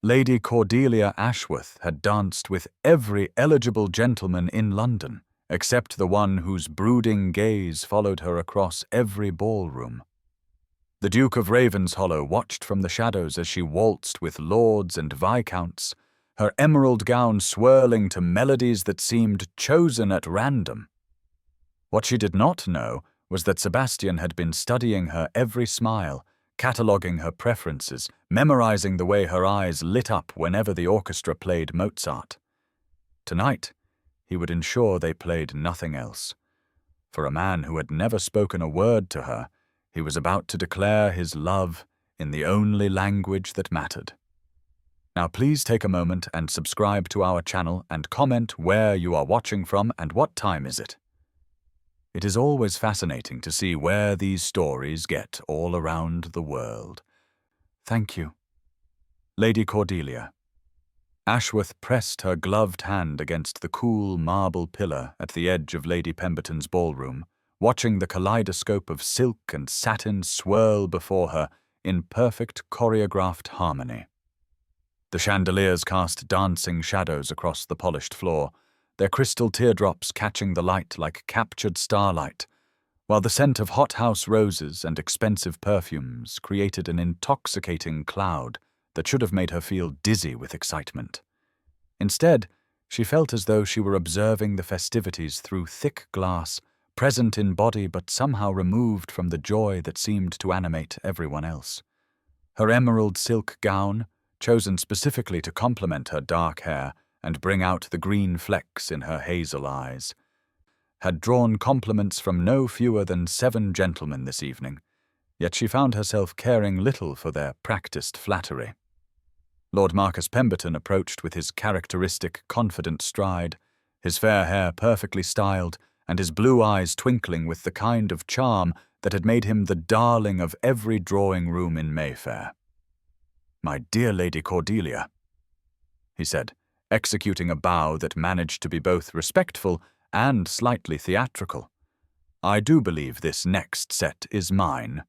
Lady Cordelia Ashworth had danced with every eligible gentleman in London, except the one whose brooding gaze followed her across every ballroom. The Duke of Ravenshollow watched from the shadows as she waltzed with lords and viscounts, her emerald gown swirling to melodies that seemed chosen at random. What she did not know was that Sebastian had been studying her every smile, cataloguing her preferences, memorizing the way her eyes lit up whenever the orchestra played Mozart. Tonight, he would ensure they played nothing else. For a man who had never spoken a word to her, he was about to declare his love in the only language that mattered. Now please take a moment and subscribe to our channel and comment where you are watching from and what time is it. It is always fascinating to see where these stories get all around the world. Thank you. Lady Cordelia. Ashworth pressed her gloved hand against the cool marble pillar at the edge of Lady Pemberton's ballroom, watching the kaleidoscope of silk and satin swirl before her in perfect choreographed harmony. The chandeliers cast dancing shadows across the polished floor, their crystal teardrops catching the light like captured starlight, while the scent of hothouse roses and expensive perfumes created an intoxicating cloud that should have made her feel dizzy with excitement. Instead, she felt as though she were observing the festivities through thick glass, present in body but somehow removed from the joy that seemed to animate everyone else. Her emerald silk gown, chosen specifically to complement her dark hair and bring out the green flecks in her hazel eyes, had drawn compliments from no fewer than 7 gentlemen this evening, yet she found herself caring little for their practiced flattery. Lord Marcus Pemberton approached with his characteristic confident stride, his fair hair perfectly styled, and his blue eyes twinkling with the kind of charm that had made him the darling of every drawing-room in Mayfair. "My dear Lady Cordelia," he said, executing a bow that managed to be both respectful and slightly theatrical. "I do believe this next set is mine,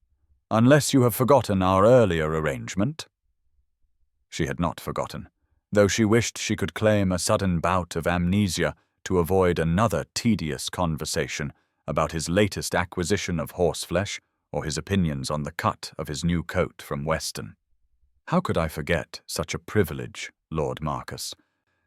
unless you have forgotten our earlier arrangement." She had not forgotten, though she wished she could claim a sudden bout of amnesia to avoid another tedious conversation about his latest acquisition of horseflesh or his opinions on the cut of his new coat from Weston. "How could I forget such a privilege, Lord Marcus?"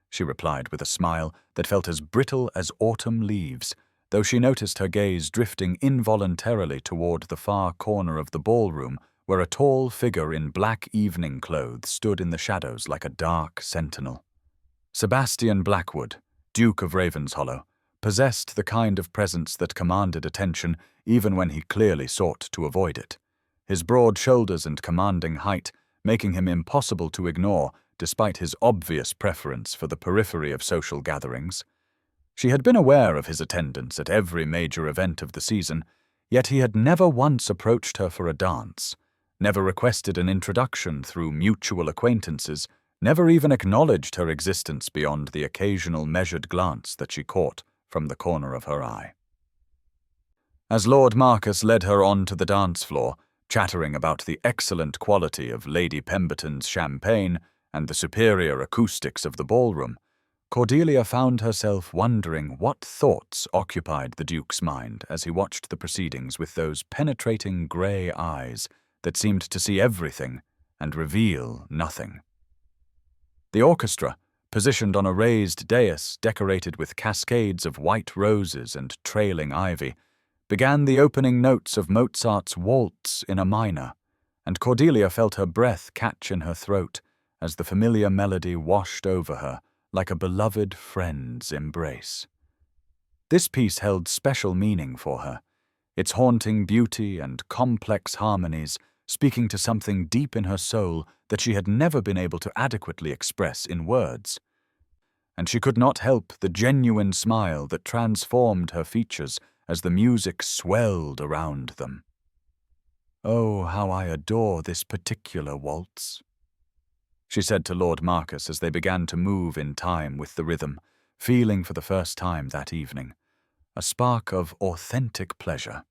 she replied with a smile that felt as brittle as autumn leaves, though she noticed her gaze drifting involuntarily toward the far corner of the ballroom where a tall figure in black evening clothes stood in the shadows like a dark sentinel. Sebastian Blackwood, Duke of Ravenshollow, possessed the kind of presence that commanded attention even when he clearly sought to avoid it, his broad shoulders and commanding height making him impossible to ignore despite his obvious preference for the periphery of social gatherings. She had been aware of his attendance at every major event of the season, yet he had never once approached her for a dance, never requested an introduction through mutual acquaintances, never even acknowledged her existence beyond the occasional measured glance that she caught from the corner of her eye. As Lord Marcus led her on to the dance floor, chattering about the excellent quality of Lady Pemberton's champagne and the superior acoustics of the ballroom, Cordelia found herself wondering what thoughts occupied the Duke's mind as he watched the proceedings with those penetrating grey eyes that seemed to see everything and reveal nothing. The orchestra, positioned on a raised dais decorated with cascades of white roses and trailing ivy, began the opening notes of Mozart's waltz in a minor, and Cordelia felt her breath catch in her throat as the familiar melody washed over her like a beloved friend's embrace. This piece held special meaning for her, its haunting beauty and complex harmonies speaking to something deep in her soul that she had never been able to adequately express in words. And she could not help the genuine smile that transformed her features as the music swelled around them. "Oh, how I adore this particular waltz," she said to Lord Marcus as they began to move in time with the rhythm, feeling for the first time that evening a spark of authentic pleasure.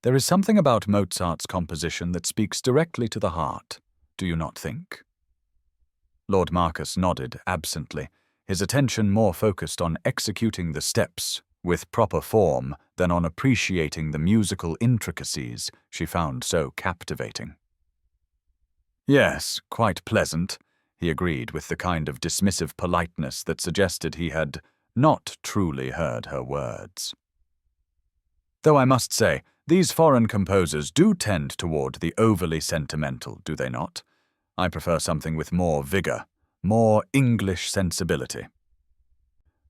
There is something about Mozart's composition that speaks directly to the heart, do you not think? Lord Marcus nodded absently, his attention more focused on executing the steps with proper form than on appreciating the musical intricacies she found so captivating. "Yes, quite pleasant," he agreed with the kind of dismissive politeness that suggested he had not truly heard her words. "Though I must say, these foreign composers do tend toward the overly sentimental, do they not? I prefer something with more vigor, more English sensibility."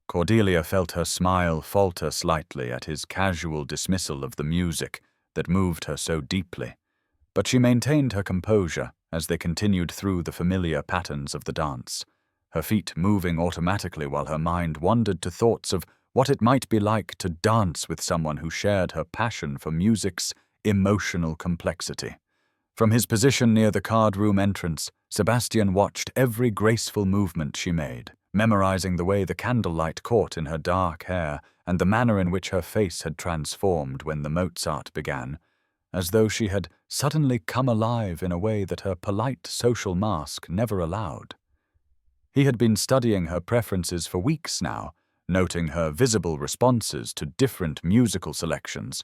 Cordelia felt her smile falter slightly at his casual dismissal of the music that moved her so deeply, but she maintained her composure as they continued through the familiar patterns of the dance, her feet moving automatically while her mind wandered to thoughts of what it might be like to dance with someone who shared her passion for music's emotional complexity. From his position near the card-room entrance, Sebastian watched every graceful movement she made, memorizing the way the candlelight caught in her dark hair and the manner in which her face had transformed when the Mozart began, as though she had suddenly come alive in a way that her polite social mask never allowed. He had been studying her preferences for weeks now, noting her visible responses to different musical selections,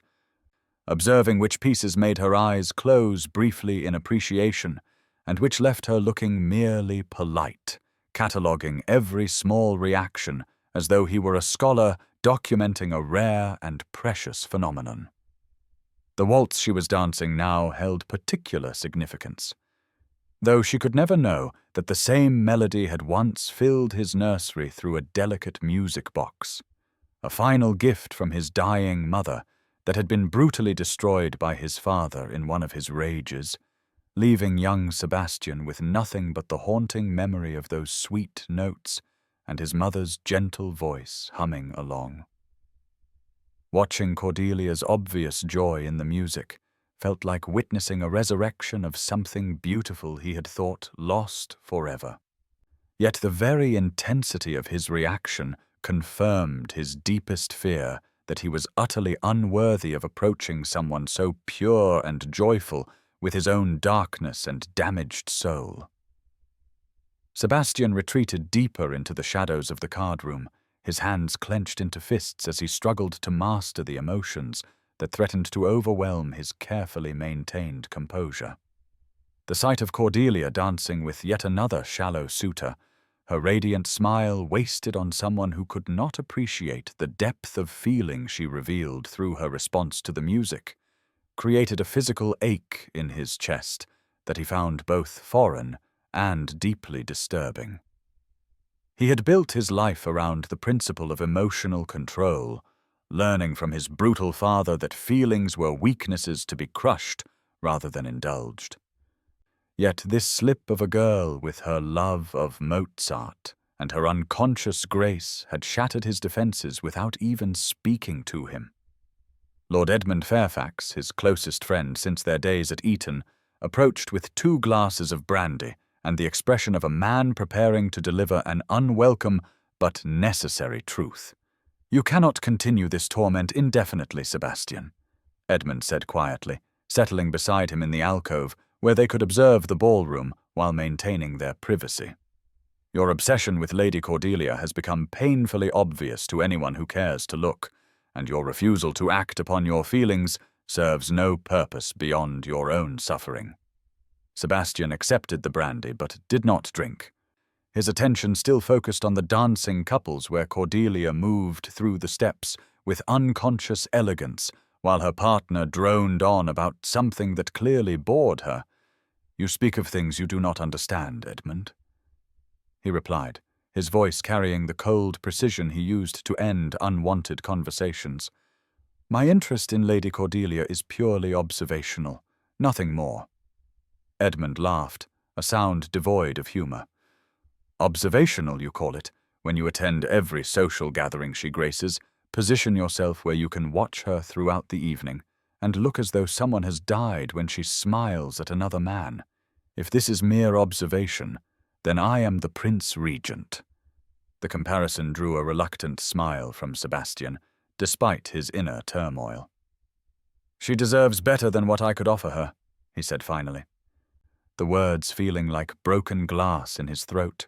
observing which pieces made her eyes close briefly in appreciation and which left her looking merely polite, cataloguing every small reaction as though he were a scholar documenting a rare and precious phenomenon. The waltz she was dancing now held particular significance, though she could never know that the same melody had once filled his nursery through a delicate music box, a final gift from his dying mother that had been brutally destroyed by his father in one of his rages, leaving young Sebastian with nothing but the haunting memory of those sweet notes and his mother's gentle voice humming along. Watching Cordelia's obvious joy in the music felt like witnessing a resurrection of something beautiful he had thought lost forever. Yet the very intensity of his reaction confirmed his deepest fear that he was utterly unworthy of approaching someone so pure and joyful with his own darkness and damaged soul. Sebastian retreated deeper into the shadows of the card-room, his hands clenched into fists as he struggled to master the emotions that threatened to overwhelm his carefully maintained composure. The sight of Cordelia dancing with yet another shallow suitor, her radiant smile wasted on someone who could not appreciate the depth of feeling she revealed through her response to the music, created a physical ache in his chest that he found both foreign and deeply disturbing. He had built his life around the principle of emotional control, learning from his brutal father that feelings were weaknesses to be crushed rather than indulged. Yet this slip of a girl with her love of Mozart and her unconscious grace had shattered his defenses without even speaking to him. Lord Edmund Fairfax, his closest friend since their days at Eton, approached with 2 glasses of brandy and the expression of a man preparing to deliver an unwelcome but necessary truth. "You cannot continue this torment indefinitely, Sebastian," Edmund said quietly, settling beside him in the alcove where they could observe the ballroom while maintaining their privacy. "Your obsession with Lady Cordelia has become painfully obvious to anyone who cares to look, and your refusal to act upon your feelings serves no purpose beyond your own suffering." Sebastian accepted the brandy but did not drink, his attention still focused on the dancing couples where Cordelia moved through the steps with unconscious elegance while her partner droned on about something that clearly bored her. "You speak of things you do not understand, Edmund," he replied, his voice carrying the cold precision he used to end unwanted conversations. "My interest in Lady Cordelia is purely observational, nothing more." Edmund laughed, a sound devoid of humor. "Observational, you call it, when you attend every social gathering she graces, position yourself where you can watch her throughout the evening, and look as though someone has died when she smiles at another man. If this is mere observation, then I am the Prince Regent." The comparison drew a reluctant smile from Sebastian, despite his inner turmoil. "She deserves better than what I could offer her," he said finally. the words feeling like broken glass in his throat.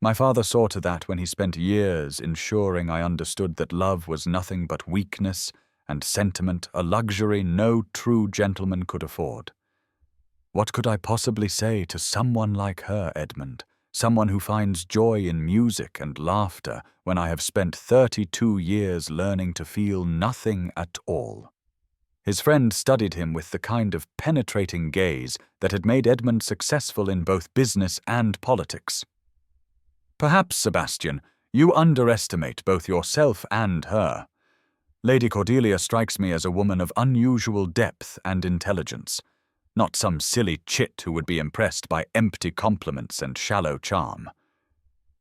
My father saw to that when he spent years ensuring I understood that love was nothing but weakness and sentiment, a luxury no true gentleman could afford. What could I possibly say to someone like her, Edmund, someone who finds joy in music and laughter when I have spent 32 years learning to feel nothing at all? His friend studied him with the kind of penetrating gaze that had made Edmund successful in both business and politics. Perhaps, Sebastian, you underestimate both yourself and her. Lady Cordelia strikes me as a woman of unusual depth and intelligence, not some silly chit who would be impressed by empty compliments and shallow charm.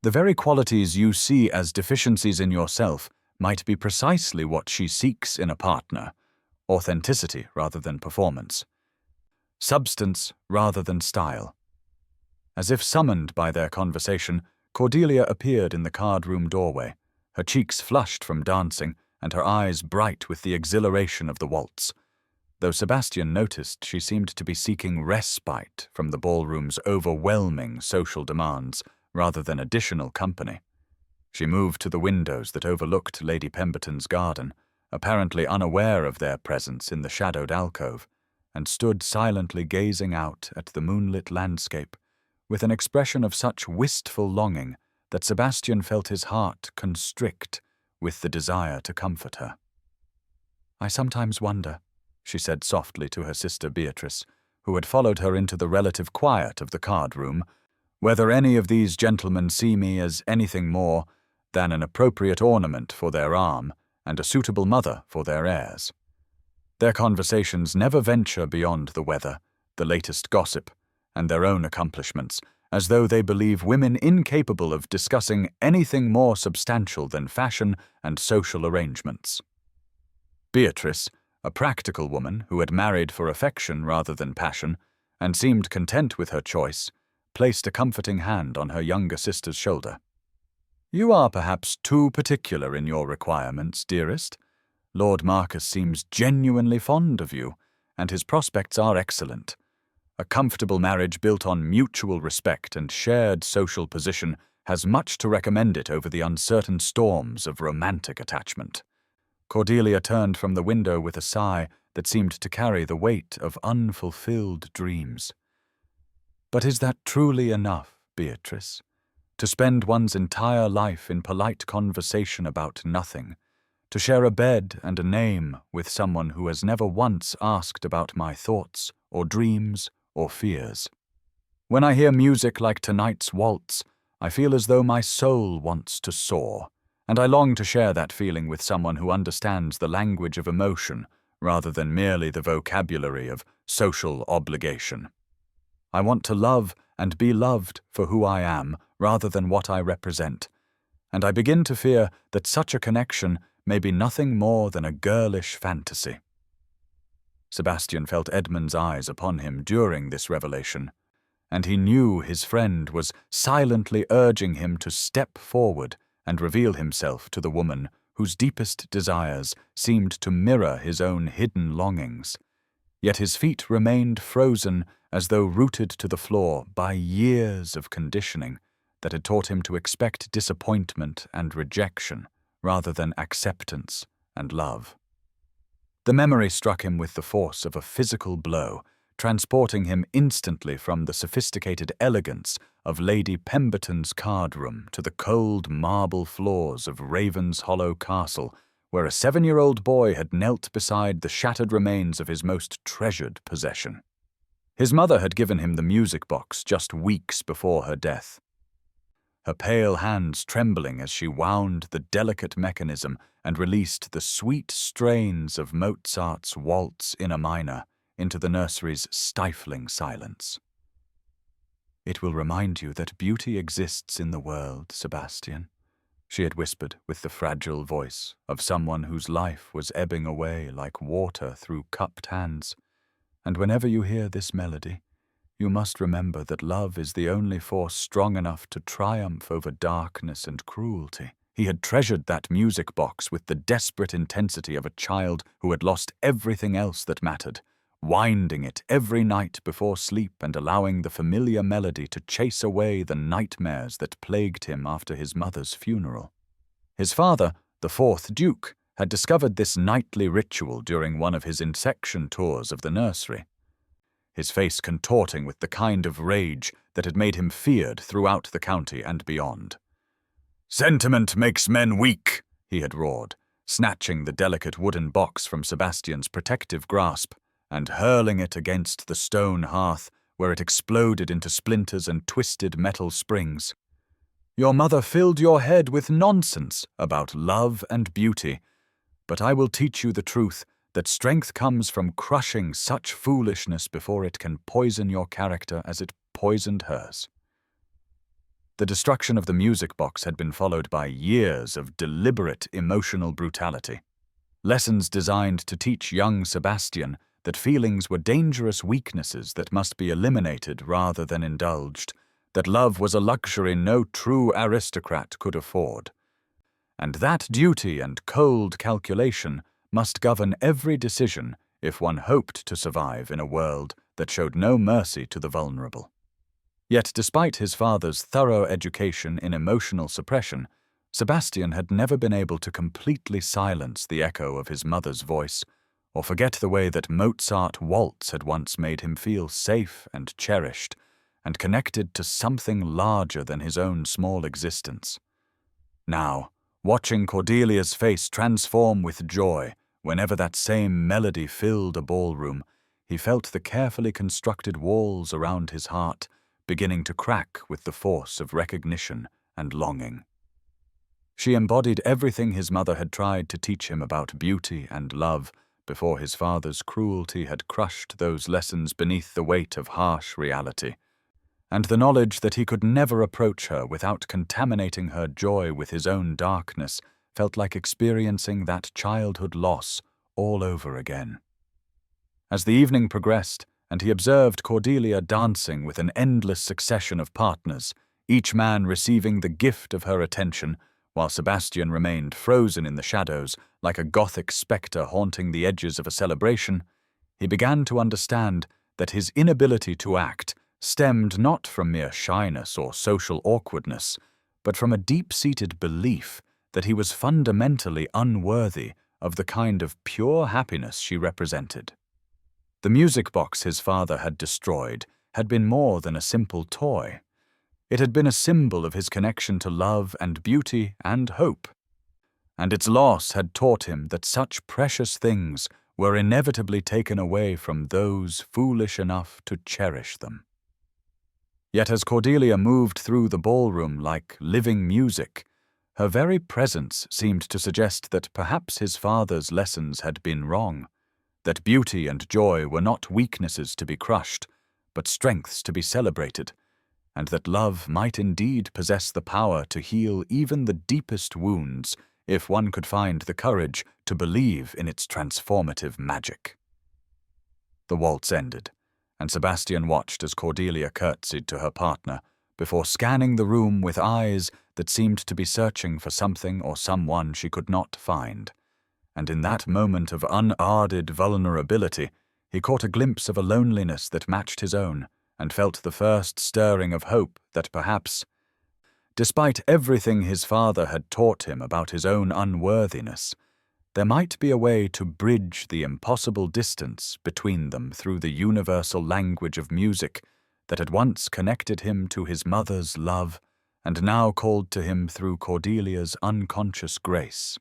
The very qualities you see as deficiencies in yourself might be precisely what she seeks in a partner: authenticity rather than performance, substance rather than style. As if summoned by their conversation, Cordelia appeared in the card-room doorway, her cheeks flushed from dancing and her eyes bright with the exhilaration of the waltz, though Sebastian noticed she seemed to be seeking respite from the ballroom's overwhelming social demands rather than additional company. She moved to the windows that overlooked Lady Pemberton's garden, apparently unaware of their presence in the shadowed alcove, and stood silently gazing out at the moonlit landscape with an expression of such wistful longing that Sebastian felt his heart constrict with the desire to comfort her. "I sometimes wonder," she said softly to her sister Beatrice, who had followed her into the relative quiet of the card-room, "whether any of these gentlemen see me as anything more than an appropriate ornament for their arm and a suitable mother for their heirs. Their conversations never venture beyond the weather, the latest gossip, and their own accomplishments, as though they believe women incapable of discussing anything more substantial than fashion and social arrangements." Beatrice, a practical woman who had married for affection rather than passion, and seemed content with her choice, placed a comforting hand on her younger sister's shoulder. "You are perhaps too particular in your requirements, dearest. Lord Marcus seems genuinely fond of you, and his prospects are excellent. A comfortable marriage built on mutual respect and shared social position has much to recommend it over the uncertain storms of romantic attachment." Cordelia turned from the window with a sigh that seemed to carry the weight of unfulfilled dreams. "But is that truly enough, Beatrice? To spend one's entire life in polite conversation about nothing, to share a bed and a name with someone who has never once asked about my thoughts or dreams or fears. When I hear music like tonight's waltz, I feel as though my soul wants to soar, and I long to share that feeling with someone who understands the language of emotion rather than merely the vocabulary of social obligation. I want to love and be loved for who I am rather than what I represent, and I begin to fear that such a connection may be nothing more than a girlish fantasy." Sebastian felt Edmund's eyes upon him during this revelation, and he knew his friend was silently urging him to step forward and reveal himself to the woman whose deepest desires seemed to mirror his own hidden longings. Yet his feet remained frozen as though rooted to the floor by years of conditioning that had taught him to expect disappointment and rejection rather than acceptance and love. The memory struck him with the force of a physical blow, transporting him instantly from the sophisticated elegance of Lady Pemberton's card-room to the cold marble floors of Ravenshollow Castle, where a 7-year-old boy had knelt beside the shattered remains of his most treasured possession. His mother had given him the music box just weeks before her death, her pale hands trembling as she wound the delicate mechanism and released the sweet strains of Mozart's waltz in a minor into the nursery's stifling silence. "It will remind you that beauty exists in the world, Sebastian," she had whispered with the fragile voice of someone whose life was ebbing away like water through cupped hands. "And whenever you hear this melody, you must remember that love is the only force strong enough to triumph over darkness and cruelty." He had treasured that music box with the desperate intensity of a child who had lost everything else that mattered, winding it every night before sleep and allowing the familiar melody to chase away the nightmares that plagued him after his mother's funeral. His father, the fourth Duke, had discovered this nightly ritual during one of his inspection tours of the nursery, his face contorting with the kind of rage that had made him feared throughout the county and beyond. "Sentiment makes men weak," he had roared, snatching the delicate wooden box from Sebastian's protective grasp and hurling it against the stone hearth, where it exploded into splinters and twisted metal springs. "Your mother filled your head with nonsense about love and beauty, but I will teach you the truth that strength comes from crushing such foolishness before it can poison your character as it poisoned hers." The destruction of the music box had been followed by years of deliberate emotional brutality. Lessons designed to teach young Sebastian that feelings were dangerous weaknesses that must be eliminated rather than indulged, that love was a luxury no true aristocrat could afford, and that duty and cold calculation must govern every decision if one hoped to survive in a world that showed no mercy to the vulnerable. Yet despite his father's thorough education in emotional suppression, Sebastian had never been able to completely silence the echo of his mother's voice, or forget the way that Mozart waltz had once made him feel safe and cherished, and connected to something larger than his own small existence. Now, watching Cordelia's face transform with joy whenever that same melody filled a ballroom, he felt the carefully constructed walls around his heart beginning to crack with the force of recognition and longing. She embodied everything his mother had tried to teach him about beauty and love before his father's cruelty had crushed those lessons beneath the weight of harsh reality, and the knowledge that he could never approach her without contaminating her joy with his own darkness felt like experiencing that childhood loss all over again. As the evening progressed, and he observed Cordelia dancing with an endless succession of partners, each man receiving the gift of her attention, while Sebastian remained frozen in the shadows like a Gothic spectre haunting the edges of a celebration, he began to understand that his inability to act stemmed not from mere shyness or social awkwardness, but from a deep-seated belief that he was fundamentally unworthy of the kind of pure happiness she represented. The music box his father had destroyed had been more than a simple toy. It had been a symbol of his connection to love and beauty and hope, and its loss had taught him that such precious things were inevitably taken away from those foolish enough to cherish them. Yet as Cordelia moved through the ballroom like living music, her very presence seemed to suggest that perhaps his father's lessons had been wrong, that beauty and joy were not weaknesses to be crushed, but strengths to be celebrated, and that love might indeed possess the power to heal even the deepest wounds if one could find the courage to believe in its transformative magic. The waltz ended, and Sebastian watched as Cordelia curtsied to her partner before scanning the room with eyes that seemed to be searching for something or someone she could not find. And in that moment of unguarded vulnerability, he caught a glimpse of a loneliness that matched his own, and felt the first stirring of hope that perhaps, despite everything his father had taught him about his own unworthiness, there might be a way to bridge the impossible distance between them through the universal language of music that had once connected him to his mother's love and now called to him through Cordelia's unconscious grace.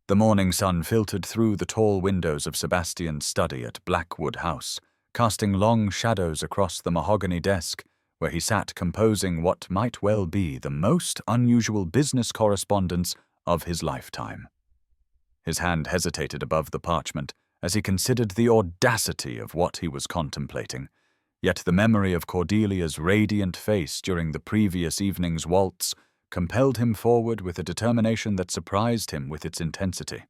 The morning sun filtered through the tall windows of Sebastian's study at Blackwood House, casting long shadows across the mahogany desk where he sat composing what might well be the most unusual business correspondence of his lifetime. His hand hesitated above the parchment as he considered the audacity of what he was contemplating, yet the memory of Cordelia's radiant face during the previous evening's waltz compelled him forward with a determination that surprised him with its intensity.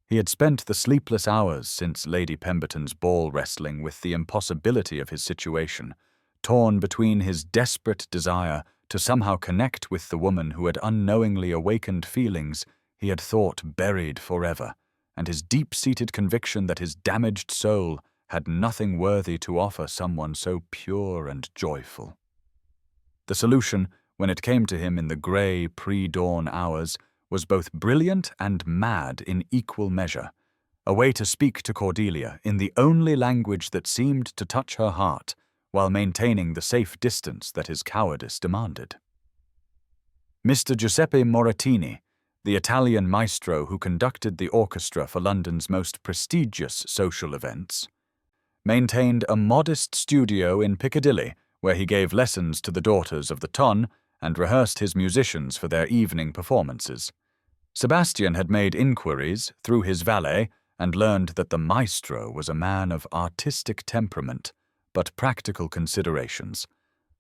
He had spent the sleepless hours since Lady Pemberton's ball wrestling with the impossibility of his situation, torn between his desperate desire to somehow connect with the woman who had unknowingly awakened feelings he had thought buried forever, and his deep-seated conviction that his damaged soul had nothing worthy to offer someone so pure and joyful. The solution, when it came to him in the grey pre-dawn hours, was both brilliant and mad in equal measure, a way to speak to Cordelia in the only language that seemed to touch her heart, while maintaining the safe distance that his cowardice demanded. Mr. Giuseppe Moratini, the Italian maestro who conducted the orchestra for London's most prestigious social events, maintained a modest studio in Piccadilly where he gave lessons to the daughters of the ton and rehearsed his musicians for their evening performances. Sebastian had made inquiries through his valet and learned that the maestro was a man of artistic temperament but practical considerations,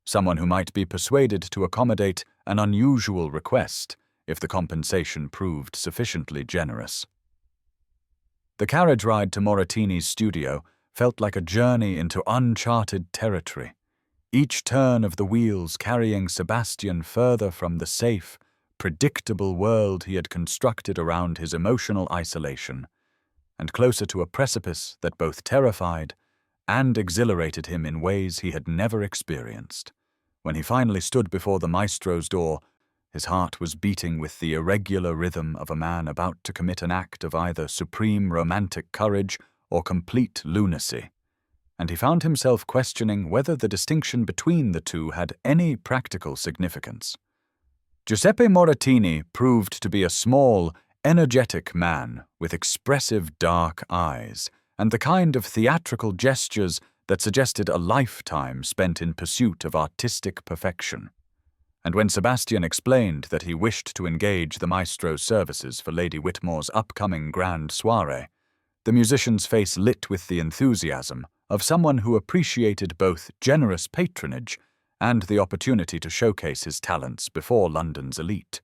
someone who might be persuaded to accommodate an unusual request if the compensation proved sufficiently generous. The carriage ride to Moratini's studio felt like a journey into uncharted territory, each turn of the wheels carrying Sebastian further from the safe, predictable world he had constructed around his emotional isolation, and closer to a precipice that both terrified and exhilarated him in ways he had never experienced. When he finally stood before the maestro's door, his heart was beating with the irregular rhythm of a man about to commit an act of either supreme romantic courage or complete lunacy, and he found himself questioning whether the distinction between the two had any practical significance. Giuseppe Moratini proved to be a small, energetic man with expressive dark eyes and the kind of theatrical gestures that suggested a lifetime spent in pursuit of artistic perfection. And when Sebastian explained that he wished to engage the maestro's services for Lady Whitmore's upcoming grand soirée, the musician's face lit with the enthusiasm of someone who appreciated both generous patronage and the opportunity to showcase his talents before London's elite.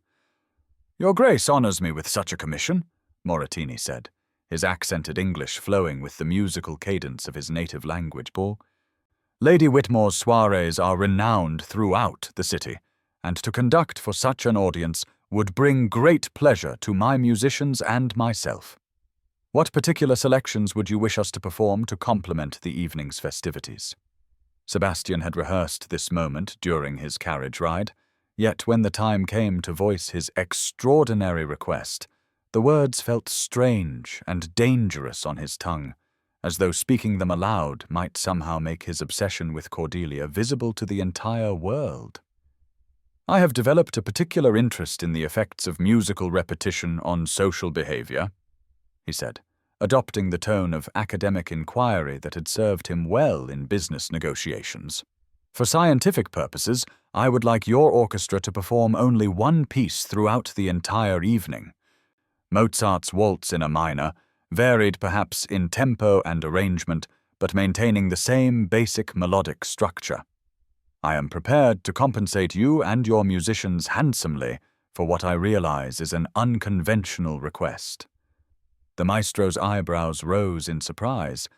"Your Grace honours me with such a commission," Moratini said, his accented English flowing with the musical cadence of his native language. "Lady Whitmore's soirees are renowned throughout the city, and to conduct for such an audience would bring great pleasure to my musicians and myself. What particular selections would you wish us to perform to complement the evening's festivities?" Sebastian had rehearsed this moment during his carriage ride, yet when the time came to voice his extraordinary request, the words felt strange and dangerous on his tongue, as though speaking them aloud might somehow make his obsession with Cordelia visible to the entire world. "I have developed a particular interest in the effects of musical repetition on social behavior," he said, adopting the tone of academic inquiry that had served him well in business negotiations. "For scientific purposes, I would like your orchestra to perform only one piece throughout the entire evening. Mozart's Waltz in A minor, varied perhaps in tempo and arrangement, but maintaining the same basic melodic structure. I am prepared to compensate you and your musicians handsomely for what I realize is an unconventional request." The maestro's eyebrows rose in surprise,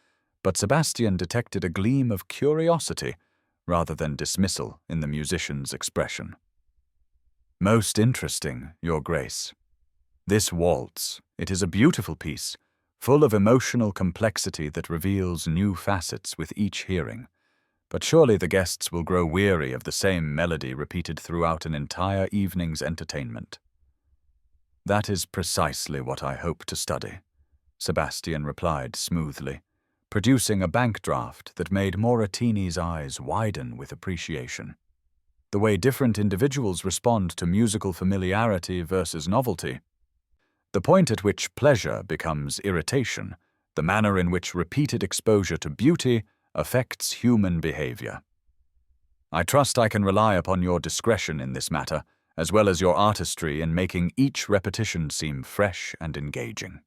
but Sebastian detected a gleam of curiosity rather than dismissal in the musician's expression. "Most interesting, Your Grace. This waltz, it is a beautiful piece, full of emotional complexity that reveals new facets with each hearing. But surely the guests will grow weary of the same melody repeated throughout an entire evening's entertainment." "That is precisely what I hope to study," Sebastian replied smoothly, producing a bank draft that made Moratini's eyes widen with appreciation. The way different individuals respond to musical familiarity versus novelty, the point at which pleasure becomes irritation, the manner in which repeated exposure to beauty affects human behavior. I trust I can rely upon your discretion in this matter, as well as your artistry in making each repetition seem fresh and engaging."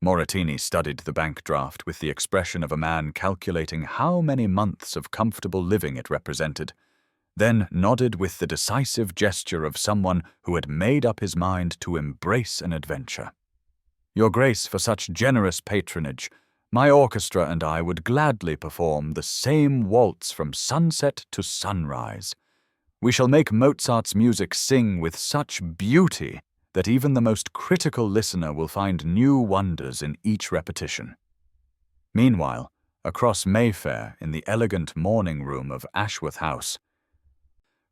Moratini studied the bank draft with the expression of a man calculating how many months of comfortable living it represented, then nodded with the decisive gesture of someone who had made up his mind to embrace an adventure. "Your Grace, for such generous patronage, my orchestra and I would gladly perform the same waltz from sunset to sunrise. We shall make Mozart's music sing with such beauty that even the most critical listener will find new wonders in each repetition. Meanwhile, across Mayfair in the elegant morning room of Ashworth House.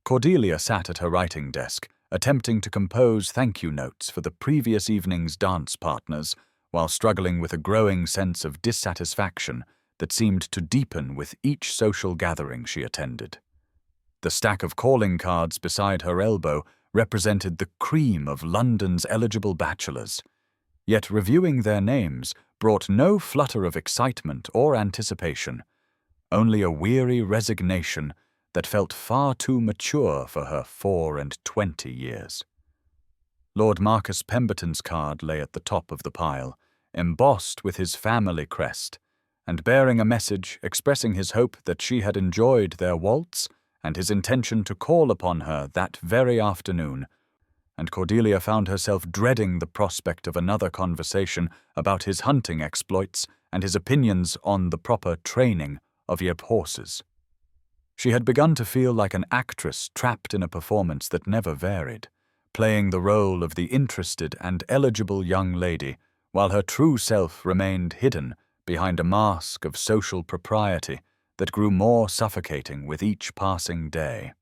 Cordelia sat at her writing desk, attempting to compose thank-you notes for the previous evening's dance partners, while struggling with a growing sense of dissatisfaction that seemed to deepen with each social gathering she attended. The stack of calling cards beside her elbow represented the cream of London's eligible bachelors, yet reviewing their names brought no flutter of excitement or anticipation, only a weary resignation that felt far too mature for her 24 years. Lord Marcus Pemberton's card lay at the top of the pile, embossed with his family crest, and bearing a message expressing his hope that she had enjoyed their waltz and his intention to call upon her that very afternoon, and Cordelia found herself dreading the prospect of another conversation about his hunting exploits and his opinions on the proper training of yep horses. She had begun to feel like an actress trapped in a performance that never varied, playing the role of the interested and eligible young lady, while her true self remained hidden behind a mask of social propriety that grew more suffocating with each passing day.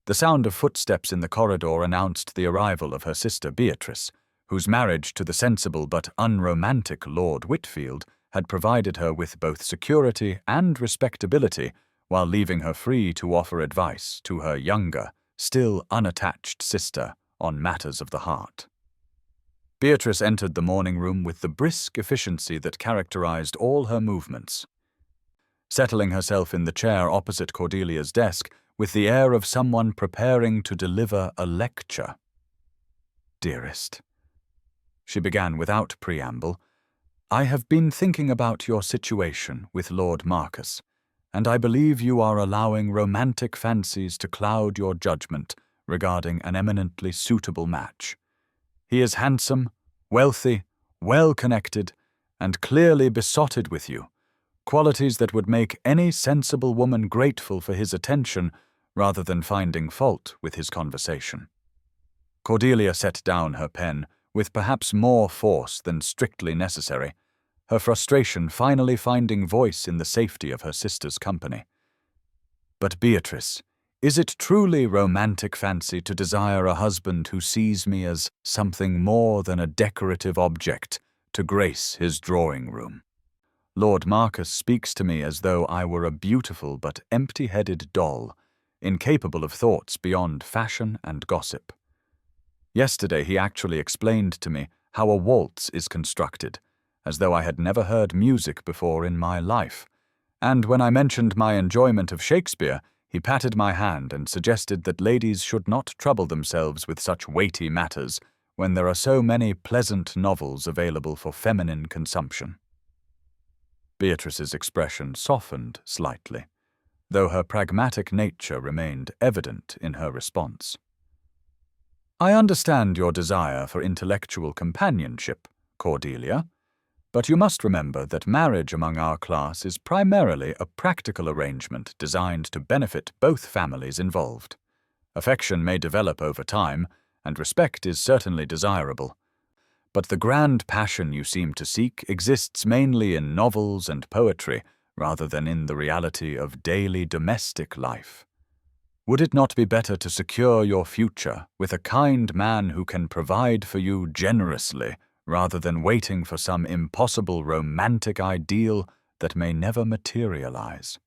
The sound of footsteps in the corridor announced the arrival of her sister Beatrice, whose marriage to the sensible but unromantic Lord Whitfield had provided her with both security and respectability, while leaving her free to offer advice to her younger, still unattached sister on matters of the heart. Beatrice entered the morning room with the brisk efficiency that characterized all her movements, settling herself in the chair opposite Cordelia's desk with the air of someone preparing to deliver a lecture. "Dearest," she began without preamble, "I have been thinking about your situation with Lord Marcus, and I believe you are allowing romantic fancies to cloud your judgment regarding an eminently suitable match. He is handsome, wealthy, well-connected, and clearly besotted with you, qualities that would make any sensible woman grateful for his attention rather than finding fault with his conversation." Cordelia set down her pen with perhaps more force than strictly necessary, her frustration finally finding voice in the safety of her sister's company. "But Beatrice, is it truly romantic fancy to desire a husband who sees me as something more than a decorative object to grace his drawing-room? Lord Marcus speaks to me as though I were a beautiful but empty-headed doll, incapable of thoughts beyond fashion and gossip. Yesterday he actually explained to me how a waltz is constructed, as though I had never heard music before in my life, and when I mentioned my enjoyment of Shakespeare, he patted my hand and suggested that ladies should not trouble themselves with such weighty matters when there are so many pleasant novels available for feminine consumption." Beatrice's expression softened slightly, though her pragmatic nature remained evident in her response. "I understand your desire for intellectual companionship, Cordelia, but you must remember that marriage among our class is primarily a practical arrangement designed to benefit both families involved. Affection may develop over time, and respect is certainly desirable, but the grand passion you seem to seek exists mainly in novels and poetry rather than in the reality of daily domestic life. Would it not be better to secure your future with a kind man who can provide for you generously rather than waiting for some impossible romantic ideal that may never materialize?"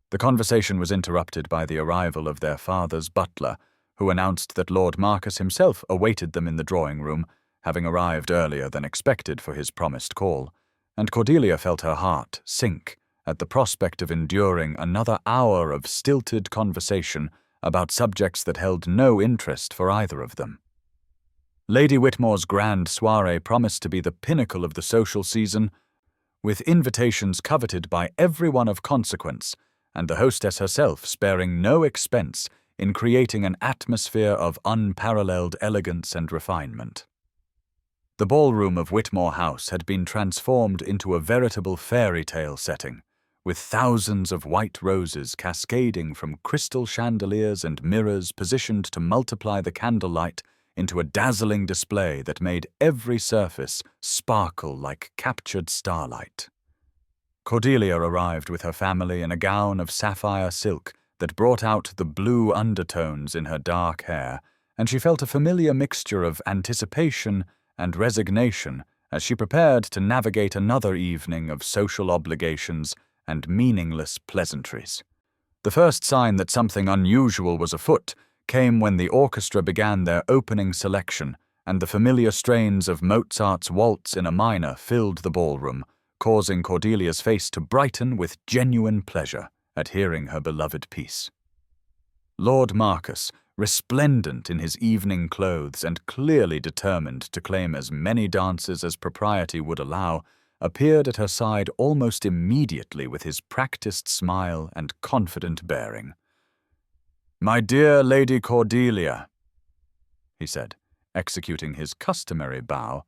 The conversation was interrupted by the arrival of their father's butler, who announced that Lord Marcus himself awaited them in the drawing-room, having arrived earlier than expected for his promised call, and Cordelia felt her heart sink at the prospect of enduring another hour of stilted conversation about subjects that held no interest for either of them. Lady Whitmore's grand soirée promised to be the pinnacle of the social season, with invitations coveted by everyone of consequence, and the hostess herself sparing no expense in creating an atmosphere of unparalleled elegance and refinement. The ballroom of Whitmore House had been transformed into a veritable fairy tale setting, with thousands of white roses cascading from crystal chandeliers and mirrors positioned to multiply the candlelight into a dazzling display that made every surface sparkle like captured starlight. Cordelia arrived with her family in a gown of sapphire silk that brought out the blue undertones in her dark hair, and she felt a familiar mixture of anticipation and resignation as she prepared to navigate another evening of social obligations and meaningless pleasantries. The first sign that something unusual was afoot came when the orchestra began their opening selection, and the familiar strains of Mozart's Waltz in a Minor filled the ballroom, causing Cordelia's face to brighten with genuine pleasure at hearing her beloved piece. Lord Marcus, resplendent in his evening clothes and clearly determined to claim as many dances as propriety would allow, appeared at her side almost immediately with his practiced smile and confident bearing. "My dear Lady Cordelia," he said, executing his customary bow,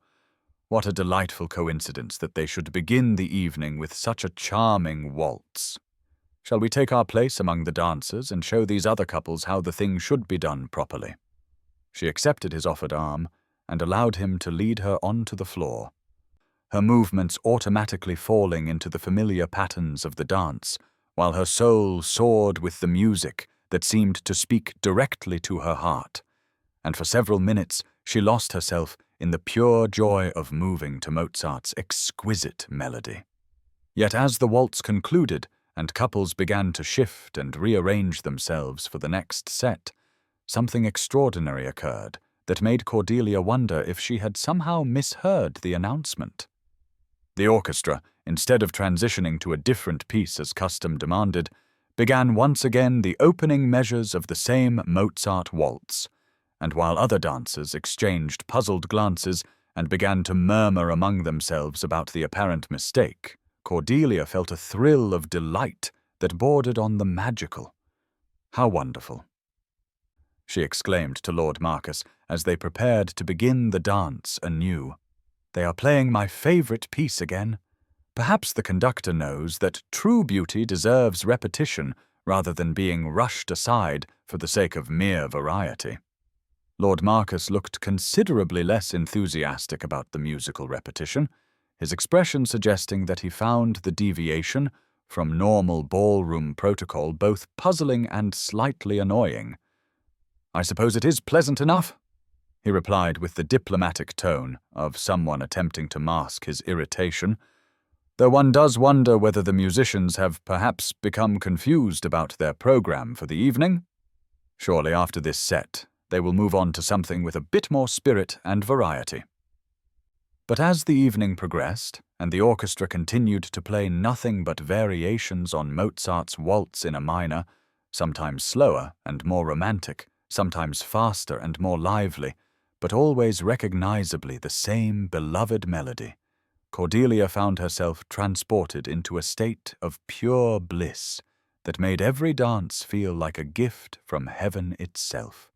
"what a delightful coincidence that they should begin the evening with such a charming waltz. Shall we take our place among the dancers and show these other couples how the thing should be done properly?" She accepted his offered arm and allowed him to lead her onto the floor, her movements automatically falling into the familiar patterns of the dance, while her soul soared with the music that seemed to speak directly to her heart, and for several minutes she lost herself in the pure joy of moving to Mozart's exquisite melody. Yet as the waltz concluded and couples began to shift and rearrange themselves for the next set, something extraordinary occurred that made Cordelia wonder if she had somehow misheard the announcement. The orchestra, instead of transitioning to a different piece as custom demanded, began once again the opening measures of the same Mozart waltz, and while other dancers exchanged puzzled glances and began to murmur among themselves about the apparent mistake, Cordelia felt a thrill of delight that bordered on the magical. "How wonderful!" she exclaimed to Lord Marcus as they prepared to begin the dance anew. "They are playing my favorite piece again. Perhaps the conductor knows that true beauty deserves repetition rather than being rushed aside for the sake of mere variety." Lord Marcus looked considerably less enthusiastic about the musical repetition, his expression suggesting that he found the deviation from normal ballroom protocol both puzzling and slightly annoying. "I suppose it is pleasant enough," he replied with the diplomatic tone of someone attempting to mask his irritation, "though one does wonder whether the musicians have perhaps become confused about their program for the evening. Surely after this set, they will move on to something with a bit more spirit and variety." But as the evening progressed, and the orchestra continued to play nothing but variations on Mozart's Waltz in a Minor, sometimes slower and more romantic, sometimes faster and more lively, but always recognizably the same beloved melody, Cordelia found herself transported into a state of pure bliss that made every dance feel like a gift from heaven itself.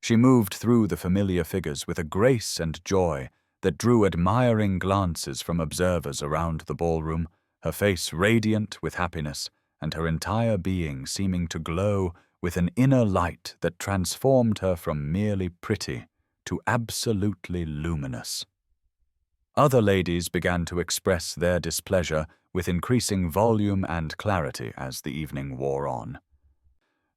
She moved through the familiar figures with a grace and joy that drew admiring glances from observers around the ballroom, her face radiant with happiness and her entire being seeming to glow with an inner light that transformed her from merely pretty to absolutely luminous. Other ladies began to express their displeasure with increasing volume and clarity as the evening wore on,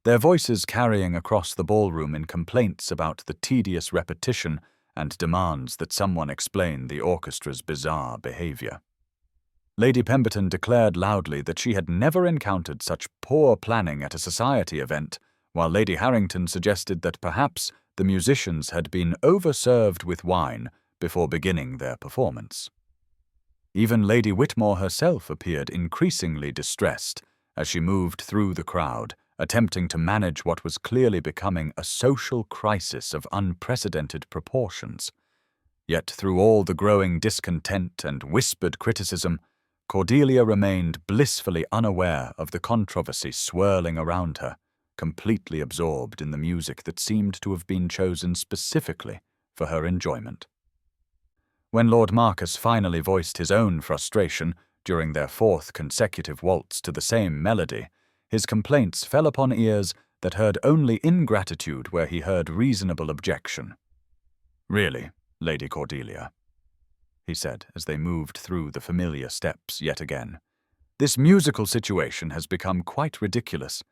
their voices carrying across the ballroom in complaints about the tedious repetition and demands that someone explain the orchestra's bizarre behavior. Lady Pemberton declared loudly that she had never encountered such poor planning at a society event, while Lady Harrington suggested that perhaps the musicians had been overserved with wine before beginning their performance. Even Lady Whitmore herself appeared increasingly distressed as she moved through the crowd, attempting to manage what was clearly becoming a social crisis of unprecedented proportions. Yet through all the growing discontent and whispered criticism, Cordelia remained blissfully unaware of the controversy swirling around her, completely absorbed in the music that seemed to have been chosen specifically for her enjoyment. When Lord Marcus finally voiced his own frustration during their fourth consecutive waltz to the same melody, his complaints fell upon ears that heard only ingratitude where he heard reasonable objection. "Really, Lady Cordelia," he said as they moved through the familiar steps yet again, This musical situation has become quite ridiculous.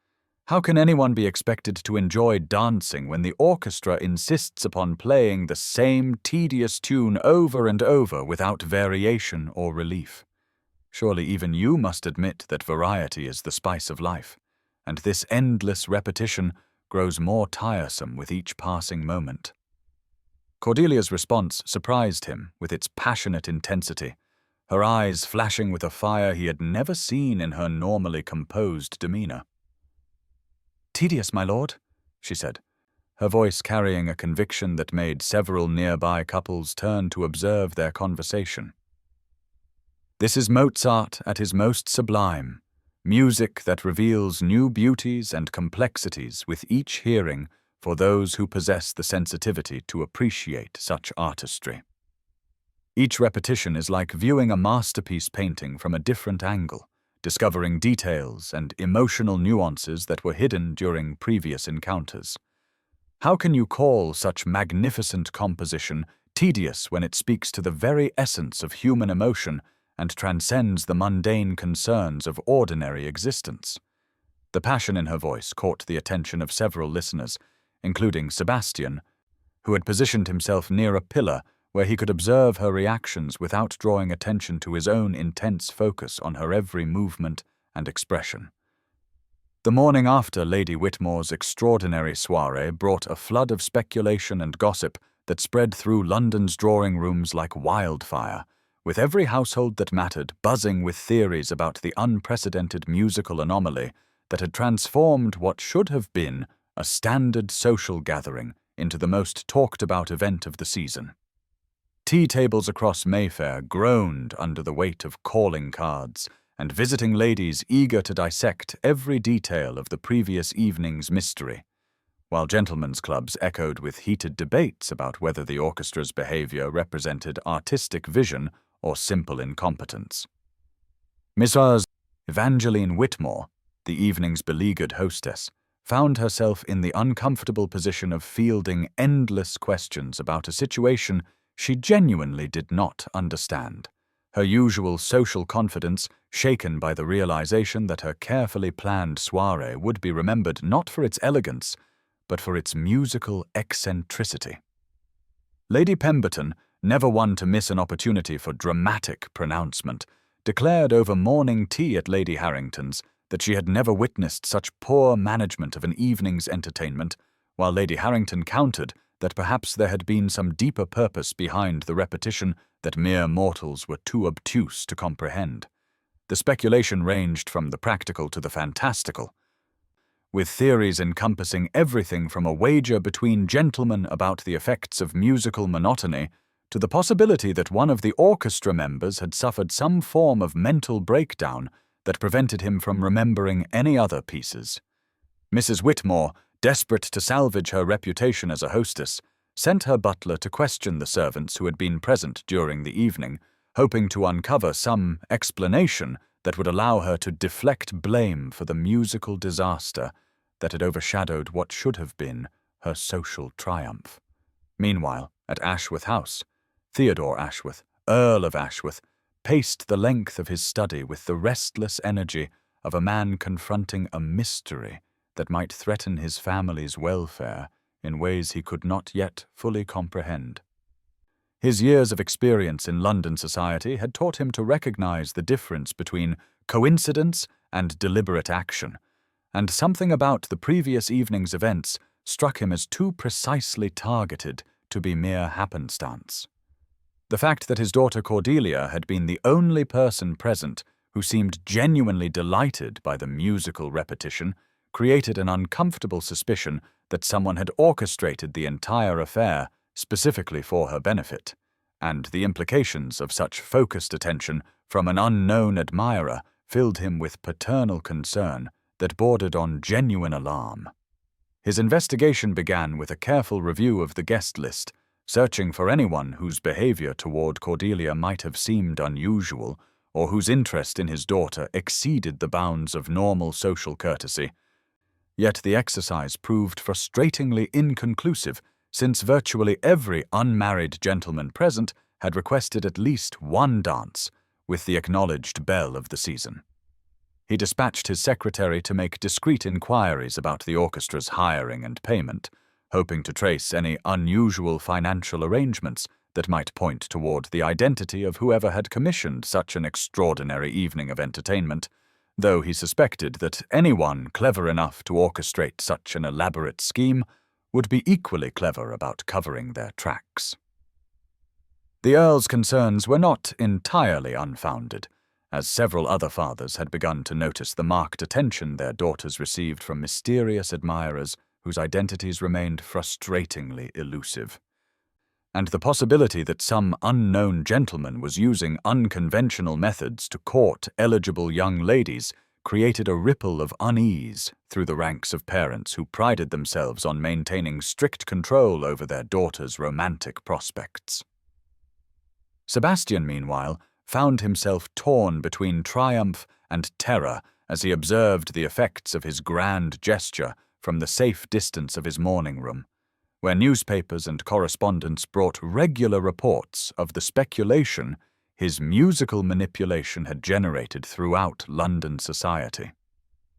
How can anyone be expected to enjoy dancing when the orchestra insists upon playing the same tedious tune over and over without variation or relief? Surely even you must admit that variety is the spice of life, and this endless repetition grows more tiresome with each passing moment. Cordelia's response surprised him with its passionate intensity, her eyes flashing with a fire he had never seen in her normally composed demeanor. "Tedious, my lord," she said, her voice carrying a conviction that made several nearby couples turn to observe their conversation. "This is Mozart at his most sublime, music that reveals new beauties and complexities with each hearing for those who possess the sensitivity to appreciate such artistry. Each repetition is like viewing a masterpiece painting from a different angle, discovering details and emotional nuances that were hidden during previous encounters. How can you call such magnificent composition tedious when it speaks to the very essence of human emotion and transcends the mundane concerns of ordinary existence?" The passion in her voice caught the attention of several listeners, including Sebastian, who had positioned himself near a pillar where he could observe her reactions without drawing attention to his own intense focus on her every movement and expression. The morning after Lady Whitmore's extraordinary soirée brought a flood of speculation and gossip that spread through London's drawing rooms like wildfire, with every household that mattered buzzing with theories about the unprecedented musical anomaly that had transformed what should have been a standard social gathering into the most talked-about event of the season. Tea tables across Mayfair groaned under the weight of calling cards and visiting ladies eager to dissect every detail of the previous evening's mystery, while gentlemen's clubs echoed with heated debates about whether the orchestra's behavior represented artistic vision or simple incompetence. Mrs. Evangeline Whitmore, the evening's beleaguered hostess, found herself in the uncomfortable position of fielding endless questions about a situation she genuinely did not understand, her usual social confidence shaken by the realization that her carefully planned soirée would be remembered not for its elegance, but for its musical eccentricity. Lady Pemberton, never one to miss an opportunity for dramatic pronouncement, declared over morning tea at Lady Harrington's that she had never witnessed such poor management of an evening's entertainment, while Lady Harrington countered that perhaps there had been some deeper purpose behind the repetition that mere mortals were too obtuse to comprehend. The speculation ranged from the practical to the fantastical, with theories encompassing everything from a wager between gentlemen about the effects of musical monotony to the possibility that one of the orchestra members had suffered some form of mental breakdown that prevented him from remembering any other pieces. Mrs. Whitmore, desperate to salvage her reputation as a hostess, sent her butler to question the servants who had been present during the evening, hoping to uncover some explanation that would allow her to deflect blame for the musical disaster that had overshadowed what should have been her social triumph. Meanwhile, at Ashworth House, Theodore Ashworth, Earl of Ashworth, paced the length of his study with the restless energy of a man confronting a mystery that might threaten his family's welfare in ways he could not yet fully comprehend. His years of experience in London society had taught him to recognize the difference between coincidence and deliberate action, and something about the previous evening's events struck him as too precisely targeted to be mere happenstance. The fact that his daughter Cordelia had been the only person present who seemed genuinely delighted by the musical repetition created an uncomfortable suspicion that someone had orchestrated the entire affair specifically for her benefit, and the implications of such focused attention from an unknown admirer filled him with paternal concern that bordered on genuine alarm. His investigation began with a careful review of the guest list, searching for anyone whose behavior toward Cordelia might have seemed unusual or whose interest in his daughter exceeded the bounds of normal social courtesy. Yet the exercise proved frustratingly inconclusive, since virtually every unmarried gentleman present had requested at least one dance with the acknowledged belle of the season. He dispatched his secretary to make discreet inquiries about the orchestra's hiring and payment, hoping to trace any unusual financial arrangements that might point toward the identity of whoever had commissioned such an extraordinary evening of entertainment, though he suspected that anyone clever enough to orchestrate such an elaborate scheme would be equally clever about covering their tracks. The Earl's concerns were not entirely unfounded, as several other fathers had begun to notice the marked attention their daughters received from mysterious admirers whose identities remained frustratingly elusive, and the possibility that some unknown gentleman was using unconventional methods to court eligible young ladies created a ripple of unease through the ranks of parents who prided themselves on maintaining strict control over their daughters' romantic prospects. Sebastian, meanwhile, found himself torn between triumph and terror as he observed the effects of his grand gesture from the safe distance of his morning room, where newspapers and correspondents brought regular reports of the speculation his musical manipulation had generated throughout London society.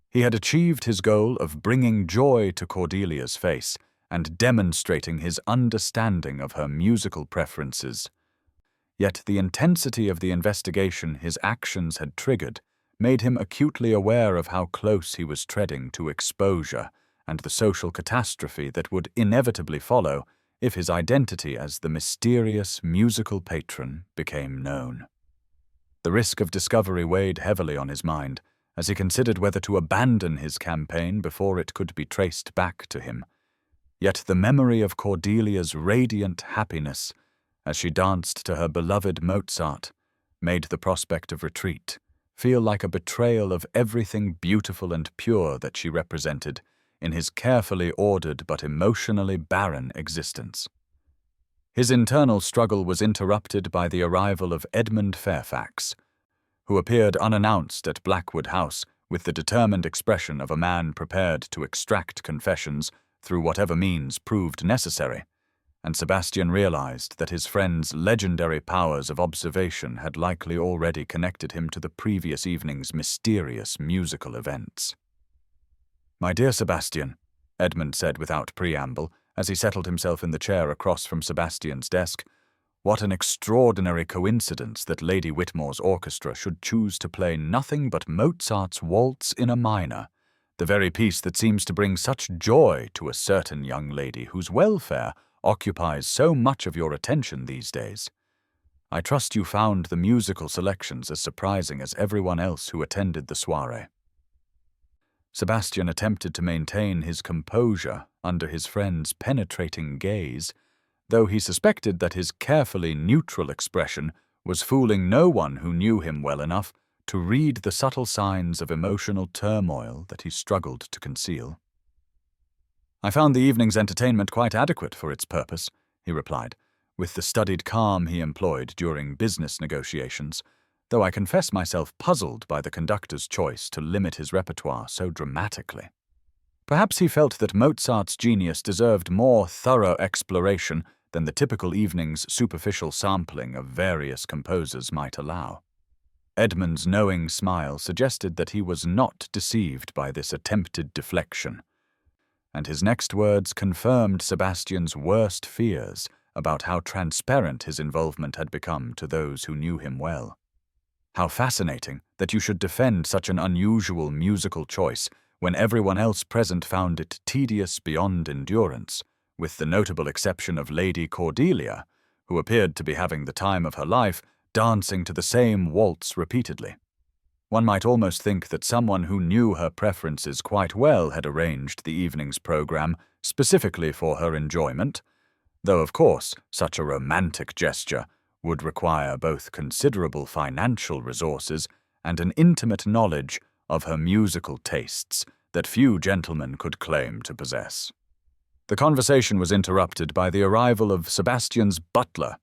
He had achieved his goal of bringing joy to Cordelia's face and demonstrating his understanding of her musical preferences. Yet the intensity of the investigation his actions had triggered made him acutely aware of how close he was treading to exposure and the social catastrophe that would inevitably follow if his identity as the mysterious musical patron became known. The risk of discovery weighed heavily on his mind as he considered whether to abandon his campaign before it could be traced back to him. Yet the memory of Cordelia's radiant happiness as she danced to her beloved Mozart made the prospect of retreat feel like a betrayal of everything beautiful and pure that she represented in his carefully ordered but emotionally barren existence. His internal struggle was interrupted by the arrival of Edmund Fairfax, who appeared unannounced at Blackwood House with the determined expression of a man prepared to extract confessions through whatever means proved necessary, and Sebastian realized that his friend's legendary powers of observation had likely already connected him to the previous evening's mysterious musical events. "My dear Sebastian," Edmund said without preamble, as he settled himself in the chair across from Sebastian's desk, "what an extraordinary coincidence that Lady Whitmore's orchestra should choose to play nothing but Mozart's Waltz in a Minor, the very piece that seems to bring such joy to a certain young lady whose welfare occupies so much of your attention these days. I trust you found the musical selections as surprising as everyone else who attended the soirée." Sebastian attempted to maintain his composure under his friend's penetrating gaze, though he suspected that his carefully neutral expression was fooling no one who knew him well enough to read the subtle signs of emotional turmoil that he struggled to conceal. "I found the evening's entertainment quite adequate for its purpose," he replied, with the studied calm he employed during business negotiations, though I confess myself puzzled by the conductor's choice to limit his repertoire so dramatically. Perhaps he felt that Mozart's genius deserved more thorough exploration than the typical evening's superficial sampling of various composers might allow. Edmund's knowing smile suggested that he was not deceived by this attempted deflection, and his next words confirmed Sebastian's worst fears about how transparent his involvement had become to those who knew him well. "How fascinating that you should defend such an unusual musical choice when everyone else present found it tedious beyond endurance, with the notable exception of Lady Cordelia, who appeared to be having the time of her life, dancing to the same waltz repeatedly. One might almost think that someone who knew her preferences quite well had arranged the evening's program specifically for her enjoyment, though of course such a romantic gesture would require both considerable financial resources and an intimate knowledge of her musical tastes that few gentlemen could claim to possess." The conversation was interrupted by the arrival of Sebastian's butler,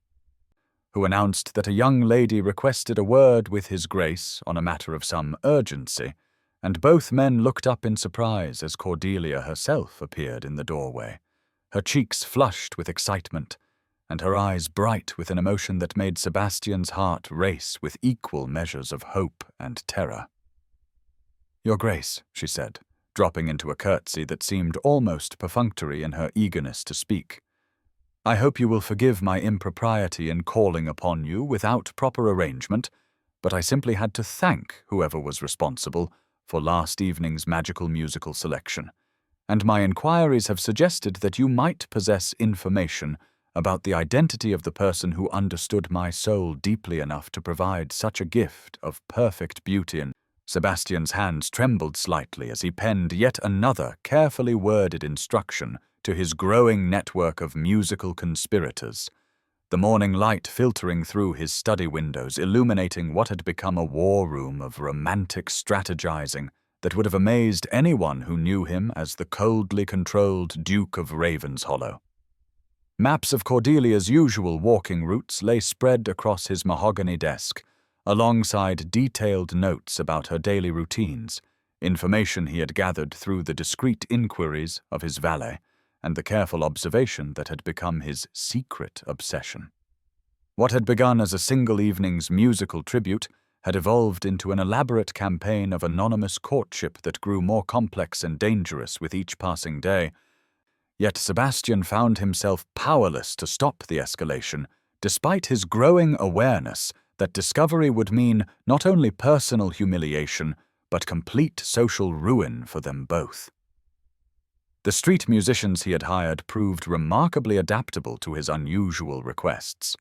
who announced that a young lady requested a word with his grace on a matter of some urgency, and both men looked up in surprise as Cordelia herself appeared in the doorway, her cheeks flushed with excitement, and her eyes bright with an emotion that made Sebastian's heart race with equal measures of hope and terror. "Your Grace," she said, dropping into a curtsy that seemed almost perfunctory in her eagerness to speak. "I hope you will forgive my impropriety in calling upon you without proper arrangement, but I simply had to thank whoever was responsible for last evening's magical musical selection, and my inquiries have suggested that you might possess information about the identity of the person who understood my soul deeply enough to provide such a gift of perfect beauty." And Sebastian's hands trembled slightly as he penned yet another carefully worded instruction to his growing network of musical conspirators, the morning light filtering through his study windows, illuminating what had become a war room of romantic strategizing that would have amazed anyone who knew him as the coldly controlled Duke of Ravenshollow. Maps of Cordelia's usual walking routes lay spread across his mahogany desk, alongside detailed notes about her daily routines, information he had gathered through the discreet inquiries of his valet, and the careful observation that had become his secret obsession. What had begun as a single evening's musical tribute had evolved into an elaborate campaign of anonymous courtship that grew more complex and dangerous with each passing day. Yet Sebastian found himself powerless to stop the escalation, despite his growing awareness that discovery would mean not only personal humiliation, but complete social ruin for them both. The street musicians he had hired proved remarkably adaptable to his unusual requests.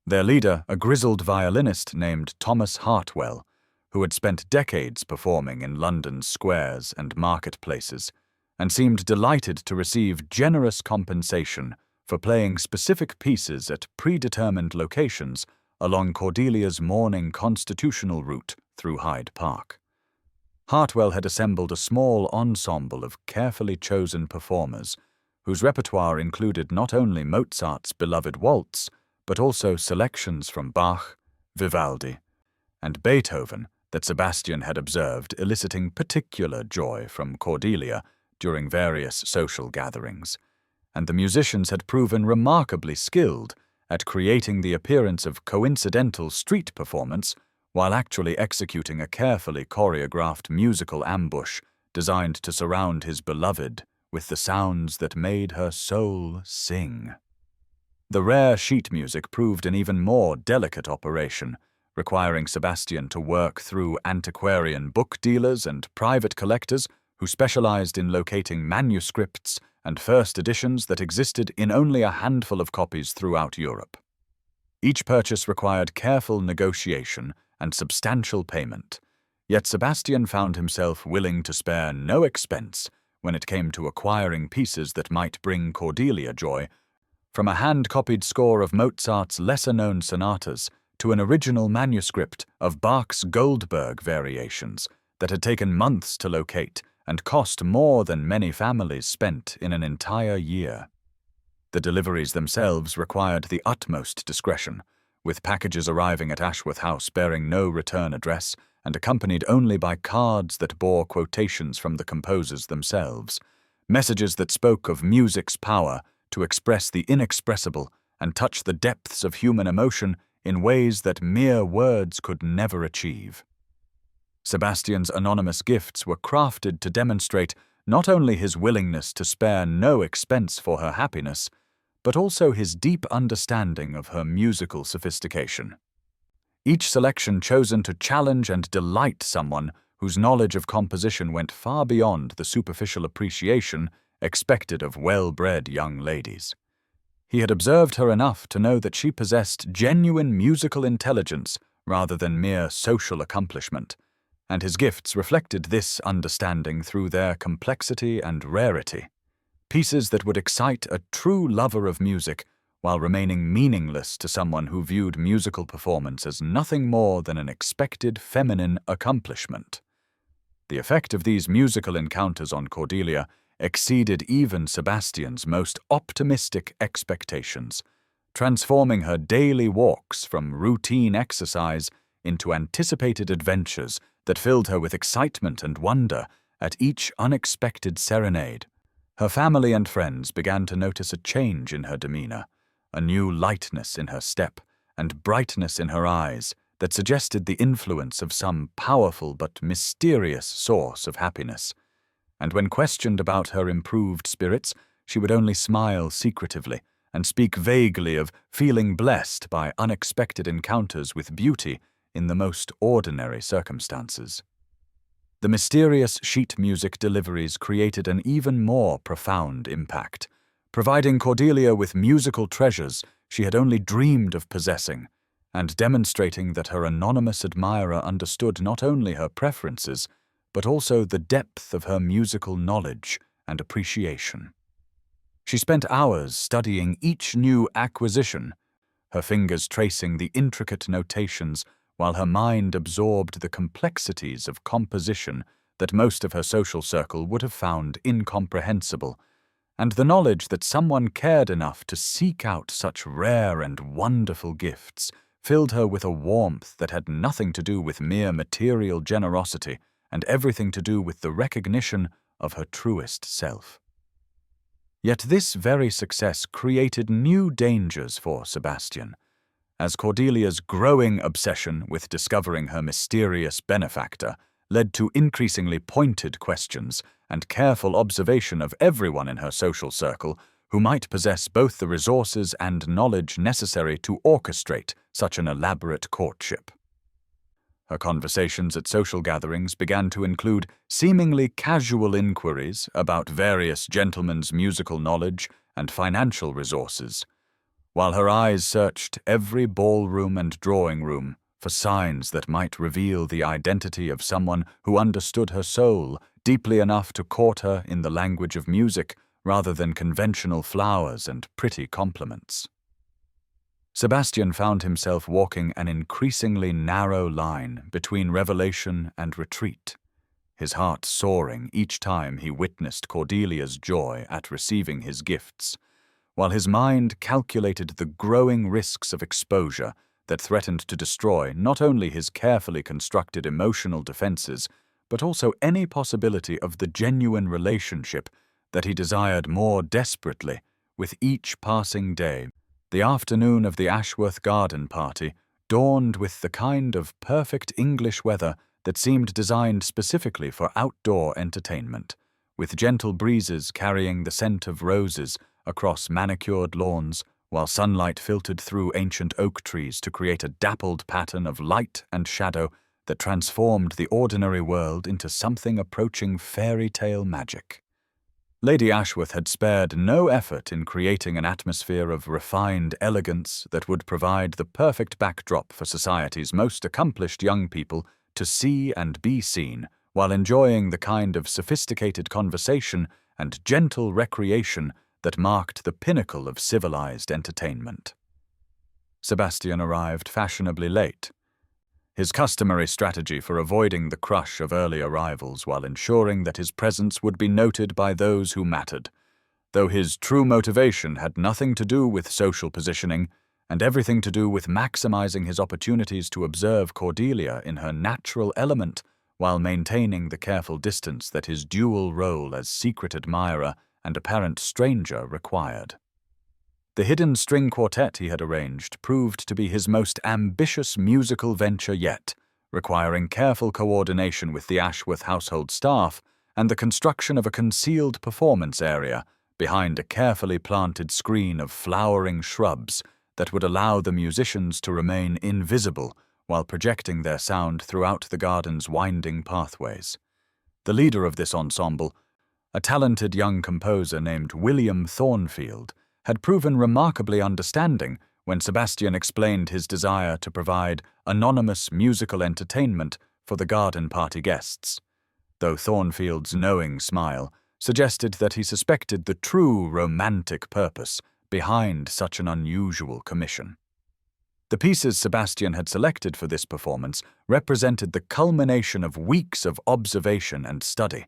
Their leader, a grizzled violinist named Thomas Hartwell, who had spent decades performing in London's squares and marketplaces, and seemed delighted to receive generous compensation for playing specific pieces at predetermined locations along Cordelia's morning constitutional route through Hyde Park. Hartwell had assembled a small ensemble of carefully chosen performers, whose repertoire included not only Mozart's beloved waltz, but also selections from Bach, Vivaldi, and Beethoven that Sebastian had observed eliciting particular joy from Cordelia during various social gatherings, and the musicians had proven remarkably skilled at creating the appearance of coincidental street performance while actually executing a carefully choreographed musical ambush designed to surround his beloved with the sounds that made her soul sing. The rare sheet music proved an even more delicate operation, requiring Sebastian to work through antiquarian book dealers and private collectors who specialized in locating manuscripts and first editions that existed in only a handful of copies throughout Europe. Each purchase required careful negotiation and substantial payment, yet Sebastian found himself willing to spare no expense when it came to acquiring pieces that might bring Cordelia joy, from a hand-copied score of Mozart's lesser-known sonatas to an original manuscript of Bach's Goldberg variations that had taken months to locate and cost more than many families spent in an entire year. The deliveries themselves required the utmost discretion, with packages arriving at Ashworth House bearing no return address and accompanied only by cards that bore quotations from the composers themselves, messages that spoke of music's power to express the inexpressible and touch the depths of human emotion in ways that mere words could never achieve. Sebastian's anonymous gifts were crafted to demonstrate not only his willingness to spare no expense for her happiness, but also his deep understanding of her musical sophistication. Each selection chosen to challenge and delight someone whose knowledge of composition went far beyond the superficial appreciation expected of well-bred young ladies. He had observed her enough to know that she possessed genuine musical intelligence rather than mere social accomplishment, and his gifts reflected this understanding through their complexity and rarity. Pieces that would excite a true lover of music while remaining meaningless to someone who viewed musical performance as nothing more than an expected feminine accomplishment. The effect of these musical encounters on Cordelia exceeded even Sebastian's most optimistic expectations, transforming her daily walks from routine exercise into anticipated adventures that filled her with excitement and wonder at each unexpected serenade. Her family and friends began to notice a change in her demeanor, a new lightness in her step and brightness in her eyes that suggested the influence of some powerful but mysterious source of happiness. And when questioned about her improved spirits, she would only smile secretively and speak vaguely of feeling blessed by unexpected encounters with beauty in the most ordinary circumstances. The mysterious sheet music deliveries created an even more profound impact, providing Cordelia with musical treasures she had only dreamed of possessing, and demonstrating that her anonymous admirer understood not only her preferences, but also the depth of her musical knowledge and appreciation. She spent hours studying each new acquisition, her fingers tracing the intricate notations while her mind absorbed the complexities of composition that most of her social circle would have found incomprehensible, and the knowledge that someone cared enough to seek out such rare and wonderful gifts filled her with a warmth that had nothing to do with mere material generosity and everything to do with the recognition of her truest self. Yet this very success created new dangers for Sebastian, as Cordelia's growing obsession with discovering her mysterious benefactor led to increasingly pointed questions and careful observation of everyone in her social circle who might possess both the resources and knowledge necessary to orchestrate such an elaborate courtship. Her conversations at social gatherings began to include seemingly casual inquiries about various gentlemen's musical knowledge and financial resources, while her eyes searched every ballroom and drawing room for signs that might reveal the identity of someone who understood her soul deeply enough to court her in the language of music rather than conventional flowers and pretty compliments. Sebastian found himself walking an increasingly narrow line between revelation and retreat, his heart soaring each time he witnessed Cordelia's joy at receiving his gifts, while his mind calculated the growing risks of exposure that threatened to destroy not only his carefully constructed emotional defenses, but also any possibility of the genuine relationship that he desired more desperately with each passing day. The afternoon of the Ashworth garden party dawned with the kind of perfect English weather that seemed designed specifically for outdoor entertainment, with gentle breezes carrying the scent of roses across manicured lawns, while sunlight filtered through ancient oak trees to create a dappled pattern of light and shadow that transformed the ordinary world into something approaching fairy tale magic. Lady Ashworth had spared no effort in creating an atmosphere of refined elegance that would provide the perfect backdrop for society's most accomplished young people to see and be seen, while enjoying the kind of sophisticated conversation and gentle recreation that marked the pinnacle of civilized entertainment. Sebastian arrived fashionably late, his customary strategy for avoiding the crush of early arrivals while ensuring that his presence would be noted by those who mattered, though his true motivation had nothing to do with social positioning and everything to do with maximizing his opportunities to observe Cordelia in her natural element while maintaining the careful distance that his dual role as secret admirer and apparent stranger required. The hidden string quartet he had arranged proved to be his most ambitious musical venture yet, requiring careful coordination with the Ashworth household staff and the construction of a concealed performance area behind a carefully planted screen of flowering shrubs that would allow the musicians to remain invisible while projecting their sound throughout the garden's winding pathways. The leader of this ensemble, a talented young composer named William Thornfield, had proven remarkably understanding when Sebastian explained his desire to provide anonymous musical entertainment for the garden party guests, though Thornfield's knowing smile suggested that he suspected the true romantic purpose behind such an unusual commission. The pieces Sebastian had selected for this performance represented the culmination of weeks of observation and study,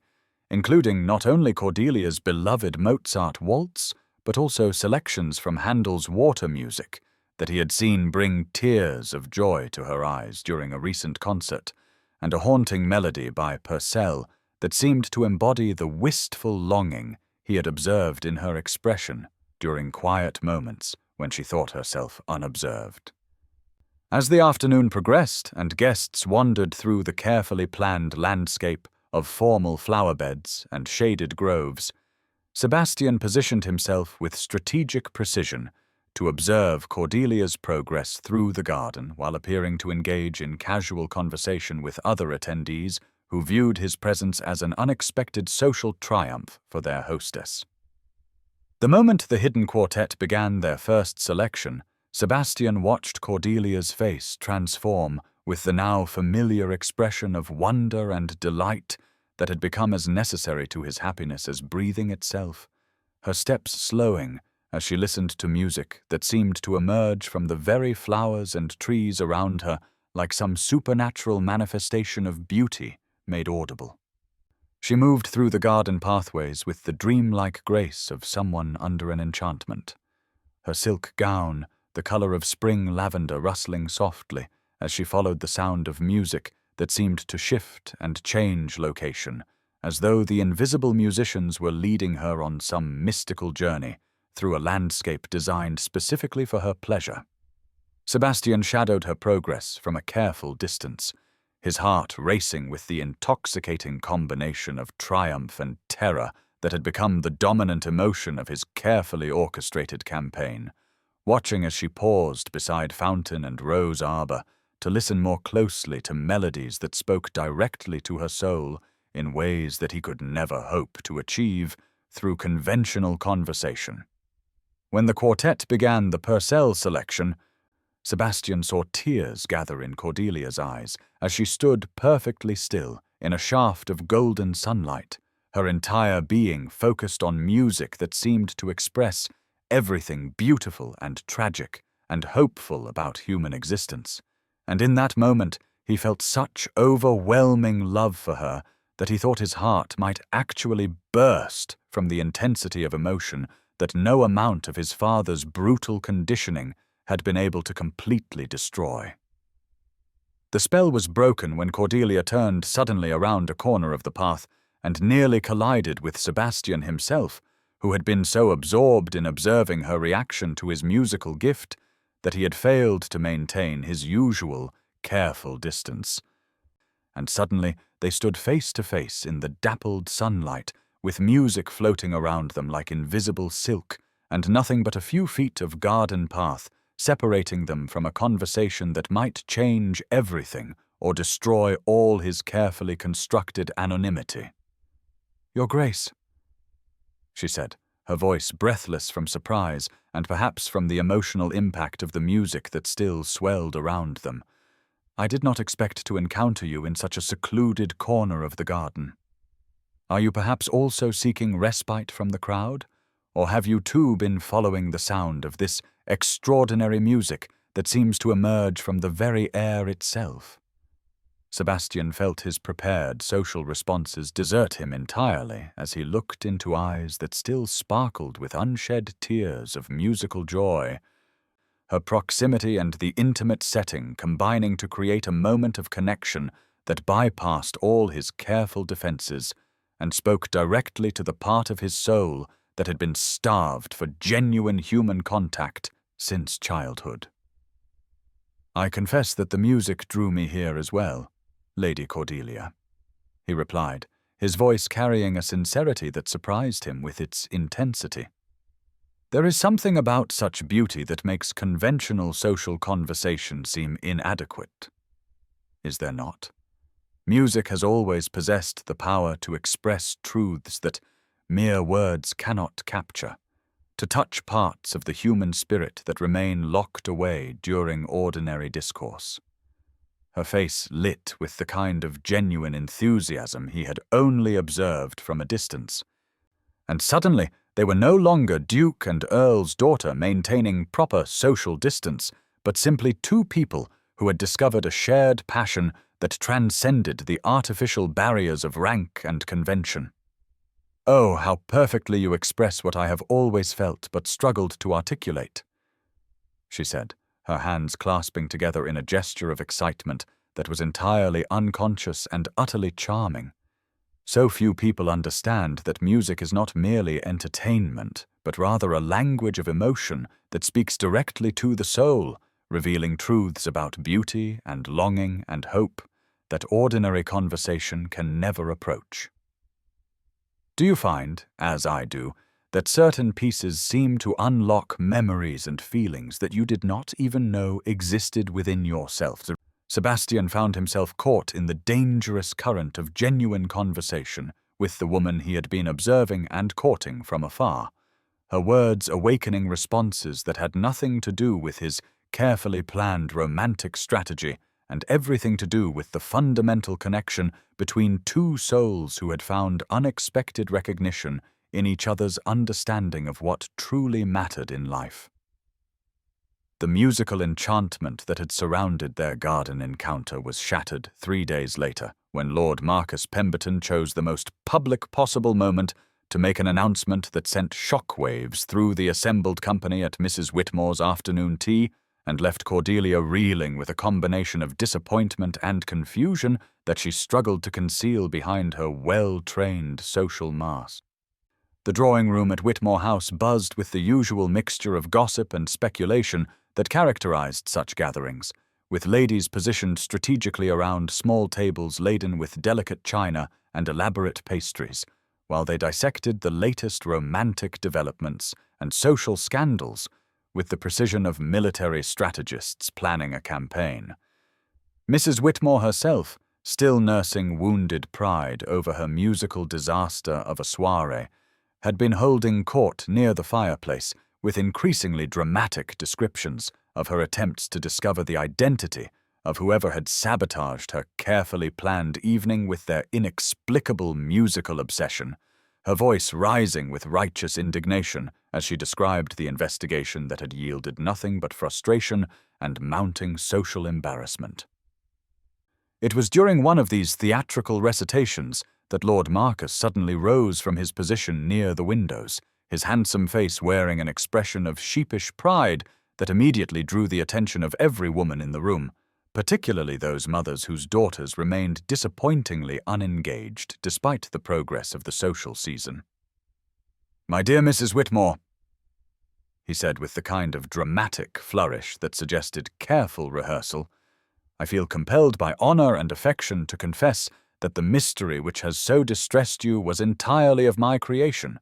including not only Cordelia's beloved Mozart waltz, but also selections from Handel's water music that he had seen bring tears of joy to her eyes during a recent concert, and a haunting melody by Purcell that seemed to embody the wistful longing he had observed in her expression during quiet moments when she thought herself unobserved. As the afternoon progressed and guests wandered through the carefully planned landscape of formal flower beds and shaded groves, Sebastian positioned himself with strategic precision to observe Cordelia's progress through the garden while appearing to engage in casual conversation with other attendees who viewed his presence as an unexpected social triumph for their hostess. The moment the hidden quartet began their first selection, Sebastian watched Cordelia's face transform with the now familiar expression of wonder and delight that had become as necessary to his happiness as breathing itself, her steps slowing as she listened to music that seemed to emerge from the very flowers and trees around her like some supernatural manifestation of beauty made audible. She moved through the garden pathways with the dreamlike grace of someone under an enchantment, her silk gown the color of spring lavender rustling softly as she followed the sound of music that seemed to shift and change location, as though the invisible musicians were leading her on some mystical journey through a landscape designed specifically for her pleasure. Sebastian shadowed her progress from a careful distance, his heart racing with the intoxicating combination of triumph and terror that had become the dominant emotion of his carefully orchestrated campaign. Watching as she paused beside fountain and rose arbor to listen more closely to melodies that spoke directly to her soul in ways that he could never hope to achieve through conventional conversation. When the quartet began the Purcell selection, Sebastian saw tears gather in Cordelia's eyes as she stood perfectly still in a shaft of golden sunlight, her entire being focused on music that seemed to express everything beautiful and tragic and hopeful about human existence. And in that moment, he felt such overwhelming love for her that he thought his heart might actually burst from the intensity of emotion that no amount of his father's brutal conditioning had been able to completely destroy. The spell was broken when Cordelia turned suddenly around a corner of the path and nearly collided with Sebastian himself, who had been so absorbed in observing her reaction to his musical gift that he had failed to maintain his usual, careful distance. And suddenly they stood face to face in the dappled sunlight, with music floating around them like invisible silk, and nothing but a few feet of garden path separating them from a conversation that might change everything or destroy all his carefully constructed anonymity. "Your Grace," she said, her voice breathless from surprise and perhaps from the emotional impact of the music that still swelled around them. "I did not expect to encounter you in such a secluded corner of the garden. Are you perhaps also seeking respite from the crowd? Or have you too been following the sound of this extraordinary music that seems to emerge from the very air itself?" Sebastian felt his prepared social responses desert him entirely as he looked into eyes that still sparkled with unshed tears of musical joy, her proximity and the intimate setting combining to create a moment of connection that bypassed all his careful defenses and spoke directly to the part of his soul that had been starved for genuine human contact since childhood. "I confess that the music drew me here as well, Lady Cordelia," he replied, his voice carrying a sincerity that surprised him with its intensity. "There is something about such beauty that makes conventional social conversation seem inadequate. Is there not? Music has always possessed the power to express truths that mere words cannot capture, to touch parts of the human spirit that remain locked away during ordinary discourse." Her face lit with the kind of genuine enthusiasm he had only observed from a distance. And suddenly they were no longer Duke and Earl's daughter maintaining proper social distance, but simply two people who had discovered a shared passion that transcended the artificial barriers of rank and convention. "Oh, how perfectly you express what I have always felt but struggled to articulate," she said, her hands clasping together in a gesture of excitement that was entirely unconscious and utterly charming. So few people understand that music is not merely entertainment, but rather a language of emotion that speaks directly to the soul, revealing truths about beauty and longing and hope that ordinary conversation can never approach. Do you find, as I do, that certain pieces seem to unlock memories and feelings that you did not even know existed within yourself? Sebastian found himself caught in the dangerous current of genuine conversation with the woman he had been observing and courting from afar, her words awakening responses that had nothing to do with his carefully planned romantic strategy and everything to do with the fundamental connection between two souls who had found unexpected recognition in each other's understanding of what truly mattered in life. The musical enchantment that had surrounded their garden encounter was shattered 3 days later, when Lord Marcus Pemberton chose the most public possible moment to make an announcement that sent shockwaves through the assembled company at Mrs. Whitmore's afternoon tea and left Cordelia reeling with a combination of disappointment and confusion that she struggled to conceal behind her well-trained social mask. The drawing-room at Whitmore House buzzed with the usual mixture of gossip and speculation that characterized such gatherings, with ladies positioned strategically around small tables laden with delicate china and elaborate pastries, while they dissected the latest romantic developments and social scandals with the precision of military strategists planning a campaign. Mrs. Whitmore herself, still nursing wounded pride over her musical disaster of a soirée, had been holding court near the fireplace with increasingly dramatic descriptions of her attempts to discover the identity of whoever had sabotaged her carefully planned evening with their inexplicable musical obsession, her voice rising with righteous indignation as she described the investigation that had yielded nothing but frustration and mounting social embarrassment. It was during one of these theatrical recitations that Lord Marcus suddenly rose from his position near the windows, his handsome face wearing an expression of sheepish pride that immediately drew the attention of every woman in the room, particularly those mothers whose daughters remained disappointingly unengaged despite the progress of the social season. "My dear Mrs. Whitmore," he said with the kind of dramatic flourish that suggested careful rehearsal, "I feel compelled by honor and affection to confess that the mystery which has so distressed you was entirely of my creation,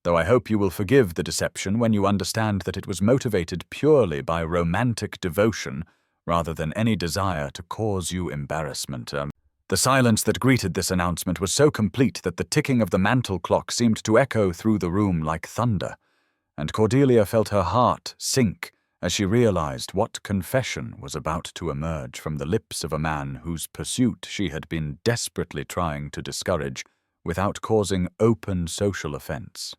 though I hope you will forgive the deception when you understand that it was motivated purely by romantic devotion rather than any desire to cause you embarrassment." The silence that greeted this announcement was so complete that the ticking of the mantel clock seemed to echo through the room like thunder, and Cordelia felt her heart sink as she realized what confession was about to emerge from the lips of a man whose pursuit she had been desperately trying to discourage without causing open social offense.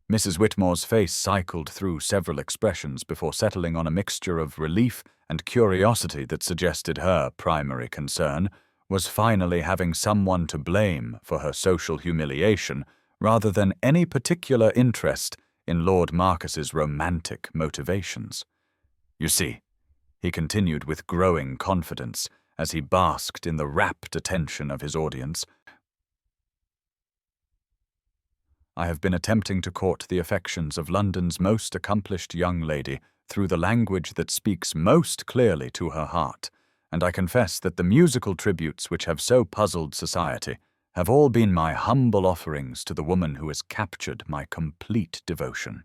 Mrs. Whitmore's face cycled through several expressions before settling on a mixture of relief and curiosity that suggested her primary concern was finally having someone to blame for her social humiliation rather than any particular interest in Lord Marcus's romantic motivations. "You see," he continued with growing confidence as he basked in the rapt attention of his audience, "I have been attempting to court the affections of London's most accomplished young lady through the language that speaks most clearly to her heart, and I confess that the musical tributes which have so puzzled society have all been my humble offerings to the woman who has captured my complete devotion."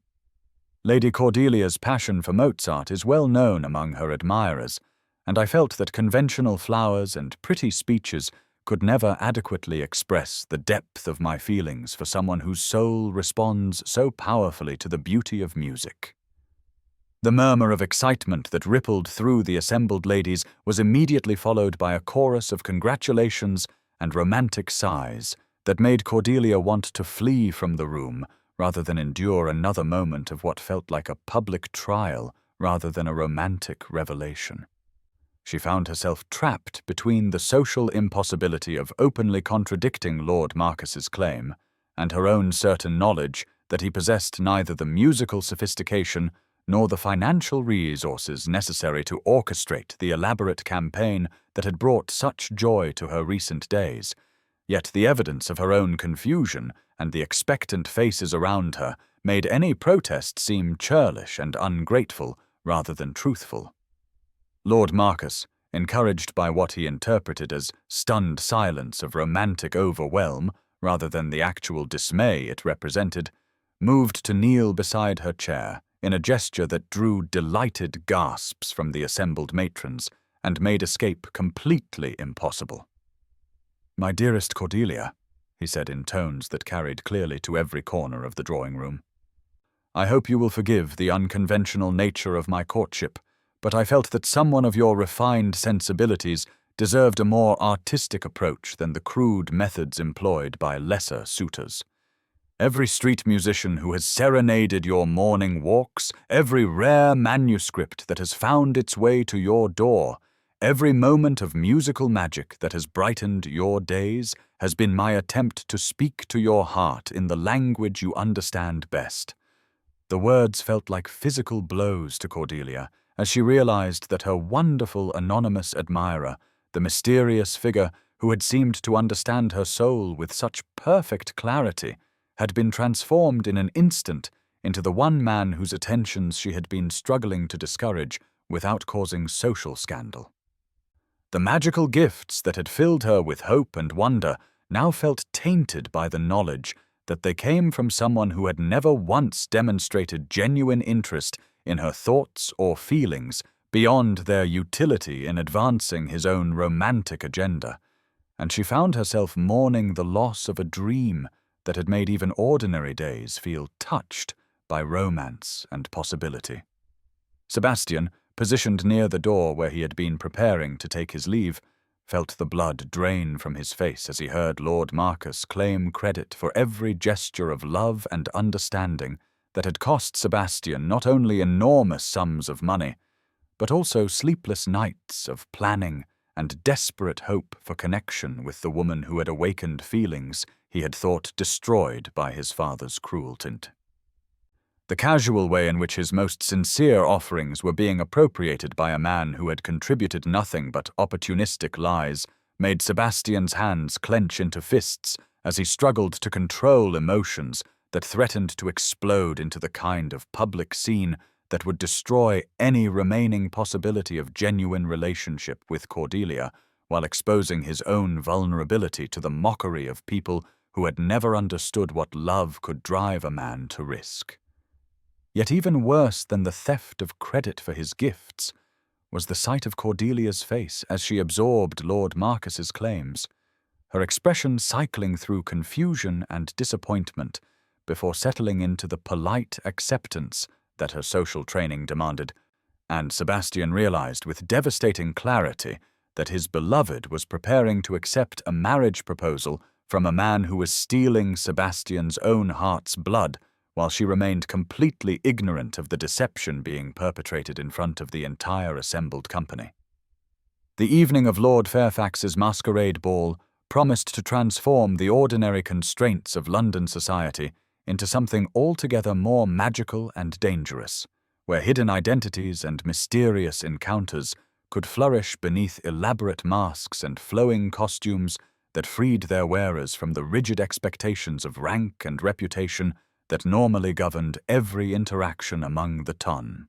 Lady Cordelia's passion for Mozart is well known among her admirers, and I felt that conventional flowers and pretty speeches could never adequately express the depth of my feelings for someone whose soul responds so powerfully to the beauty of music. The murmur of excitement that rippled through the assembled ladies was immediately followed by a chorus of congratulations and romantic sighs that made Cordelia want to flee from the room rather than endure another moment of what felt like a public trial rather than a romantic revelation. She found herself trapped between the social impossibility of openly contradicting Lord Marcus's claim and her own certain knowledge that he possessed neither the musical sophistication nor the financial resources necessary to orchestrate the elaborate campaign that had brought such joy to her recent days. Yet the evidence of her own confusion and the expectant faces around her made any protest seem churlish and ungrateful rather than truthful. Lord Marcus, encouraged by what he interpreted as stunned silence of romantic overwhelm rather than the actual dismay it represented, moved to kneel beside her chair in a gesture that drew delighted gasps from the assembled matrons and made escape completely impossible. "My dearest Cordelia," he said in tones that carried clearly to every corner of the drawing-room, "I hope you will forgive the unconventional nature of my courtship, but I felt that someone of your refined sensibilities deserved a more artistic approach than the crude methods employed by lesser suitors. Every street musician who has serenaded your morning walks, every rare manuscript that has found its way to your door, every moment of musical magic that has brightened your days has been my attempt to speak to your heart in the language you understand best." The words felt like physical blows to Cordelia as she realized that her wonderful anonymous admirer, the mysterious figure who had seemed to understand her soul with such perfect clarity, had been transformed in an instant into the one man whose attentions she had been struggling to discourage without causing social scandal. The magical gifts that had filled her with hope and wonder now felt tainted by the knowledge that they came from someone who had never once demonstrated genuine interest in her thoughts or feelings beyond their utility in advancing his own romantic agenda, and she found herself mourning the loss of a dream that had made even ordinary days feel touched by romance and possibility. Sebastian, positioned near the door where he had been preparing to take his leave, felt the blood drain from his face as he heard Lord Marcus claim credit for every gesture of love and understanding that had cost Sebastian not only enormous sums of money, but also sleepless nights of planning and desperate hope for connection with the woman who had awakened feelings he had thought destroyed by his father's cruelty. The casual way in which his most sincere offerings were being appropriated by a man who had contributed nothing but opportunistic lies made Sebastian's hands clench into fists as he struggled to control emotions that threatened to explode into the kind of public scene that would destroy any remaining possibility of genuine relationship with Cordelia, while exposing his own vulnerability to the mockery of people who had never understood what love could drive a man to risk. Yet even worse than the theft of credit for his gifts was the sight of Cordelia's face as she absorbed Lord Marcus's claims, her expression cycling through confusion and disappointment before settling into the polite acceptance that her social training demanded, and Sebastian realized with devastating clarity that his beloved was preparing to accept a marriage proposal from a man who was stealing Sebastian's own heart's blood, while she remained completely ignorant of the deception being perpetrated in front of the entire assembled company. The evening of Lord Fairfax's masquerade ball promised to transform the ordinary constraints of London society into something altogether more magical and dangerous, where hidden identities and mysterious encounters could flourish beneath elaborate masks and flowing costumes that freed their wearers from the rigid expectations of rank and reputation that normally governed every interaction among the ton.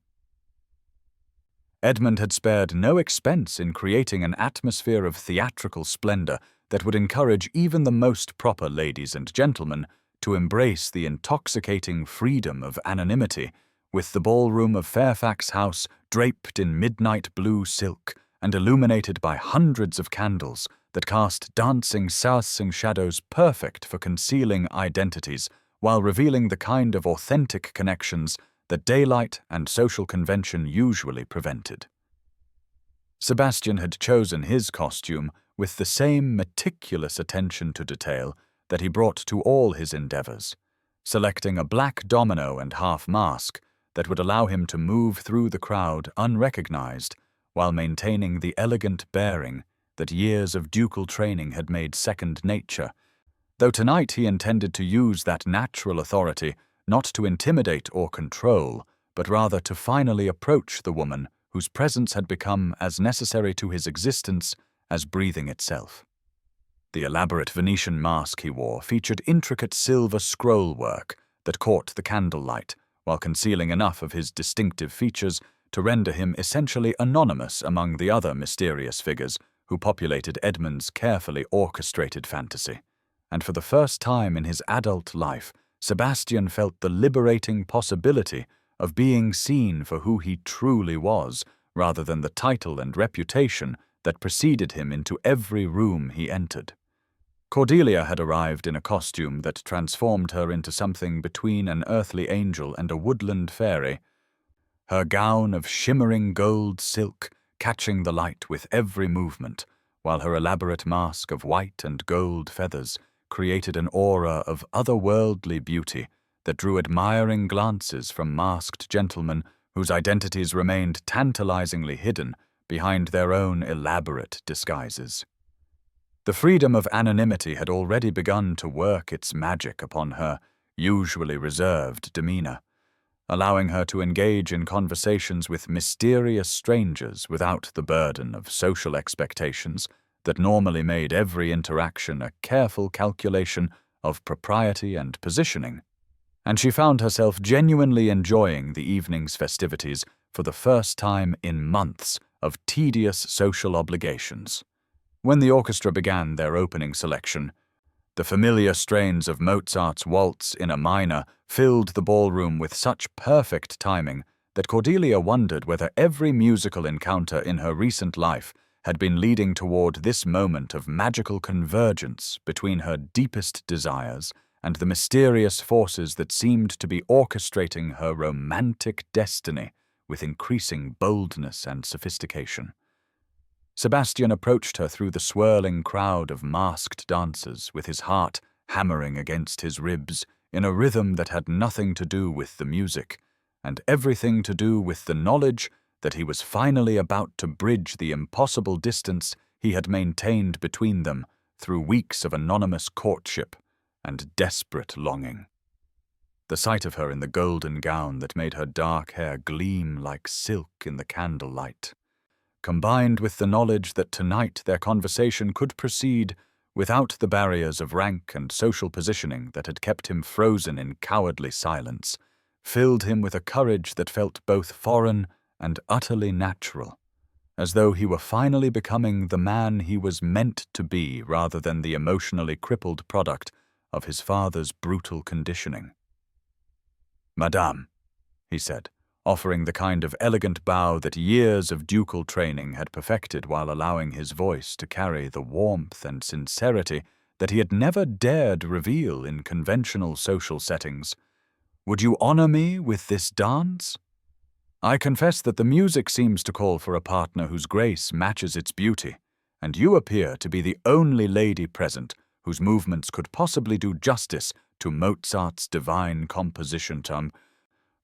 Edmund had spared no expense in creating an atmosphere of theatrical splendor that would encourage even the most proper ladies and gentlemen to embrace the intoxicating freedom of anonymity, with the ballroom of Fairfax House draped in midnight blue silk and illuminated by hundreds of candles that cast dancing shadows perfect for concealing identities while revealing the kind of authentic connections that daylight and social convention usually prevented. Sebastian had chosen his costume with the same meticulous attention to detail that he brought to all his endeavors, selecting a black domino and half mask that would allow him to move through the crowd unrecognized while maintaining the elegant bearing that years of ducal training had made second nature, though tonight he intended to use that natural authority not to intimidate or control, but rather to finally approach the woman whose presence had become as necessary to his existence as breathing itself. The elaborate Venetian mask he wore featured intricate silver scroll work that caught the candlelight, while concealing enough of his distinctive features to render him essentially anonymous among the other mysterious figures who populated Edmund's carefully orchestrated fantasy. And for the first time in his adult life, Sebastian felt the liberating possibility of being seen for who he truly was, rather than the title and reputation that preceded him into every room he entered. Cordelia had arrived in a costume that transformed her into something between an earthly angel and a woodland fairy, her gown of shimmering gold silk catching the light with every movement, while her elaborate mask of white and gold feathers created an aura of otherworldly beauty that drew admiring glances from masked gentlemen whose identities remained tantalizingly hidden behind their own elaborate disguises. The freedom of anonymity had already begun to work its magic upon her usually reserved demeanor, allowing her to engage in conversations with mysterious strangers without the burden of social expectations that normally made every interaction a careful calculation of propriety and positioning. And she found herself genuinely enjoying the evening's festivities for the first time in months of tedious social obligations. When the orchestra began their opening selection, the familiar strains of Mozart's waltz in a minor filled the ballroom with such perfect timing that Cordelia wondered whether every musical encounter in her recent life had been leading toward this moment of magical convergence between her deepest desires and the mysterious forces that seemed to be orchestrating her romantic destiny with increasing boldness and sophistication. Sebastian approached her through the swirling crowd of masked dancers, with his heart hammering against his ribs in a rhythm that had nothing to do with the music, and everything to do with the knowledge that he was finally about to bridge the impossible distance he had maintained between them through weeks of anonymous courtship and desperate longing. The sight of her in the golden gown that made her dark hair gleam like silk in the candlelight, combined with the knowledge that tonight their conversation could proceed without the barriers of rank and social positioning that had kept him frozen in cowardly silence, filled him with a courage that felt both foreign and utterly natural, as though he were finally becoming the man he was meant to be rather than the emotionally crippled product of his father's brutal conditioning. "Madame," he said, offering the kind of elegant bow that years of ducal training had perfected while allowing his voice to carry the warmth and sincerity that he had never dared reveal in conventional social settings. "Would you honor me with this dance? I confess that the music seems to call for a partner whose grace matches its beauty, and you appear to be the only lady present whose movements could possibly do justice to Mozart's divine composition."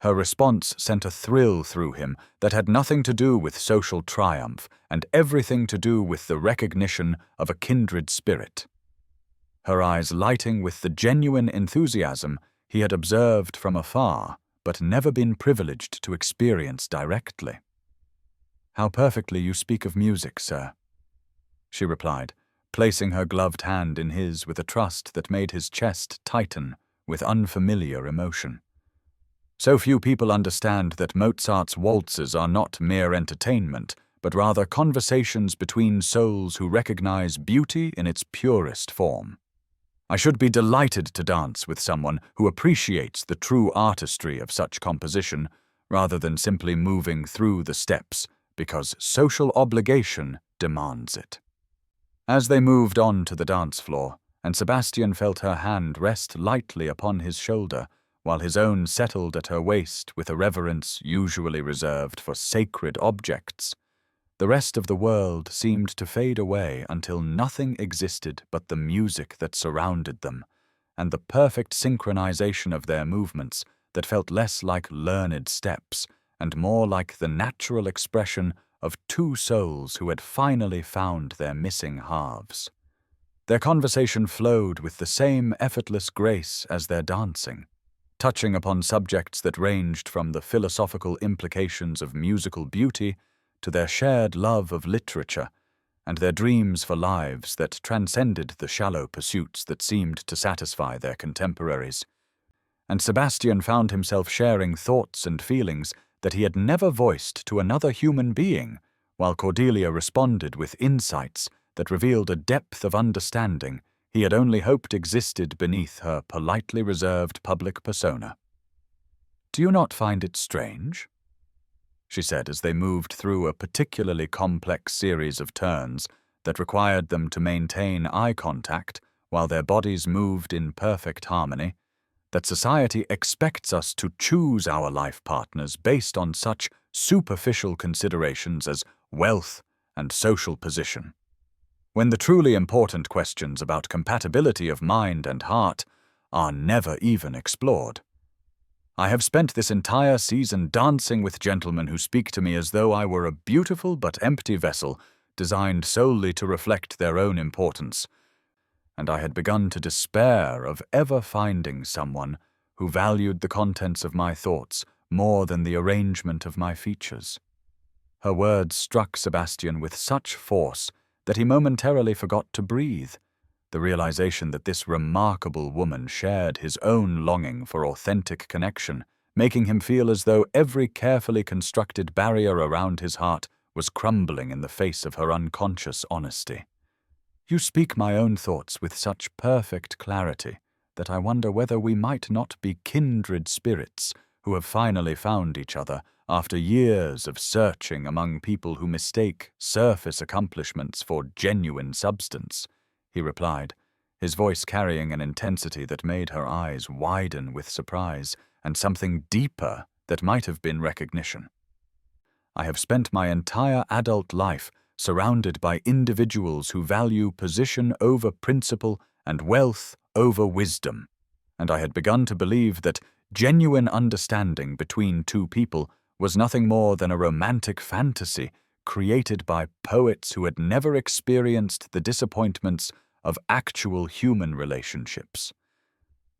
Her response sent a thrill through him that had nothing to do with social triumph and everything to do with the recognition of a kindred spirit. Her eyes lighting with the genuine enthusiasm he had observed from afar but never been privileged to experience directly. "How perfectly you speak of music, sir," she replied, placing her gloved hand in his with a trust that made his chest tighten with unfamiliar emotion. "So few people understand that Mozart's waltzes are not mere entertainment, but rather conversations between souls who recognize beauty in its purest form. I should be delighted to dance with someone who appreciates the true artistry of such composition, rather than simply moving through the steps, because social obligation demands it." As they moved on to the dance floor, and Sebastian felt her hand rest lightly upon his shoulder, while his own settled at her waist with a reverence usually reserved for sacred objects, the rest of the world seemed to fade away until nothing existed but the music that surrounded them, and the perfect synchronization of their movements that felt less like learned steps and more like the natural expression of two souls who had finally found their missing halves. Their conversation flowed with the same effortless grace as their dancing, touching upon subjects that ranged from the philosophical implications of musical beauty to their shared love of literature and their dreams for lives that transcended the shallow pursuits that seemed to satisfy their contemporaries. And Sebastian found himself sharing thoughts and feelings that he had never voiced to another human being, while Cordelia responded with insights that revealed a depth of understanding he had only hoped existed beneath her politely reserved public persona. "Do you not find it strange?" she said as they moved through a particularly complex series of turns that required them to maintain eye contact while their bodies moved in perfect harmony, "that society expects us to choose our life partners based on such superficial considerations as wealth and social position, when the truly important questions about compatibility of mind and heart are never even explored. I have spent this entire season dancing with gentlemen who speak to me as though I were a beautiful but empty vessel designed solely to reflect their own importance, and I had begun to despair of ever finding someone who valued the contents of my thoughts more than the arrangement of my features." Her words struck Sebastian with such force that he momentarily forgot to breathe, the realization that this remarkable woman shared his own longing for authentic connection, making him feel as though every carefully constructed barrier around his heart was crumbling in the face of her unconscious honesty. "You speak my own thoughts with such perfect clarity that I wonder whether we might not be kindred spirits who have finally found each other after years of searching among people who mistake surface accomplishments for genuine substance," he replied, his voice carrying an intensity that made her eyes widen with surprise and something deeper that might have been recognition. "I have spent my entire adult life surrounded by individuals who value position over principle and wealth over wisdom, and I had begun to believe that genuine understanding between two people was nothing more than a romantic fantasy created by poets who had never experienced the disappointments of actual human relationships.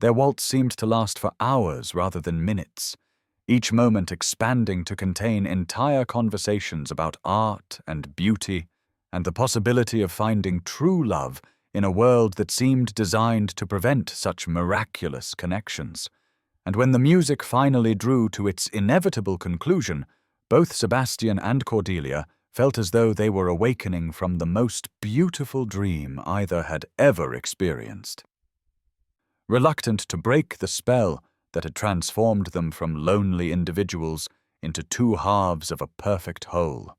Their waltz seemed to last for hours rather than minutes, each moment expanding to contain entire conversations about art and beauty and the possibility of finding true love in a world that seemed designed to prevent such miraculous connections. And when the music finally drew to its inevitable conclusion, both Sebastian and Cordelia felt as though they were awakening from the most beautiful dream either had ever experienced. Reluctant to break the spell that had transformed them from lonely individuals into two halves of a perfect whole,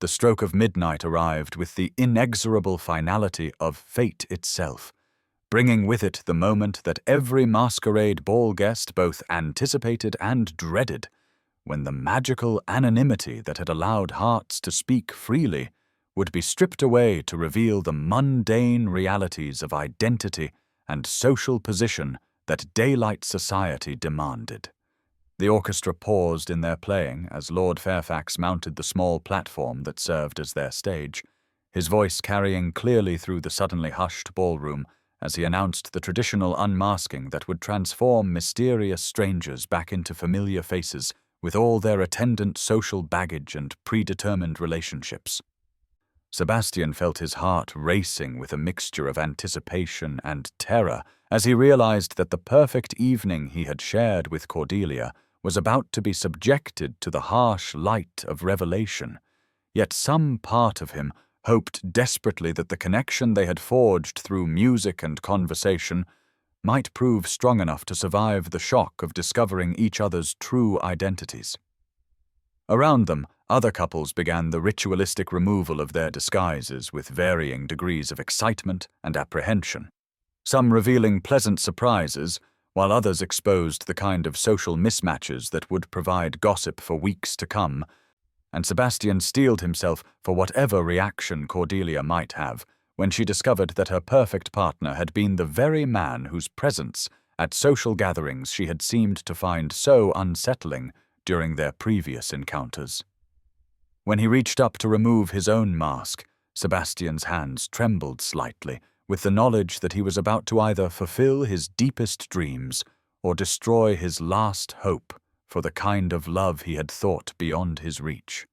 the stroke of midnight arrived with the inexorable finality of fate itself, bringing with it the moment that every masquerade ball guest both anticipated and dreaded, when the magical anonymity that had allowed hearts to speak freely would be stripped away to reveal the mundane realities of identity and social position that daylight society demanded. The orchestra paused in their playing as Lord Fairfax mounted the small platform that served as their stage, his voice carrying clearly through the suddenly hushed ballroom as he announced the traditional unmasking that would transform mysterious strangers back into familiar faces with all their attendant social baggage and predetermined relationships. Sebastian felt his heart racing with a mixture of anticipation and terror as he realized that the perfect evening he had shared with Cordelia was about to be subjected to the harsh light of revelation, yet some part of him hoped desperately that the connection they had forged through music and conversation might prove strong enough to survive the shock of discovering each other's true identities. Around them, other couples began the ritualistic removal of their disguises with varying degrees of excitement and apprehension, some revealing pleasant surprises, while others exposed the kind of social mismatches that would provide gossip for weeks to come, and Sebastian steeled himself for whatever reaction Cordelia might have when she discovered that her perfect partner had been the very man whose presence at social gatherings she had seemed to find so unsettling during their previous encounters. When he reached up to remove his own mask, Sebastian's hands trembled slightly with the knowledge that he was about to either fulfill his deepest dreams or destroy his last hope for the kind of love he had thought beyond his reach.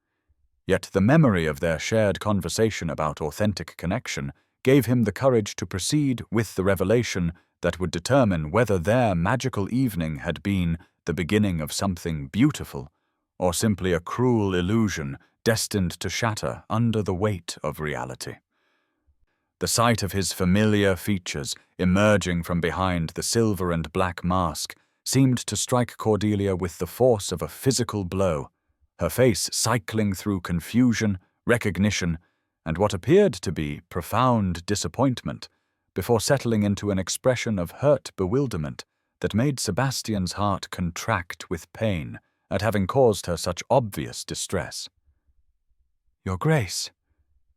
Yet the memory of their shared conversation about authentic connection gave him the courage to proceed with the revelation that would determine whether their magical evening had been the beginning of something beautiful or simply a cruel illusion destined to shatter under the weight of reality. The sight of his familiar features emerging from behind the silver and black mask seemed to strike Cordelia with the force of a physical blow, her face cycling through confusion, recognition, and what appeared to be profound disappointment, before settling into an expression of hurt bewilderment that made Sebastian's heart contract with pain at having caused her such obvious distress. "Your Grace,"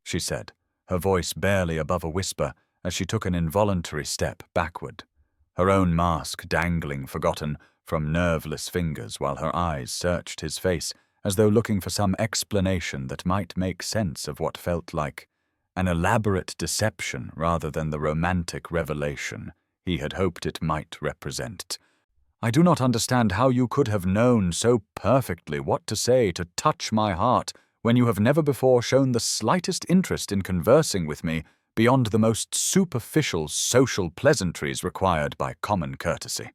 she said, her voice barely above a whisper as she took an involuntary step backward, her own mask dangling forgotten from nerveless fingers while her eyes searched his face as though looking for some explanation that might make sense of what felt like an elaborate deception rather than the romantic revelation he had hoped it might represent. "I do not understand how you could have known so perfectly what to say to touch my heart when you have never before shown the slightest interest in conversing with me beyond the most superficial social pleasantries required by common courtesy."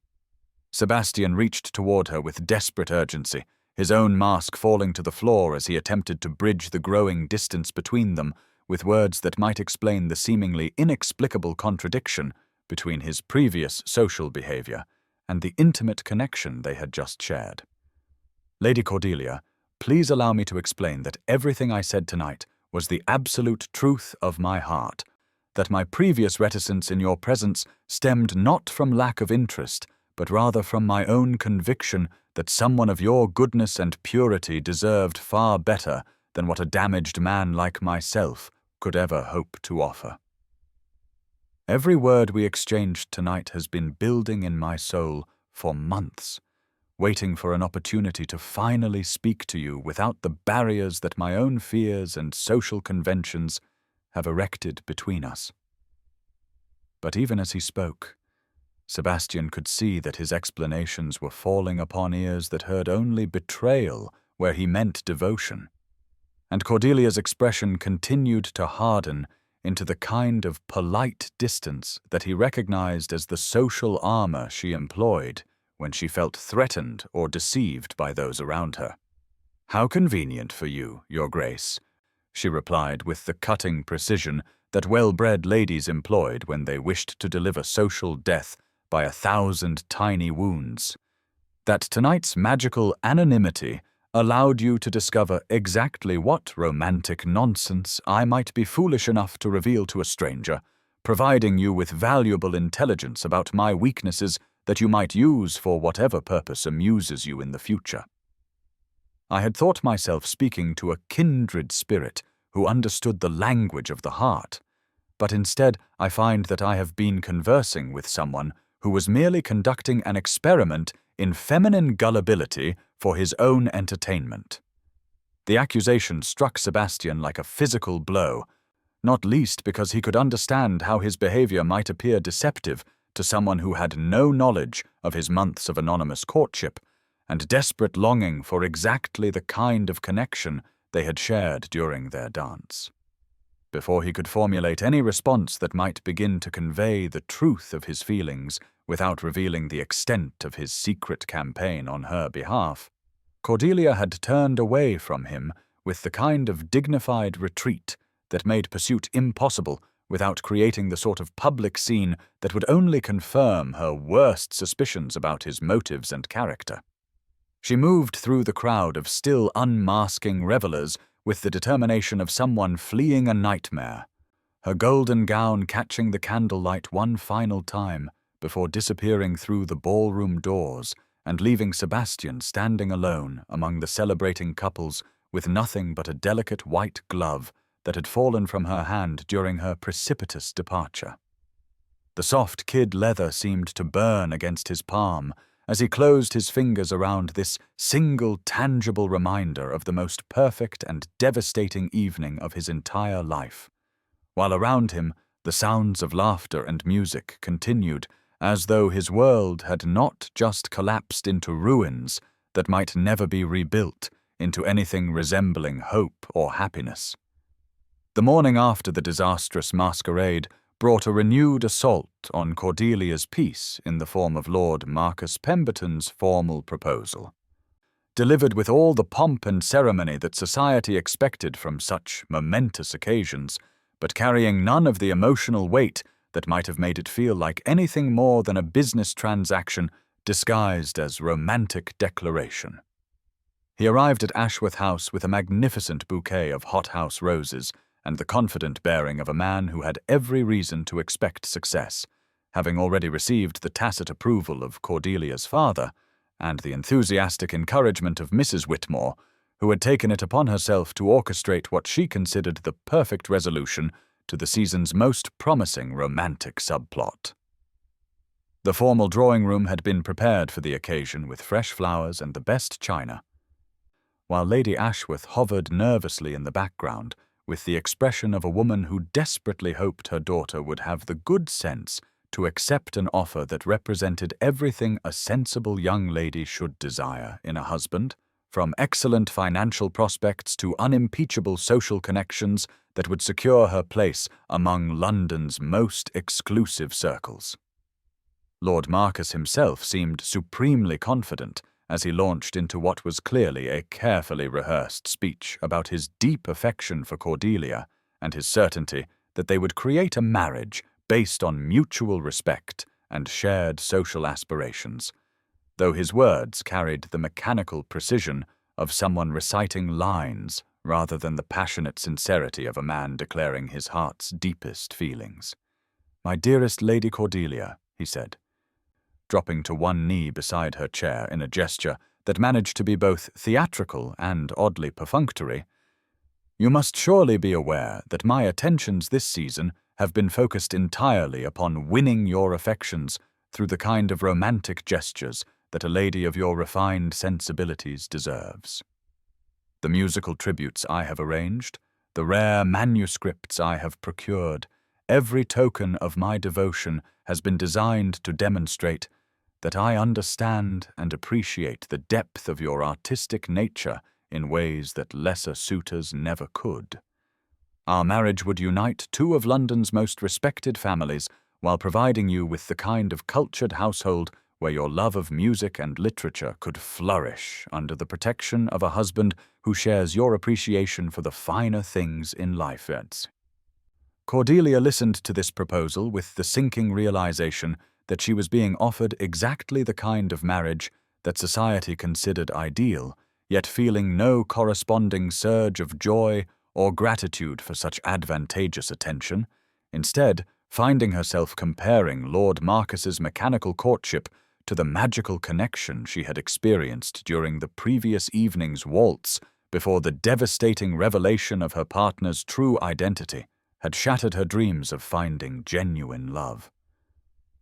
Sebastian reached toward her with desperate urgency, his own mask falling to the floor as he attempted to bridge the growing distance between them with words that might explain the seemingly inexplicable contradiction between his previous social behavior and the intimate connection they had just shared. "Lady Cordelia, please allow me to explain that everything I said tonight was the absolute truth of my heart, that my previous reticence in your presence stemmed not from lack of interest, but rather from my own conviction that someone of your goodness and purity deserved far better than what a damaged man like myself could ever hope to offer. Every word we exchanged tonight has been building in my soul for months, waiting for an opportunity to finally speak to you without the barriers that my own fears and social conventions have erected between us." But even as he spoke, Sebastian could see that his explanations were falling upon ears that heard only betrayal where he meant devotion, and Cordelia's expression continued to harden into the kind of polite distance that he recognized as the social armor she employed when she felt threatened or deceived by those around her. "How convenient for you, Your Grace," she replied with the cutting precision that well-bred ladies employed when they wished to deliver social death by 1,000 tiny wounds. "That tonight's magical anonymity allowed you to discover exactly what romantic nonsense I might be foolish enough to reveal to a stranger, providing you with valuable intelligence about my weaknesses that you might use for whatever purpose amuses you in the future. I had thought myself speaking to a kindred spirit who understood the language of the heart, but instead I find that I have been conversing with someone who was merely conducting an experiment in feminine gullibility for his own entertainment." The accusation struck Sebastian like a physical blow, not least because he could understand how his behavior might appear deceptive to someone who had no knowledge of his months of anonymous courtship and desperate longing for exactly the kind of connection they had shared during their dance. Before he could formulate any response that might begin to convey the truth of his feelings without revealing the extent of his secret campaign on her behalf, Cordelia had turned away from him with the kind of dignified retreat that made pursuit impossible without creating the sort of public scene that would only confirm her worst suspicions about his motives and character. She moved through the crowd of still unmasking revelers with the determination of someone fleeing a nightmare, her golden gown catching the candlelight one final time before disappearing through the ballroom doors and leaving Sebastian standing alone among the celebrating couples with nothing but a delicate white glove that had fallen from her hand during her precipitous departure. The soft kid leather seemed to burn against his palm as he closed his fingers around this single tangible reminder of the most perfect and devastating evening of his entire life, while around him the sounds of laughter and music continued as though his world had not just collapsed into ruins that might never be rebuilt into anything resembling hope or happiness. The morning after the disastrous masquerade brought a renewed assault on Cordelia's peace in the form of Lord Marcus Pemberton's formal proposal. delivered with all the pomp and ceremony that society expected from such momentous occasions, but carrying none of the emotional weight that might have made it feel like anything more than a business transaction disguised as romantic declaration. He arrived at Ashworth House with a magnificent bouquet of hothouse roses and the confident bearing of a man who had every reason to expect success, having already received the tacit approval of Cordelia's father and the enthusiastic encouragement of Mrs. Whitmore, who had taken it upon herself to orchestrate what she considered the perfect resolution to the season's most promising romantic subplot. The formal drawing-room had been prepared for the occasion with fresh flowers and the best china, while Lady Ashworth hovered nervously in the background with the expression of a woman who desperately hoped her daughter would have the good sense to accept an offer that represented everything a sensible young lady should desire in a husband, from excellent financial prospects to unimpeachable social connections that would secure her place among London's most exclusive circles. Lord Marcus himself seemed supremely confident as he launched into what was clearly a carefully rehearsed speech about his deep affection for Cordelia and his certainty that they would create a marriage based on mutual respect and shared social aspirations, though his words carried the mechanical precision of someone reciting lines rather than the passionate sincerity of a man declaring his heart's deepest feelings. "My dearest Lady Cordelia," he said, dropping to one knee beside her chair in a gesture that managed to be both theatrical and oddly perfunctory, "you must surely be aware that my attentions this season have been focused entirely upon winning your affections through the kind of romantic gestures that a lady of your refined sensibilities deserves. The musical tributes I have arranged, the rare manuscripts I have procured, every token of my devotion has been designed to demonstrate that I understand and appreciate the depth of your artistic nature in ways that lesser suitors never could. Our marriage would unite two of London's most respected families while providing you with the kind of cultured household where your love of music and literature could flourish under the protection of a husband who shares your appreciation for the finer things in life." Cordelia listened to this proposal with the sinking realization that she was being offered exactly the kind of marriage that society considered ideal, yet feeling no corresponding surge of joy or gratitude for such advantageous attention, instead finding herself comparing Lord Marcus's mechanical courtship to the magical connection she had experienced during the previous evening's waltz before the devastating revelation of her partner's true identity had shattered her dreams of finding genuine love.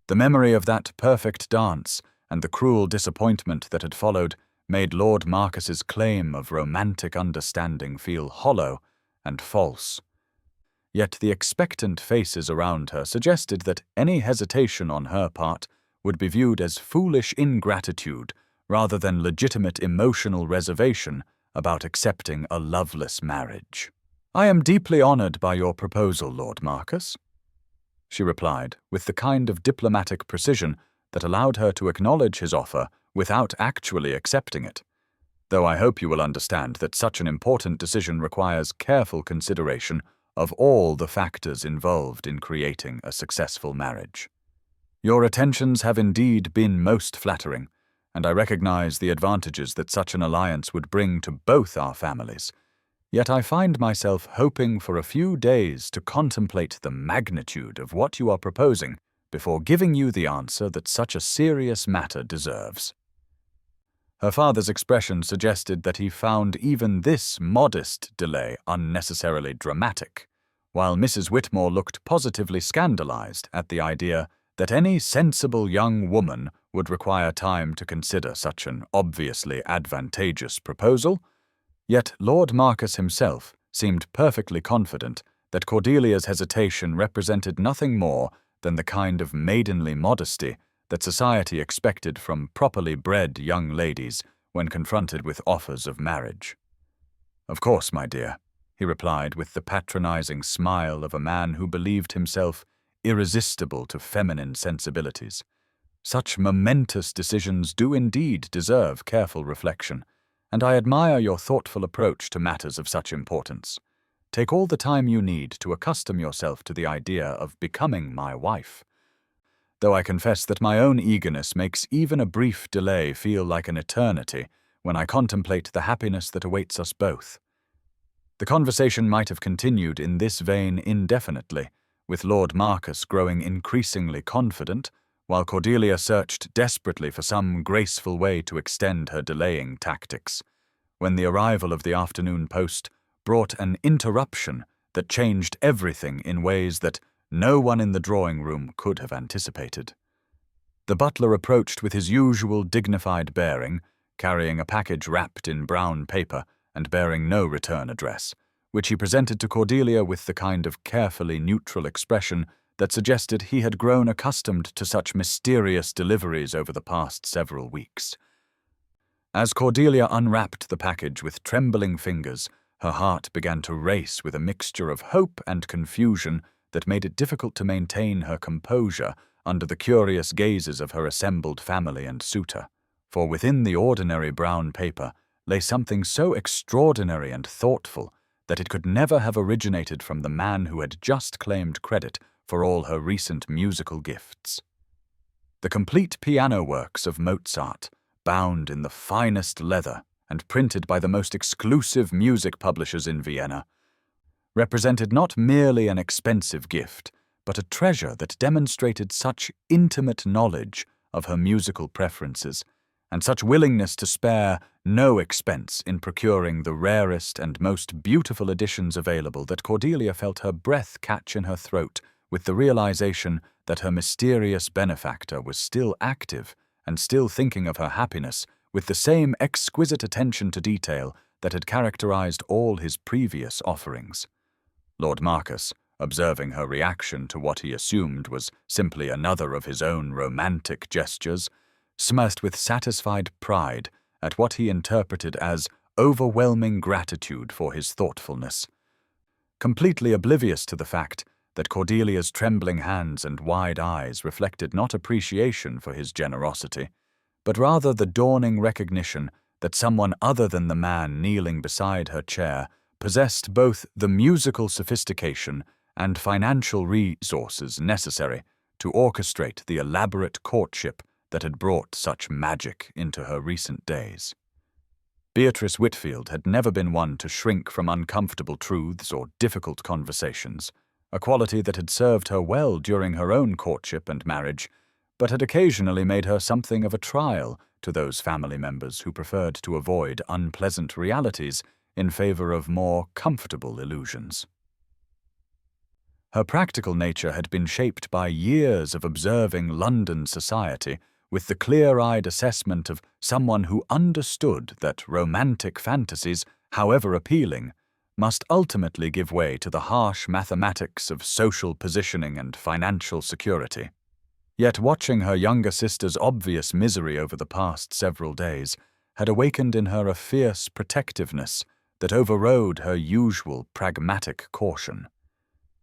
The memory of that perfect dance and the cruel disappointment that had followed made Lord Marcus's claim of romantic understanding feel hollow and false. Yet the expectant faces around her suggested that any hesitation on her part would be viewed as foolish ingratitude rather than legitimate emotional reservation about accepting a loveless marriage. "I am deeply honored by your proposal, Lord Marcus," she replied, with the kind of diplomatic precision that allowed her to acknowledge his offer without actually accepting it, "though I hope you will understand that such an important decision requires careful consideration of all the factors involved in creating a successful marriage. Your attentions have indeed been most flattering, and I recognize the advantages that such an alliance would bring to both our families. Yet I find myself hoping for a few days to contemplate the magnitude of what you are proposing before giving you the answer that such a serious matter deserves." Her father's expression suggested that he found even this modest delay unnecessarily dramatic, while Mrs. Whitmore looked positively scandalized at the idea that any sensible young woman would require time to consider such an obviously advantageous proposal. Yet Lord Marcus himself seemed perfectly confident that Cordelia's hesitation represented nothing more than the kind of maidenly modesty that society expected from properly bred young ladies when confronted with offers of marriage. "Of course, my dear," he replied with the patronizing smile of a man who believed himself irresistible to feminine sensibilities. "Such momentous decisions do indeed deserve careful reflection, and I admire your thoughtful approach to matters of such importance. Take all the time you need to accustom yourself to the idea of becoming my wife. Though I confess that my own eagerness makes even a brief delay feel like an eternity when I contemplate the happiness that awaits us both. The conversation might have continued in this vein indefinitely, with Lord Marcus growing increasingly confident, while Cordelia searched desperately for some graceful way to extend her delaying tactics, when the arrival of the afternoon post brought an interruption that changed everything in ways that no one in the drawing-room could have anticipated. The butler approached with his usual dignified bearing, carrying a package wrapped in brown paper and bearing no return address, which he presented to Cordelia with the kind of carefully neutral expression that suggested he had grown accustomed to such mysterious deliveries over the past several weeks. As Cordelia unwrapped the package with trembling fingers, her heart began to race with a mixture of hope and confusion that made it difficult to maintain her composure under the curious gazes of her assembled family and suitor, for within the ordinary brown paper lay something so extraordinary and thoughtful that it could never have originated from the man who had just claimed credit for all her recent musical gifts. The complete piano works of Mozart, bound in the finest leather and printed by the most exclusive music publishers in Vienna, represented not merely an expensive gift, but a treasure that demonstrated such intimate knowledge of her musical preferences and such willingness to spare no expense in procuring the rarest and most beautiful editions available that Cordelia felt her breath catch in her throat with the realization that her mysterious benefactor was still active and still thinking of her happiness with the same exquisite attention to detail that had characterized all his previous offerings. Lord Marcus, observing her reaction to what he assumed was simply another of his own romantic gestures, smirked with satisfied pride at what he interpreted as overwhelming gratitude for his thoughtfulness, completely oblivious to the fact that Cordelia's trembling hands and wide eyes reflected not appreciation for his generosity, but rather the dawning recognition that someone other than the man kneeling beside her chair possessed both the musical sophistication and financial resources necessary to orchestrate the elaborate courtship that had brought such magic into her recent days. Beatrice Whitfield had never been one to shrink from uncomfortable truths or difficult conversations, a quality that had served her well during her own courtship and marriage, but had occasionally made her something of a trial to those family members who preferred to avoid unpleasant realities in favor of more comfortable illusions. Her practical nature had been shaped by years of observing London society with the clear-eyed assessment of someone who understood that romantic fantasies, however appealing, must ultimately give way to the harsh mathematics of social positioning and financial security. Yet watching her younger sister's obvious misery over the past several days had awakened in her a fierce protectiveness that overrode her usual pragmatic caution.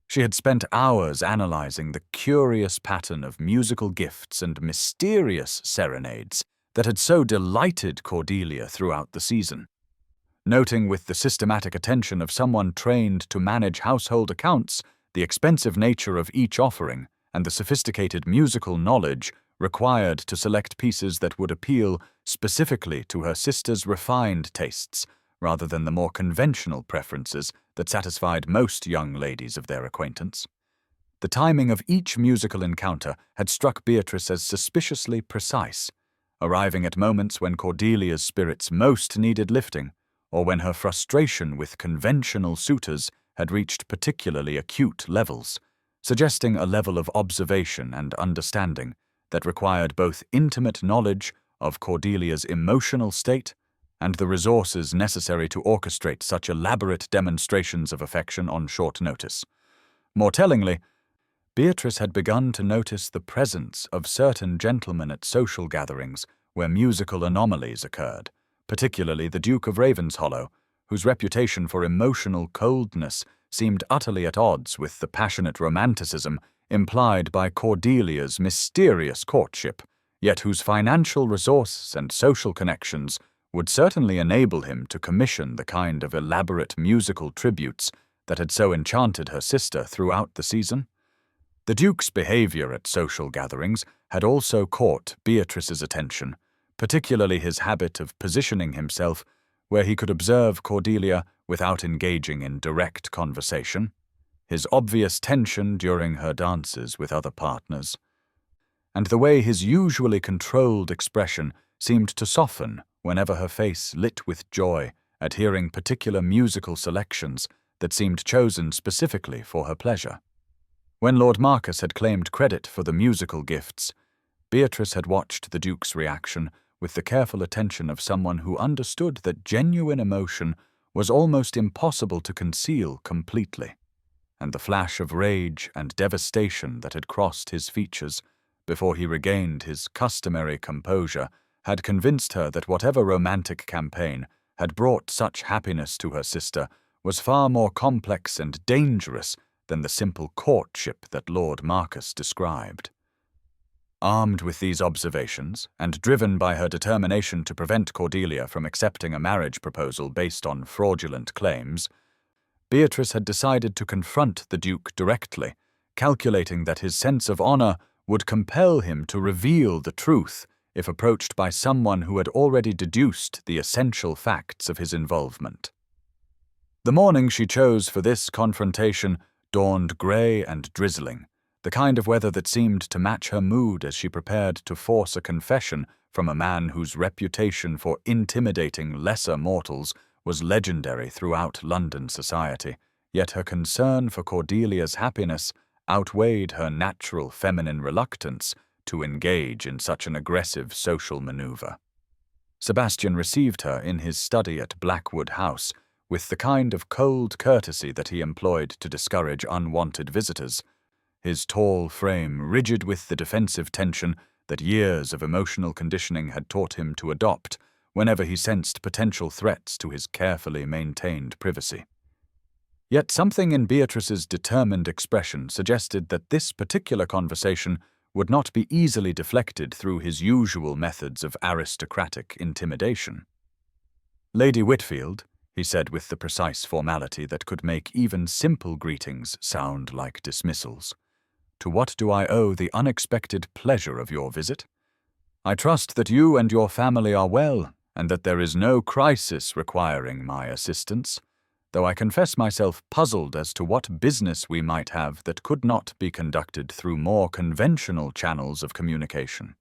She had spent hours analyzing the curious pattern of musical gifts and mysterious serenades that had so delighted Cordelia throughout the season. Noting with the systematic attention of someone trained to manage household accounts the expensive nature of each offering and the sophisticated musical knowledge required to select pieces that would appeal specifically to her sister's refined tastes, rather than the more conventional preferences that satisfied most young ladies of their acquaintance. The timing of each musical encounter had struck Beatrice as suspiciously precise, arriving at moments when Cordelia's spirits most needed lifting, or when her frustration with conventional suitors had reached particularly acute levels, suggesting a level of observation and understanding that required both intimate knowledge of Cordelia's emotional state and the resources necessary to orchestrate such elaborate demonstrations of affection on short notice. More tellingly, Beatrice had begun to notice the presence of certain gentlemen at social gatherings where musical anomalies occurred, particularly the Duke of Ravenshollow, whose reputation for emotional coldness seemed utterly at odds with the passionate romanticism implied by Cordelia's mysterious courtship, yet whose financial resources and social connections would certainly enable him to commission the kind of elaborate musical tributes that had so enchanted her sister throughout the season. The Duke's behavior at social gatherings had also caught Beatrice's attention, particularly his habit of positioning himself where he could observe Cordelia without engaging in direct conversation, his obvious tension during her dances with other partners, and the way his usually controlled expression seemed to soften whenever her face lit with joy at hearing particular musical selections that seemed chosen specifically for her pleasure. When Lord Marcus had claimed credit for the musical gifts, Beatrice had watched the Duke's reaction with the careful attention of someone who understood that genuine emotion was almost impossible to conceal completely, and the flash of rage and devastation that had crossed his features before he regained his customary composure had convinced her that whatever romantic campaign had brought such happiness to her sister was far more complex and dangerous than the simple courtship that Lord Marcus described. Armed with these observations, and driven by her determination to prevent Cordelia from accepting a marriage proposal based on fraudulent claims, Beatrice had decided to confront the Duke directly, calculating that his sense of honor would compel him to reveal the truth if approached by someone who had already deduced the essential facts of his involvement. The morning she chose for this confrontation dawned grey and drizzling, the kind of weather that seemed to match her mood as she prepared to force a confession from a man whose reputation for intimidating lesser mortals was legendary throughout London society, yet her concern for Cordelia's happiness outweighed her natural feminine reluctance to engage in such an aggressive social maneuver. Sebastian received her in his study at Blackwood House with the kind of cold courtesy that he employed to discourage unwanted visitors, his tall frame rigid with the defensive tension that years of emotional conditioning had taught him to adopt whenever he sensed potential threats to his carefully maintained privacy. Yet something in Beatrice's determined expression suggested that this particular conversation would not be easily deflected through his usual methods of aristocratic intimidation. "Lady Whitfield," he said with the precise formality that could make even simple greetings sound like dismissals, "to what do I owe the unexpected pleasure of your visit? I trust that you and your family are well, and that there is no crisis requiring my assistance, though I confess myself puzzled as to what business we might have that could not be conducted through more conventional channels of communication."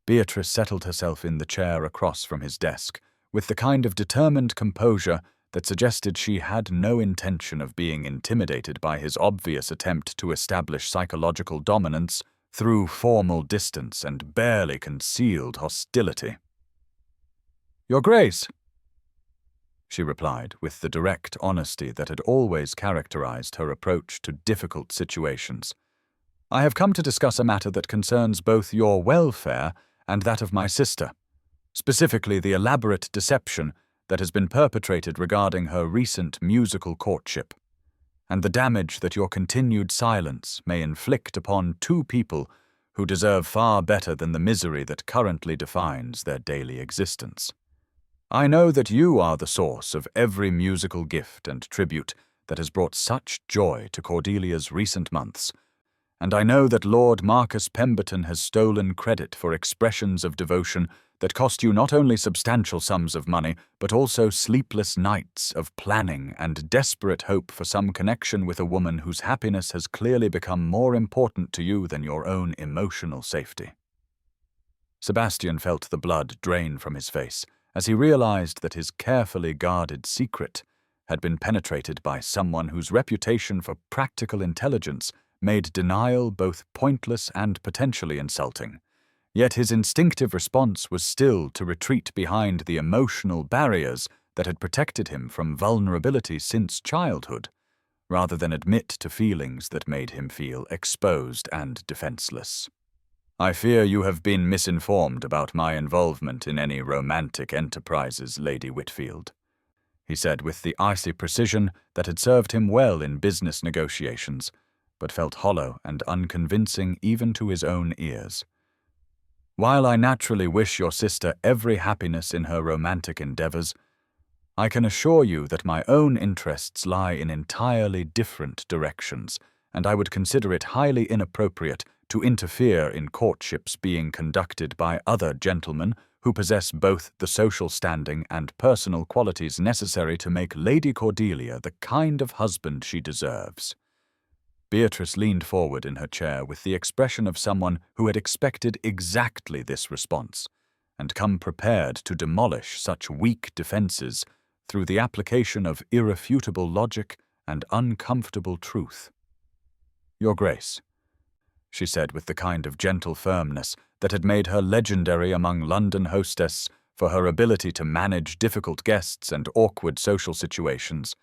Beatrice settled herself in the chair across from his desk, with the kind of determined composure that suggested she had no intention of being intimidated by his obvious attempt to establish psychological dominance through formal distance and barely concealed hostility. "Your Grace," she replied with the direct honesty that had always characterized her approach to difficult situations, "I have come to discuss a matter that concerns both your welfare and that of my sister, specifically the elaborate deception that has been perpetrated regarding her recent musical courtship, and the damage that your continued silence may inflict upon two people who deserve far better than the misery that currently defines their daily existence. I know that you are the source of every musical gift and tribute that has brought such joy to Cordelia's recent months, and I know that Lord Marcus Pemberton has stolen credit for expressions of devotion that cost you not only substantial sums of money, but also sleepless nights of planning and desperate hope for some connection with a woman whose happiness has clearly become more important to you than your own emotional safety." Sebastian felt the blood drain from his face as he realized that his carefully guarded secret had been penetrated by someone whose reputation for practical intelligence made denial both pointless and potentially insulting. Yet his instinctive response was still to retreat behind the emotional barriers that had protected him from vulnerability since childhood, rather than admit to feelings that made him feel exposed and defenseless. "I fear you have been misinformed about my involvement in any romantic enterprises, Lady Whitfield," he said with the icy precision that had served him well in business negotiations, but felt hollow and unconvincing even to his own ears. While I naturally wish your sister every happiness in her romantic endeavors, I can assure you that my own interests lie in entirely different directions, and I would consider it highly inappropriate to interfere in courtships being conducted by other gentlemen who possess both the social standing and personal qualities necessary to make Lady Cordelia the kind of husband she deserves. Beatrice leaned forward in her chair with the expression of someone who had expected exactly this response, and come prepared to demolish such weak defenses through the application of irrefutable logic and uncomfortable truth. "Your Grace," she said with the kind of gentle firmness that had made her legendary among London hostesses for her ability to manage difficult guests and awkward social situations,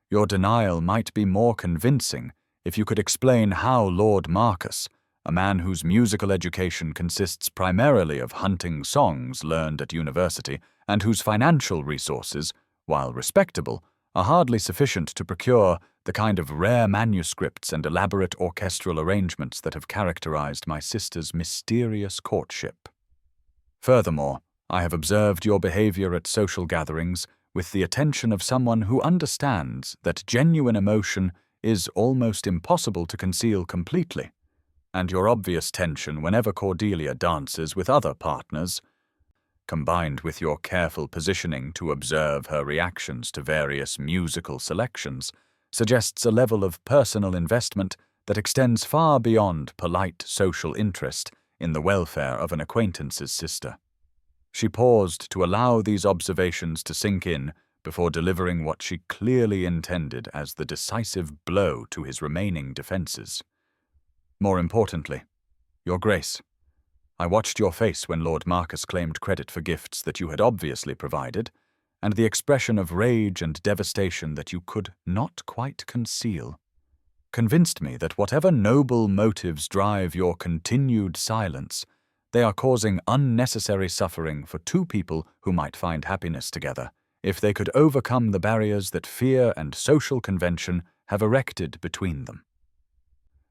"your denial might be more convincing if you could explain how Lord Marcus, a man whose musical education consists primarily of hunting songs learned at university, and whose financial resources, while respectable, are hardly sufficient to procure the kind of rare manuscripts and elaborate orchestral arrangements that have characterized my sister's mysterious courtship. Furthermore, I have observed your behavior at social gatherings with the attention of someone who understands that genuine emotion is almost impossible to conceal completely, and your obvious tension whenever Cordelia dances with other partners, combined with your careful positioning to observe her reactions to various musical selections, suggests a level of personal investment that extends far beyond polite social interest in the welfare of an acquaintance's sister. She paused to allow these observations to sink in before delivering what she clearly intended as the decisive blow to his remaining defenses. "More importantly, Your Grace, I watched your face when Lord Marcus claimed credit for gifts that you had obviously provided, and the expression of rage and devastation that you could not quite conceal convinced me that whatever noble motives drive your continued silence, they are causing unnecessary suffering for two people who might find happiness together if they could overcome the barriers that fear and social convention have erected between them."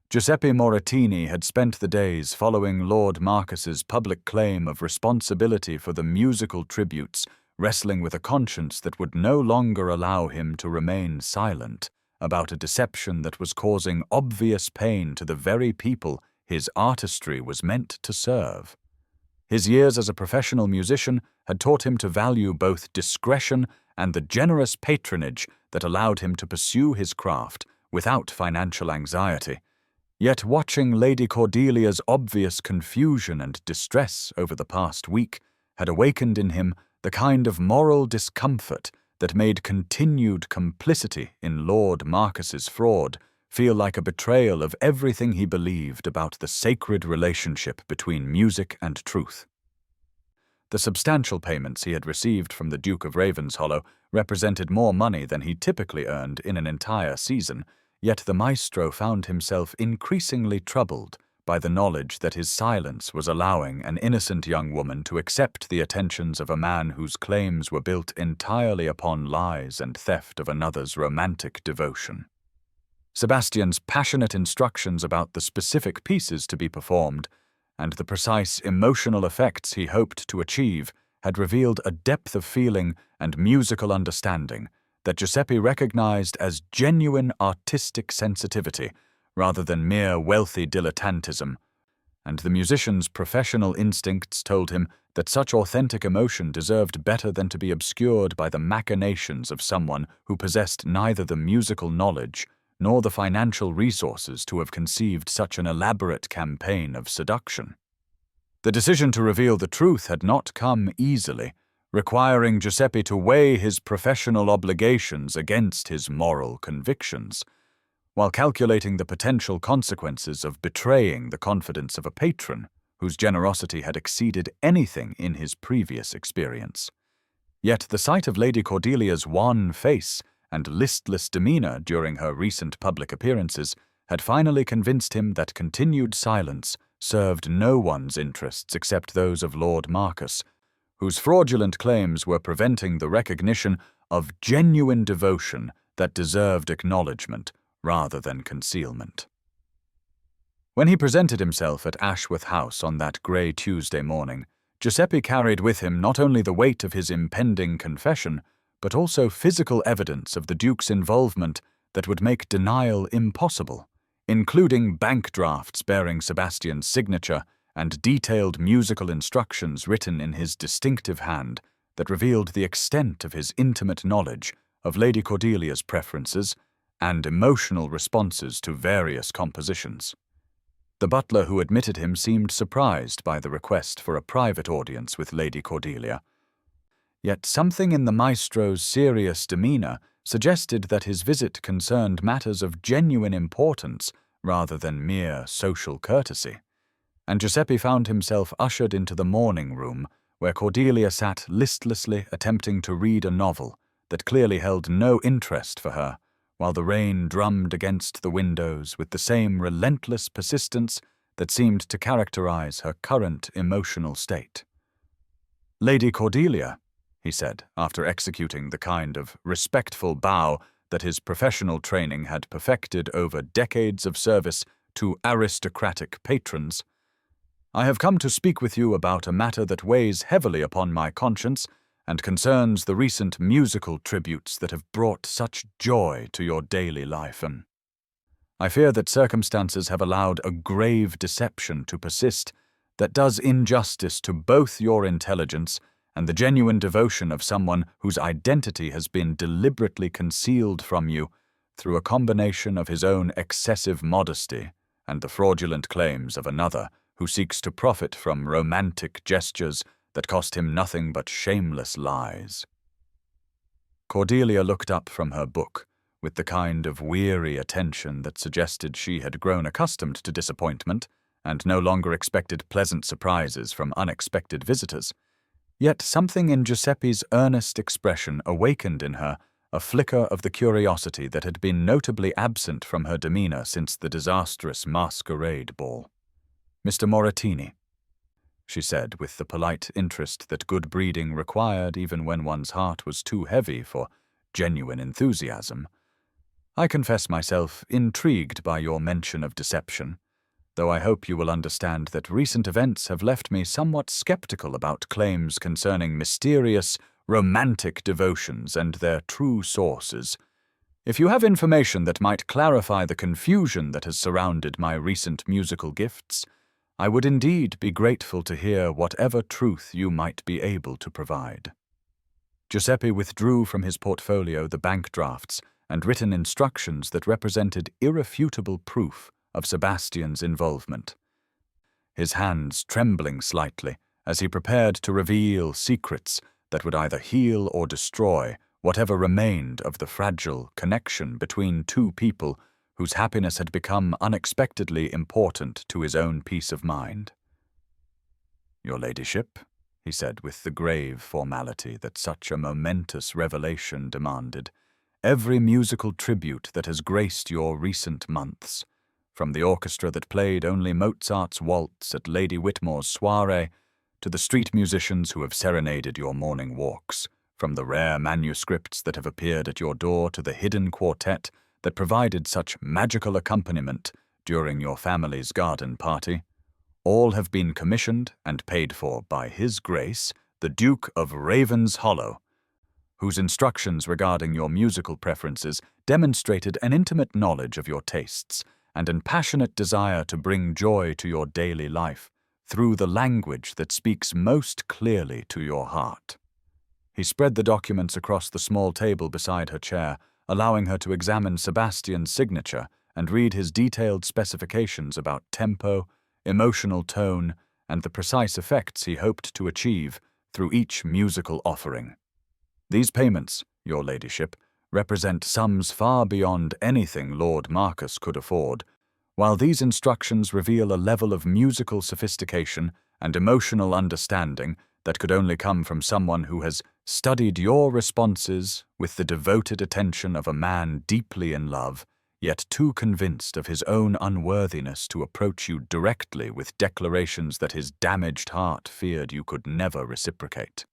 Giuseppe Moratini had spent the days following Lord Marcus's public claim of responsibility for the musical tributes, wrestling with a conscience that would no longer allow him to remain silent about a deception that was causing obvious pain to the very people his artistry was meant to serve. His years as a professional musician had taught him to value both discretion and the generous patronage that allowed him to pursue his craft without financial anxiety. Yet watching Lady Cordelia's obvious confusion and distress over the past week had awakened in him the kind of moral discomfort that made continued complicity in Lord Marcus's fraud feel like a betrayal of everything he believed about the sacred relationship between music and truth. The substantial payments he had received from the Duke of Ravenshollow represented more money than he typically earned in an entire season, yet the maestro found himself increasingly troubled by the knowledge that his silence was allowing an innocent young woman to accept the attentions of a man whose claims were built entirely upon lies and theft of another's romantic devotion. Sebastian's passionate instructions about the specific pieces to be performed and the precise emotional effects he hoped to achieve had revealed a depth of feeling and musical understanding that Giuseppe recognized as genuine artistic sensitivity rather than mere wealthy dilettantism, and the musician's professional instincts told him that such authentic emotion deserved better than to be obscured by the machinations of someone who possessed neither the musical knowledge nor the financial resources to have conceived such an elaborate campaign of seduction. The decision to reveal the truth had not come easily, requiring Giuseppe to weigh his professional obligations against his moral convictions, while calculating the potential consequences of betraying the confidence of a patron whose generosity had exceeded anything in his previous experience. Yet the sight of Lady Cordelia's wan face and listless demeanor during her recent public appearances had finally convinced him that continued silence served no one's interests except those of Lord Marcus, whose fraudulent claims were preventing the recognition of genuine devotion that deserved acknowledgement rather than concealment. When he presented himself at Ashworth House on that grey Tuesday morning, Giuseppe carried with him not only the weight of his impending confession, but also physical evidence of the Duke's involvement that would make denial impossible, including bank drafts bearing Sebastian's signature and detailed musical instructions written in his distinctive hand that revealed the extent of his intimate knowledge of Lady Cordelia's preferences and emotional responses to various compositions. The butler who admitted him seemed surprised by the request for a private audience with Lady Cordelia. Yet something in the maestro's serious demeanour suggested that his visit concerned matters of genuine importance rather than mere social courtesy, and Giuseppe found himself ushered into the morning room where Cordelia sat listlessly attempting to read a novel that clearly held no interest for her, while the rain drummed against the windows with the same relentless persistence that seemed to characterize her current emotional state. "Lady Cordelia," he said, after executing the kind of respectful bow that his professional training had perfected over decades of service to aristocratic patrons, "I have come to speak with you about a matter that weighs heavily upon my conscience and concerns the recent musical tributes that have brought such joy to your daily life. And I fear that circumstances have allowed a grave deception to persist that does injustice to both your intelligence and the genuine devotion of someone whose identity has been deliberately concealed from you through a combination of his own excessive modesty and the fraudulent claims of another who seeks to profit from romantic gestures that cost him nothing but shameless lies." Cordelia looked up from her book with the kind of weary attention that suggested she had grown accustomed to disappointment and no longer expected pleasant surprises from unexpected visitors. Yet something in Giuseppe's earnest expression awakened in her a flicker of the curiosity that had been notably absent from her demeanour since the disastrous masquerade ball. "Mr. Moratini," she said with the polite interest that good breeding required even when one's heart was too heavy for genuine enthusiasm, "I confess myself intrigued by your mention of deception, though I hope you will understand that recent events have left me somewhat skeptical about claims concerning mysterious, romantic devotions and their true sources. If you have information that might clarify the confusion that has surrounded my recent musical gifts, I would indeed be grateful to hear whatever truth you might be able to provide." Giuseppe withdrew from his portfolio the bank drafts and written instructions that represented irrefutable proof of Sebastian's involvement, his hands trembling slightly as he prepared to reveal secrets that would either heal or destroy whatever remained of the fragile connection between two people whose happiness had become unexpectedly important to his own peace of mind. "Your ladyship," he said with the grave formality that such a momentous revelation demanded, "every musical tribute that has graced your recent months, from the orchestra that played only Mozart's waltz at Lady Whitmore's soirée, to the street musicians who have serenaded your morning walks, from the rare manuscripts that have appeared at your door to the hidden quartet that provided such magical accompaniment during your family's garden party, all have been commissioned and paid for by His Grace, the Duke of Ravenshollow, whose instructions regarding your musical preferences demonstrated an intimate knowledge of your tastes and an passionate desire to bring joy to your daily life through the language that speaks most clearly to your heart." He spread the documents across the small table beside her chair, allowing her to examine Sebastian's signature and read his detailed specifications about tempo, emotional tone, and the precise effects he hoped to achieve through each musical offering. "These payments, your ladyship, represent sums far beyond anything Lord Marcus could afford, while these instructions reveal a level of musical sophistication and emotional understanding that could only come from someone who has studied your responses with the devoted attention of a man deeply in love, yet too convinced of his own unworthiness to approach you directly with declarations that his damaged heart feared you could never reciprocate."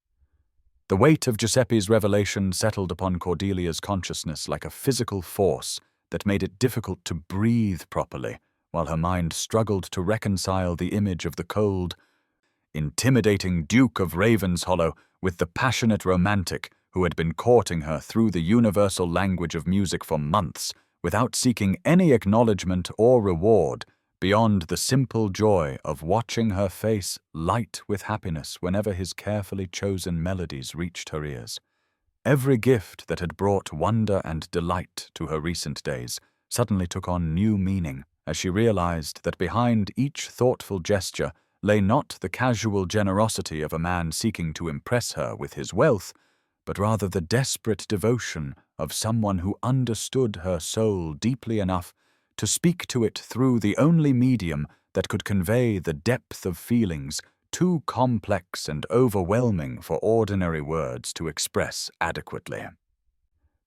The weight of Giuseppe's revelation settled upon Cordelia's consciousness like a physical force that made it difficult to breathe properly while her mind struggled to reconcile the image of the cold, intimidating Duke of Ravenshollow with the passionate romantic who had been courting her through the universal language of music for months without seeking any acknowledgement or reward beyond the simple joy of watching her face light with happiness whenever his carefully chosen melodies reached her ears. Every gift that had brought wonder and delight to her recent days suddenly took on new meaning as she realized that behind each thoughtful gesture lay not the casual generosity of a man seeking to impress her with his wealth, but rather the desperate devotion of someone who understood her soul deeply enough to speak to it through the only medium that could convey the depth of feelings too complex and overwhelming for ordinary words to express adequately.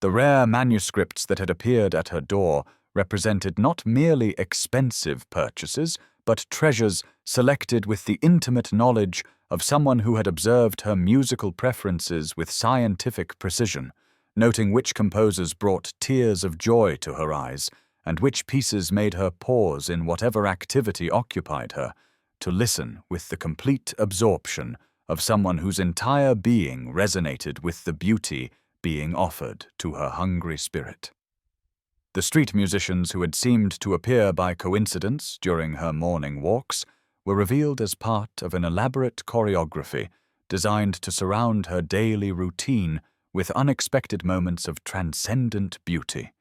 The rare manuscripts that had appeared at her door represented not merely expensive purchases, but treasures selected with the intimate knowledge of someone who had observed her musical preferences with scientific precision, noting which composers brought tears of joy to her eyes, and which pieces made her pause in whatever activity occupied her, to listen with the complete absorption of someone whose entire being resonated with the beauty being offered to her hungry spirit. The street musicians who had seemed to appear by coincidence during her morning walks were revealed as part of an elaborate choreography designed to surround her daily routine with unexpected moments of transcendent beauty,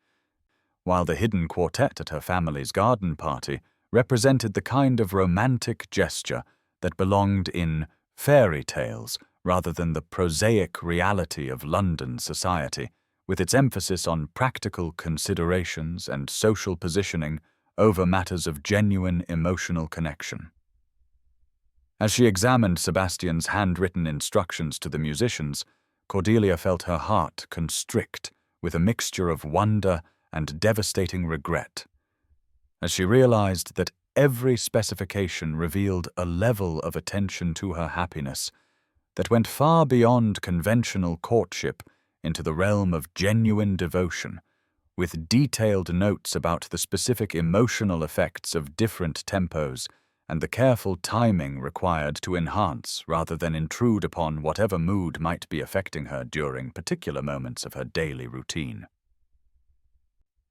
while the hidden quartet at her family's garden party represented the kind of romantic gesture that belonged in fairy tales rather than the prosaic reality of London society, with its emphasis on practical considerations and social positioning over matters of genuine emotional connection. As she examined Sebastian's handwritten instructions to the musicians, Cordelia felt her heart constrict with a mixture of wonder and devastating regret, as she realized that every specification revealed a level of attention to her happiness that went far beyond conventional courtship into the realm of genuine devotion, with detailed notes about the specific emotional effects of different tempos and the careful timing required to enhance rather than intrude upon whatever mood might be affecting her during particular moments of her daily routine.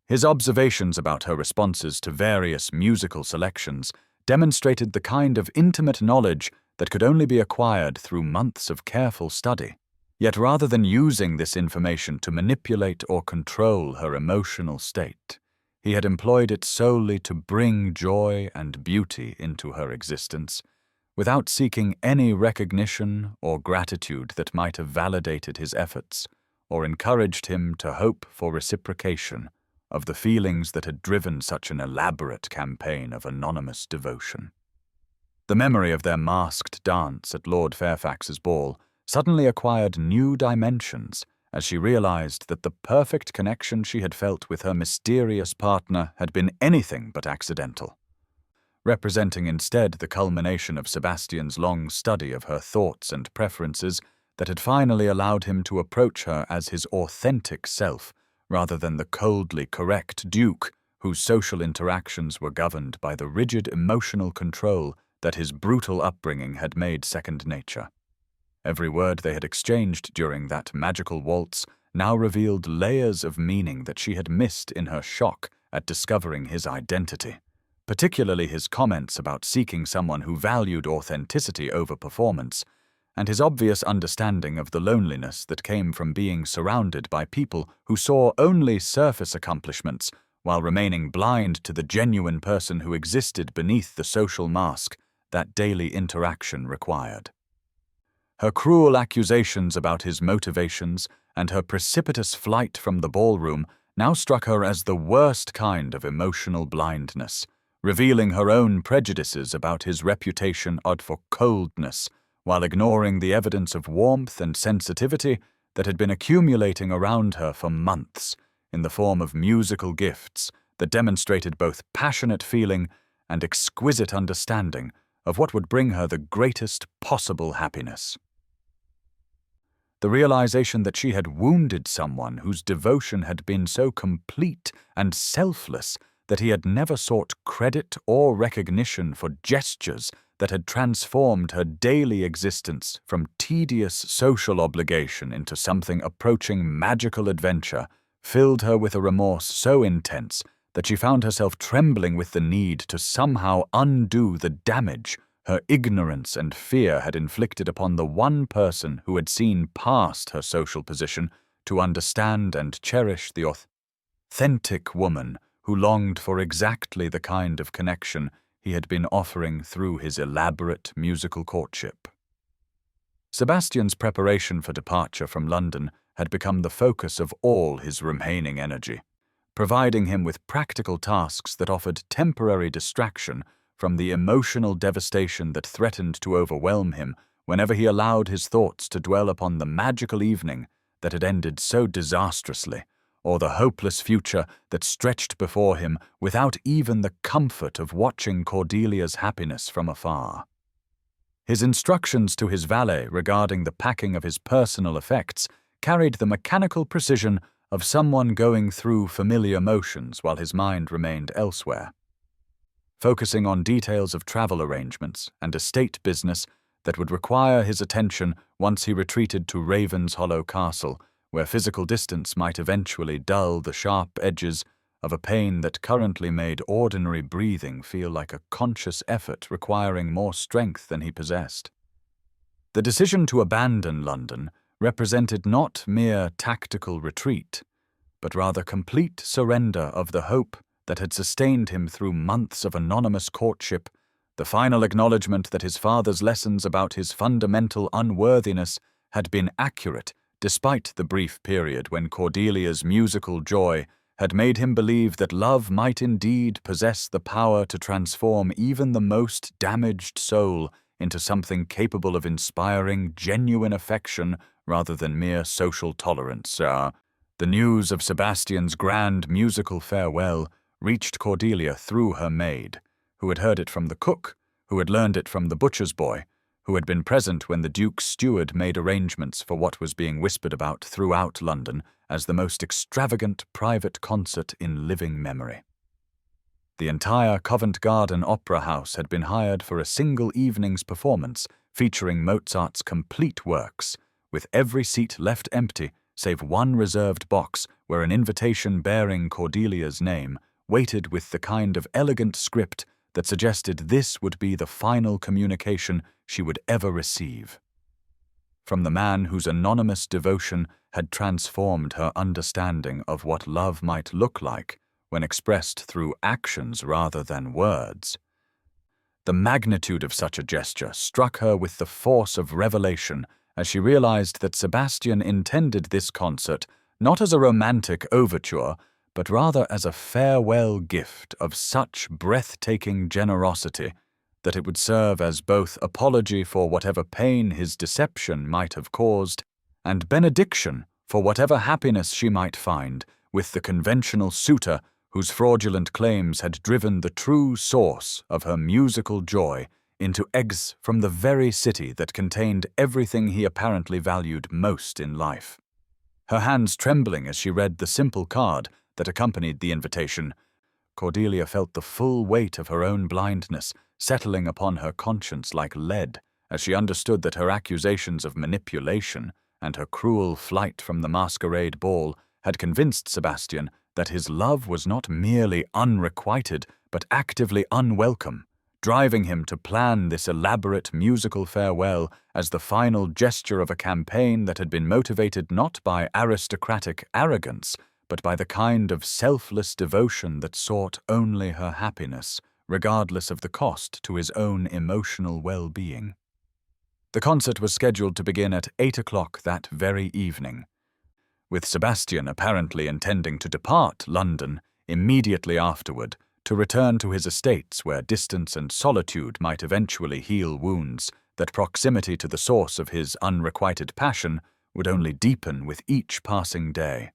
His observations about her responses to various musical selections demonstrated the kind of intimate knowledge that could only be acquired through months of careful study. Yet rather than using this information to manipulate or control her emotional state, he had employed it solely to bring joy and beauty into her existence, without seeking any recognition or gratitude that might have validated his efforts or encouraged him to hope for reciprocation of the feelings that had driven such an elaborate campaign of anonymous devotion. The memory of their masked dance at Lord Fairfax's ball suddenly acquired new dimensions as she realized that the perfect connection she had felt with her mysterious partner had been anything but accidental, representing instead the culmination of Sebastian's long study of her thoughts and preferences that had finally allowed him to approach her as his authentic self rather than the coldly correct Duke whose social interactions were governed by the rigid emotional control that his brutal upbringing had made second nature. Every word they had exchanged during that magical waltz now revealed layers of meaning that she had missed in her shock at discovering his identity, particularly his comments about seeking someone who valued authenticity over performance, and his obvious understanding of the loneliness that came from being surrounded by people who saw only surface accomplishments while remaining blind to the genuine person who existed beneath the social mask that daily interaction required. Her cruel accusations about his motivations and her precipitous flight from the ballroom now struck her as the worst kind of emotional blindness, revealing her own prejudices about his reputation for coldness, while ignoring the evidence of warmth and sensitivity that had been accumulating around her for months in the form of musical gifts that demonstrated both passionate feeling and exquisite understanding of what would bring her the greatest possible happiness. The realization that she had wounded someone whose devotion had been so complete and selfless that he had never sought credit or recognition for gestures that had transformed her daily existence from tedious social obligation into something approaching magical adventure, filled her with a remorse so intense that she found herself trembling with the need to somehow undo the damage her ignorance and fear had inflicted upon the one person who had seen past her social position to understand and cherish the authentic woman who longed for exactly the kind of connection he had been offering through his elaborate musical courtship. Sebastian's preparation for departure from London had become the focus of all his remaining energy, providing him with practical tasks that offered temporary distraction from the emotional devastation that threatened to overwhelm him whenever he allowed his thoughts to dwell upon the magical evening that had ended so disastrously, or the hopeless future that stretched before him without even the comfort of watching Cordelia's happiness from afar. His instructions to his valet regarding the packing of his personal effects carried the mechanical precision of someone going through familiar motions while his mind remained elsewhere. Focusing on details of travel arrangements and estate business that would require his attention once he retreated to Ravenshollow Castle, where physical distance might eventually dull the sharp edges of a pain that currently made ordinary breathing feel like a conscious effort requiring more strength than he possessed. The decision to abandon London represented not mere tactical retreat, but rather complete surrender of the hope that had sustained him through months of anonymous courtship, the final acknowledgement that his father's lessons about his fundamental unworthiness had been accurate despite the brief period when Cordelia's musical joy had made him believe that love might indeed possess the power to transform even the most damaged soul into something capable of inspiring genuine affection rather than mere social tolerance. The news of Sebastian's grand musical farewell reached Cordelia through her maid, who had heard it from the cook, who had learned it from the butcher's boy, who had been present when the Duke's steward made arrangements for what was being whispered about throughout London as the most extravagant private concert in living memory. The entire Covent Garden Opera House had been hired for a single evening's performance featuring Mozart's complete works, with every seat left empty save one reserved box where an invitation bearing Cordelia's name waited with the kind of elegant script that suggested this would be the final communication she would ever receive. From the man whose anonymous devotion had transformed her understanding of what love might look like when expressed through actions rather than words. The magnitude of such a gesture struck her with the force of revelation as she realized that Sebastian intended this concert not as a romantic overture, but rather as a farewell gift of such breathtaking generosity that it would serve as both apology for whatever pain his deception might have caused and benediction for whatever happiness she might find with the conventional suitor whose fraudulent claims had driven the true source of her musical joy into eggs from the very city that contained everything he apparently valued most in life. Her hands trembling as she read the simple card that accompanied the invitation, Cordelia felt the full weight of her own blindness settling upon her conscience like lead as she understood that her accusations of manipulation and her cruel flight from the masquerade ball had convinced Sebastian that his love was not merely unrequited but actively unwelcome, driving him to plan this elaborate musical farewell as the final gesture of a campaign that had been motivated not by aristocratic arrogance, but by the kind of selfless devotion that sought only her happiness, regardless of the cost to his own emotional well-being. The concert was scheduled to begin at 8 o'clock that very evening, with Sebastian apparently intending to depart London immediately afterward to return to his estates where distance and solitude might eventually heal wounds that proximity to the source of his unrequited passion would only deepen with each passing day.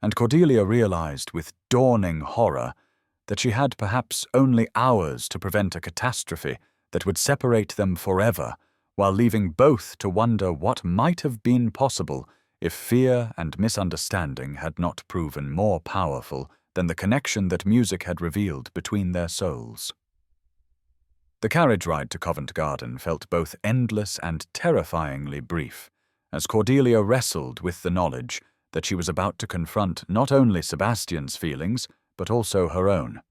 And Cordelia realized with dawning horror that she had perhaps only hours to prevent a catastrophe that would separate them forever, while leaving both to wonder what might have been possible if fear and misunderstanding had not proven more powerful than the connection that music had revealed between their souls. The carriage ride to Covent Garden felt both endless and terrifyingly brief, as Cordelia wrestled with the knowledge that she was about to confront not only Sebastian's feelings, but also her own,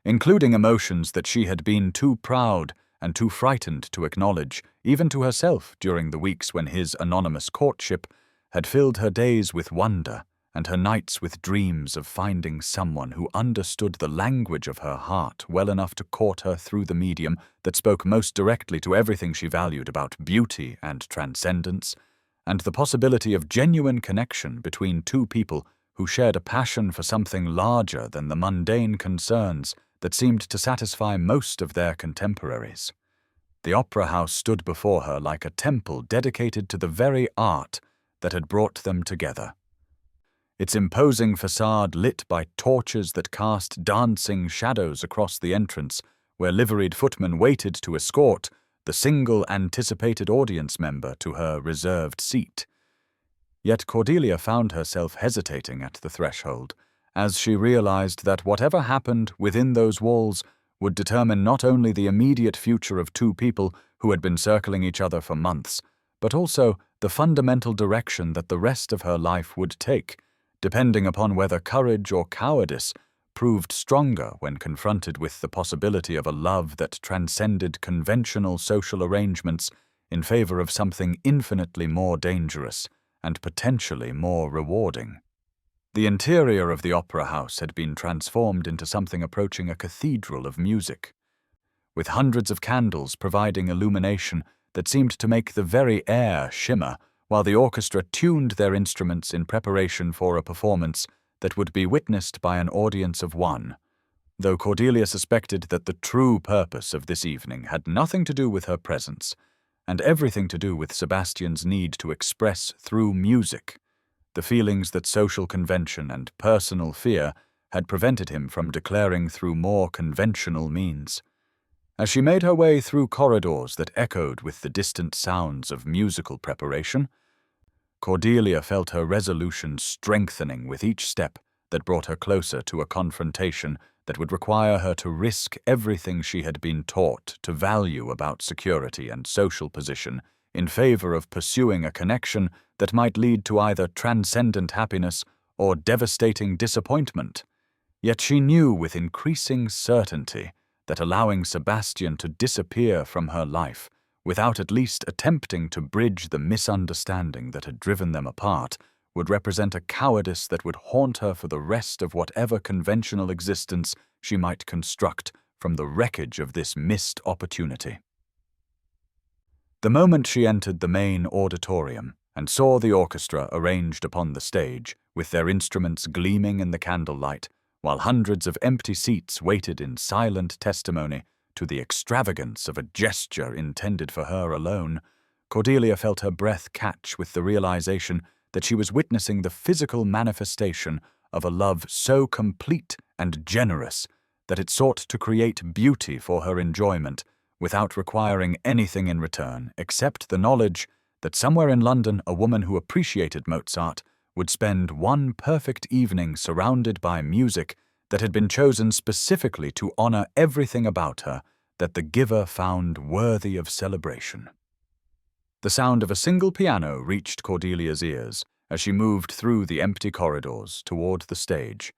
including emotions that she had been too proud and too frightened to acknowledge, even to herself during the weeks when his anonymous courtship had filled her days with wonder and her nights with dreams of finding someone who understood the language of her heart well enough to court her through the medium that spoke most directly to everything she valued about beauty and transcendence, and the possibility of genuine connection between two people who shared a passion for something larger than the mundane concerns that seemed to satisfy most of their contemporaries. The opera house stood before her like a temple dedicated to the very art that had brought them together. Its imposing facade lit by torches that cast dancing shadows across the entrance, where liveried footmen waited to escort the single anticipated audience member to her reserved seat. Yet Cordelia found herself hesitating at the threshold, as she realized that whatever happened within those walls would determine not only the immediate future of two people who had been circling each other for months, but also the fundamental direction that the rest of her life would take, depending upon whether courage or cowardice proved stronger when confronted with the possibility of a love that transcended conventional social arrangements in favor of something infinitely more dangerous and potentially more rewarding. The interior of the opera house had been transformed into something approaching a cathedral of music, with hundreds of candles providing illumination that seemed to make the very air shimmer, while the orchestra tuned their instruments in preparation for a performance that would be witnessed by an audience of one, though Cordelia suspected that the true purpose of this evening had nothing to do with her presence, and everything to do with Sebastian's need to express through music the feelings that social convention and personal fear had prevented him from declaring through more conventional means. As she made her way through corridors that echoed with the distant sounds of musical preparation, Cordelia felt her resolution strengthening with each step that brought her closer to a confrontation that would require her to risk everything she had been taught to value about security and social position in favor of pursuing a connection that might lead to either transcendent happiness or devastating disappointment. Yet she knew with increasing certainty that allowing Sebastian to disappear from her life without at least attempting to bridge the misunderstanding that had driven them apart would represent a cowardice that would haunt her for the rest of whatever conventional existence she might construct from the wreckage of this missed opportunity. The moment she entered the main auditorium and saw the orchestra arranged upon the stage, with their instruments gleaming in the candlelight, while hundreds of empty seats waited in silent testimony to the extravagance of a gesture intended for her alone, Cordelia felt her breath catch with the realization that she was witnessing the physical manifestation of a love so complete and generous that it sought to create beauty for her enjoyment without requiring anything in return except the knowledge that somewhere in London a woman who appreciated Mozart would spend one perfect evening surrounded by music that had been chosen specifically to honor everything about her that the giver found worthy of celebration. The sound of a single piano reached Cordelia's ears as she moved through the empty corridors toward the stage.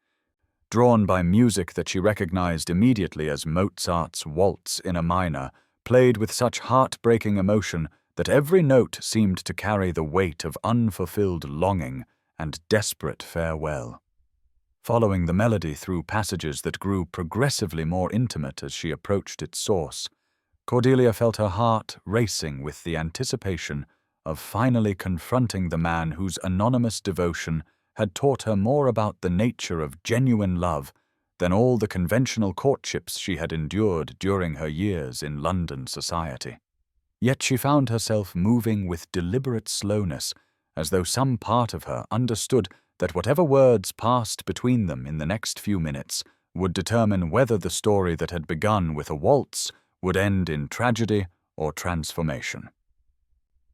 Drawn by music that she recognized immediately as Mozart's Waltz in a Minor, played with such heartbreaking emotion that every note seemed to carry the weight of unfulfilled longing and desperate farewell. Following the melody through passages that grew progressively more intimate as she approached its source, Cordelia felt her heart racing with the anticipation of finally confronting the man whose anonymous devotion had taught her more about the nature of genuine love than all the conventional courtships she had endured during her years in London society. Yet she found herself moving with deliberate slowness, as though some part of her understood that whatever words passed between them in the next few minutes would determine whether the story that had begun with a waltz would end in tragedy or transformation.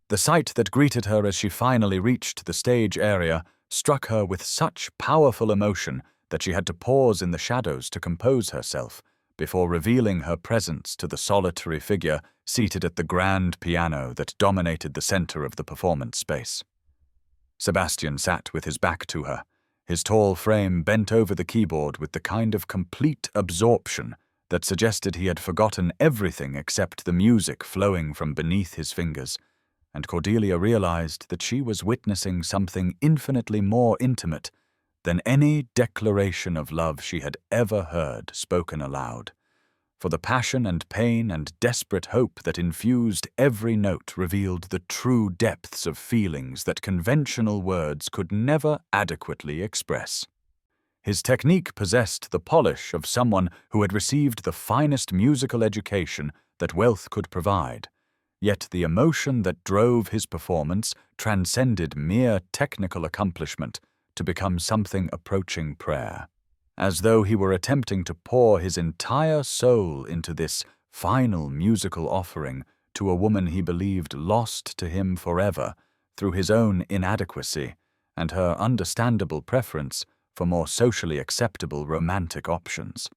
The sight that greeted her as she finally reached the stage area struck her with such powerful emotion that she had to pause in the shadows to compose herself before revealing her presence to the solitary figure seated at the grand piano that dominated the center of the performance space. Sebastian sat with his back to her, his tall frame bent over the keyboard with the kind of complete absorption that suggested he had forgotten everything except the music flowing from beneath his fingers, and Cordelia realized that she was witnessing something infinitely more intimate than any declaration of love she had ever heard spoken aloud. For the passion and pain and desperate hope that infused every note revealed the true depths of feelings that conventional words could never adequately express. His technique possessed the polish of someone who had received the finest musical education that wealth could provide, yet the emotion that drove his performance transcended mere technical accomplishment to become something approaching prayer. As though he were attempting to pour his entire soul into this final musical offering to a woman he believed lost to him forever through his own inadequacy and her understandable preference for more socially acceptable romantic options.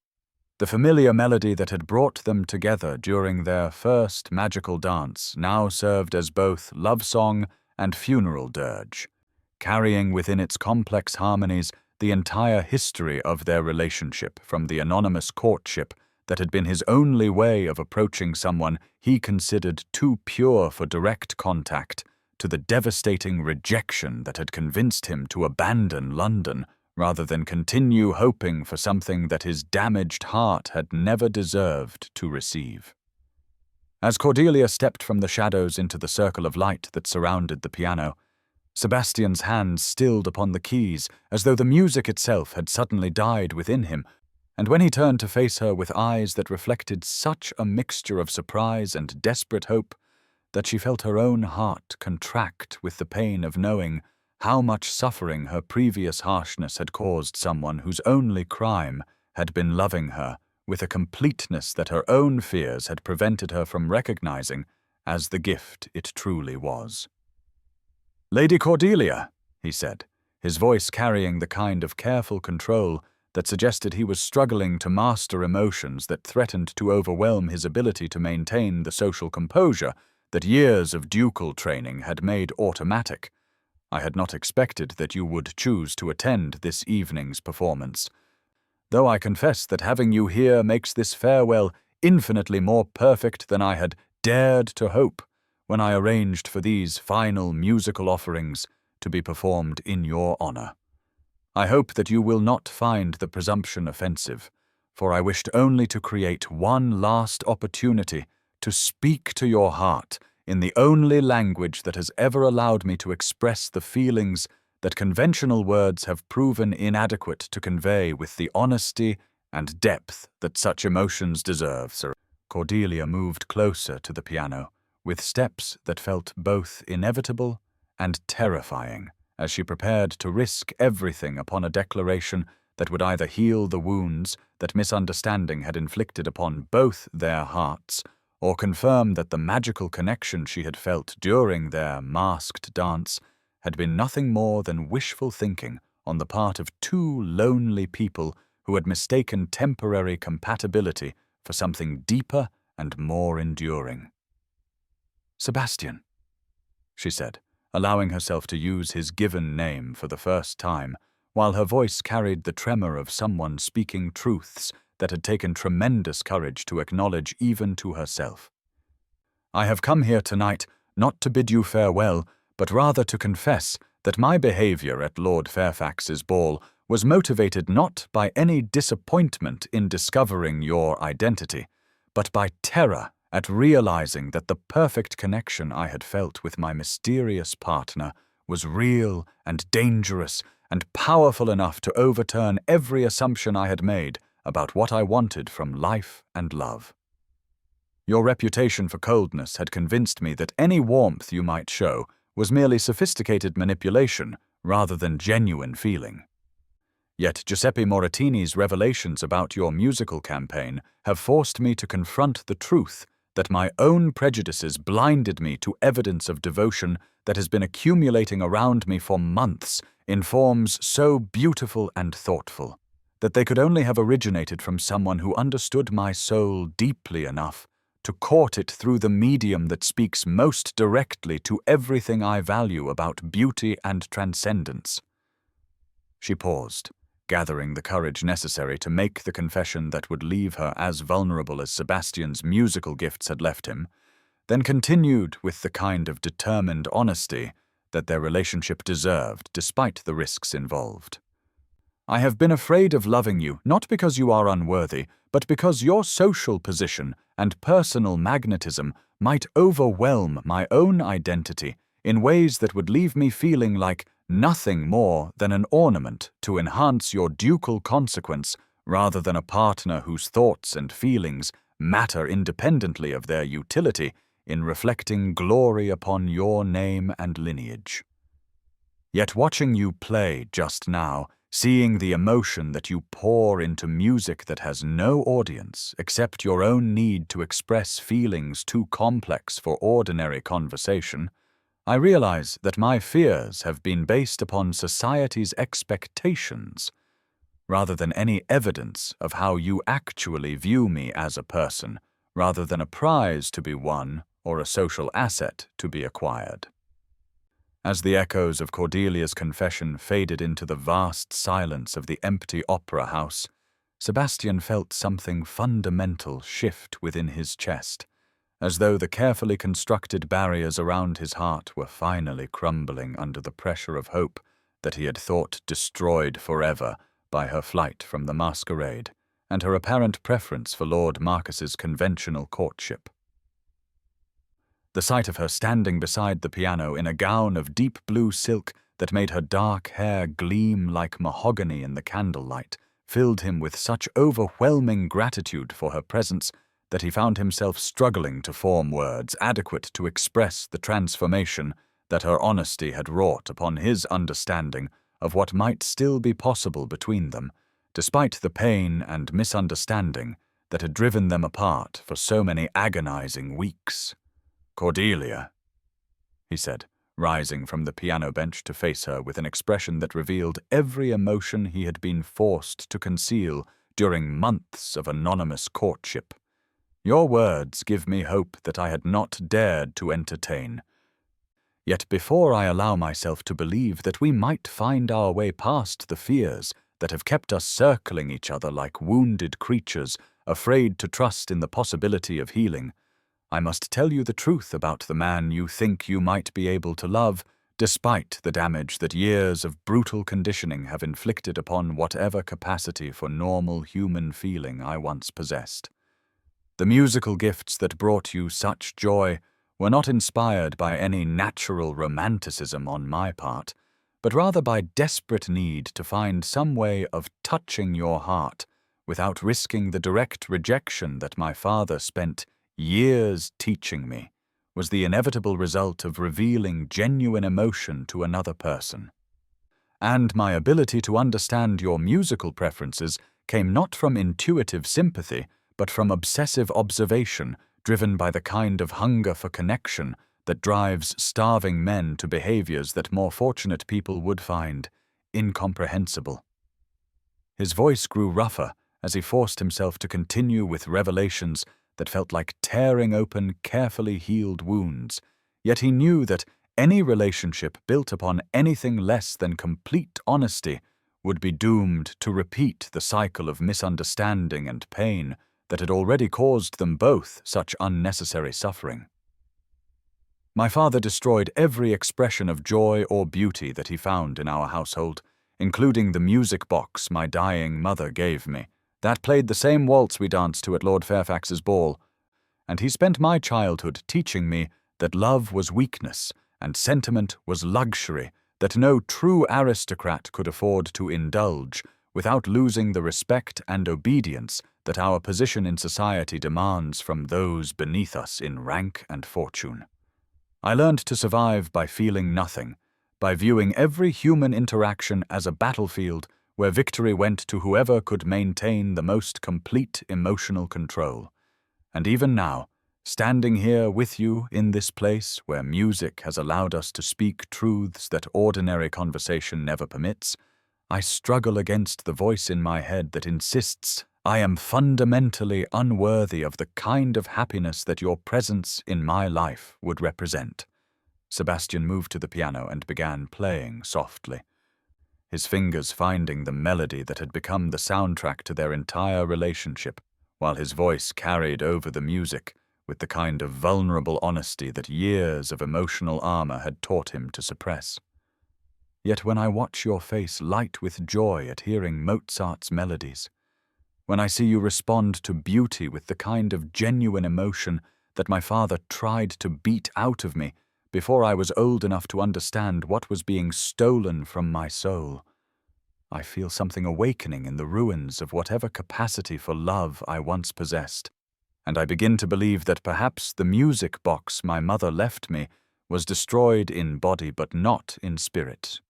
The familiar melody that had brought them together during their first magical dance now served as both love song and funeral dirge, carrying within its complex harmonies the entire history of their relationship, from the anonymous courtship that had been his only way of approaching someone he considered too pure for direct contact, to the devastating rejection that had convinced him to abandon London rather than continue hoping for something that his damaged heart had never deserved to receive. As Cordelia stepped from the shadows into the circle of light that surrounded the piano, Sebastian's hands stilled upon the keys as though the music itself had suddenly died within him, and when he turned to face her with eyes that reflected such a mixture of surprise and desperate hope that she felt her own heart contract with the pain of knowing how much suffering her previous harshness had caused someone whose only crime had been loving her with a completeness that her own fears had prevented her from recognizing as the gift it truly was. "Lady Cordelia," he said, his voice carrying the kind of careful control that suggested he was struggling to master emotions that threatened to overwhelm his ability to maintain the social composure that years of ducal training had made automatic. "I had not expected that you would choose to attend this evening's performance, though I confess that having you here makes this farewell infinitely more perfect than I had dared to hope when I arranged for these final musical offerings to be performed in your honor. I hope that you will not find the presumption offensive, for I wished only to create one last opportunity to speak to your heart in the only language that has ever allowed me to express the feelings that conventional words have proven inadequate to convey with the honesty and depth that such emotions deserve, sir." Cordelia moved closer to the piano, with steps that felt both inevitable and terrifying, as she prepared to risk everything upon a declaration that would either heal the wounds that misunderstanding had inflicted upon both their hearts, or confirm that the magical connection she had felt during their masked dance had been nothing more than wishful thinking on the part of two lonely people who had mistaken temporary compatibility for something deeper and more enduring. "Sebastian," she said, allowing herself to use his given name for the first time, while her voice carried the tremor of someone speaking truths that had taken tremendous courage to acknowledge even to herself. "I have come here tonight not to bid you farewell, but rather to confess that my behavior at Lord Fairfax's ball was motivated not by any disappointment in discovering your identity, but by terror at realizing that the perfect connection I had felt with my mysterious partner was real and dangerous and powerful enough to overturn every assumption I had made about what I wanted from life and love. Your reputation for coldness had convinced me that any warmth you might show was merely sophisticated manipulation rather than genuine feeling. Yet Giuseppe Moratini's revelations about your musical campaign have forced me to confront the truth that my own prejudices blinded me to evidence of devotion that has been accumulating around me for months in forms so beautiful and thoughtful. that they could only have originated from someone who understood my soul deeply enough to court it through the medium that speaks most directly to everything I value about beauty and transcendence. She paused, gathering the courage necessary to make the confession that would leave her as vulnerable as Sebastian's musical gifts had left him, then continued with the kind of determined honesty that their relationship deserved despite the risks involved. I have been afraid of loving you, not because you are unworthy, but because your social position and personal magnetism might overwhelm my own identity in ways that would leave me feeling like nothing more than an ornament to enhance your ducal consequence rather than a partner whose thoughts and feelings matter independently of their utility in reflecting glory upon your name and lineage. Yet watching you play just now, seeing the emotion that you pour into music that has no audience except your own need to express feelings too complex for ordinary conversation, I realize that my fears have been based upon society's expectations, rather than any evidence of how you actually view me as a person, rather than a prize to be won or a social asset to be acquired. As the echoes of Cordelia's confession faded into the vast silence of the empty opera house, Sebastian felt something fundamental shift within his chest, as though the carefully constructed barriers around his heart were finally crumbling under the pressure of hope that he had thought destroyed forever by her flight from the masquerade and her apparent preference for Lord Marcus's conventional courtship. The sight of her standing beside the piano in a gown of deep blue silk that made her dark hair gleam like mahogany in the candlelight filled him with such overwhelming gratitude for her presence that he found himself struggling to form words adequate to express the transformation that her honesty had wrought upon his understanding of what might still be possible between them, despite the pain and misunderstanding that had driven them apart for so many agonizing weeks. "Cordelia," he said, rising from the piano bench to face her with an expression that revealed every emotion he had been forced to conceal during months of anonymous courtship. "Your words give me hope that I had not dared to entertain. Yet before I allow myself to believe that we might find our way past the fears that have kept us circling each other like wounded creatures, afraid to trust in the possibility of healing, I must tell you the truth about the man you think you might be able to love, despite the damage that years of brutal conditioning have inflicted upon whatever capacity for normal human feeling I once possessed. The musical gifts that brought you such joy were not inspired by any natural romanticism on my part, but rather by desperate need to find some way of touching your heart without risking the direct rejection that my father spent years teaching me was the inevitable result of revealing genuine emotion to another person. And my ability to understand your musical preferences came not from intuitive sympathy, but from obsessive observation driven by the kind of hunger for connection that drives starving men to behaviors that more fortunate people would find incomprehensible. His voice grew rougher as he forced himself to continue with revelations that felt like tearing open carefully healed wounds, yet he knew that any relationship built upon anything less than complete honesty would be doomed to repeat the cycle of misunderstanding and pain that had already caused them both such unnecessary suffering. My father destroyed every expression of joy or beauty that he found in our household, including the music box my dying mother gave me, that played the same waltz we danced to at Lord Fairfax's ball, and he spent my childhood teaching me that love was weakness and sentiment was luxury that no true aristocrat could afford to indulge without losing the respect and obedience that our position in society demands from those beneath us in rank and fortune. I learned to survive by feeling nothing, by viewing every human interaction as a battlefield where victory went to whoever could maintain the most complete emotional control. And even now, standing here with you in this place where music has allowed us to speak truths that ordinary conversation never permits, I struggle against the voice in my head that insists I am fundamentally unworthy of the kind of happiness that your presence in my life would represent. Sebastian moved to the piano and began playing softly, his fingers finding the melody that had become the soundtrack to their entire relationship, while his voice carried over the music with the kind of vulnerable honesty that years of emotional armor had taught him to suppress. Yet when I watch your face light with joy at hearing Mozart's melodies, when I see you respond to beauty with the kind of genuine emotion that my father tried to beat out of me before I was old enough to understand what was being stolen from my soul, I feel something awakening in the ruins of whatever capacity for love I once possessed, and I begin to believe that perhaps the music box my mother left me was destroyed in body but not in spirit.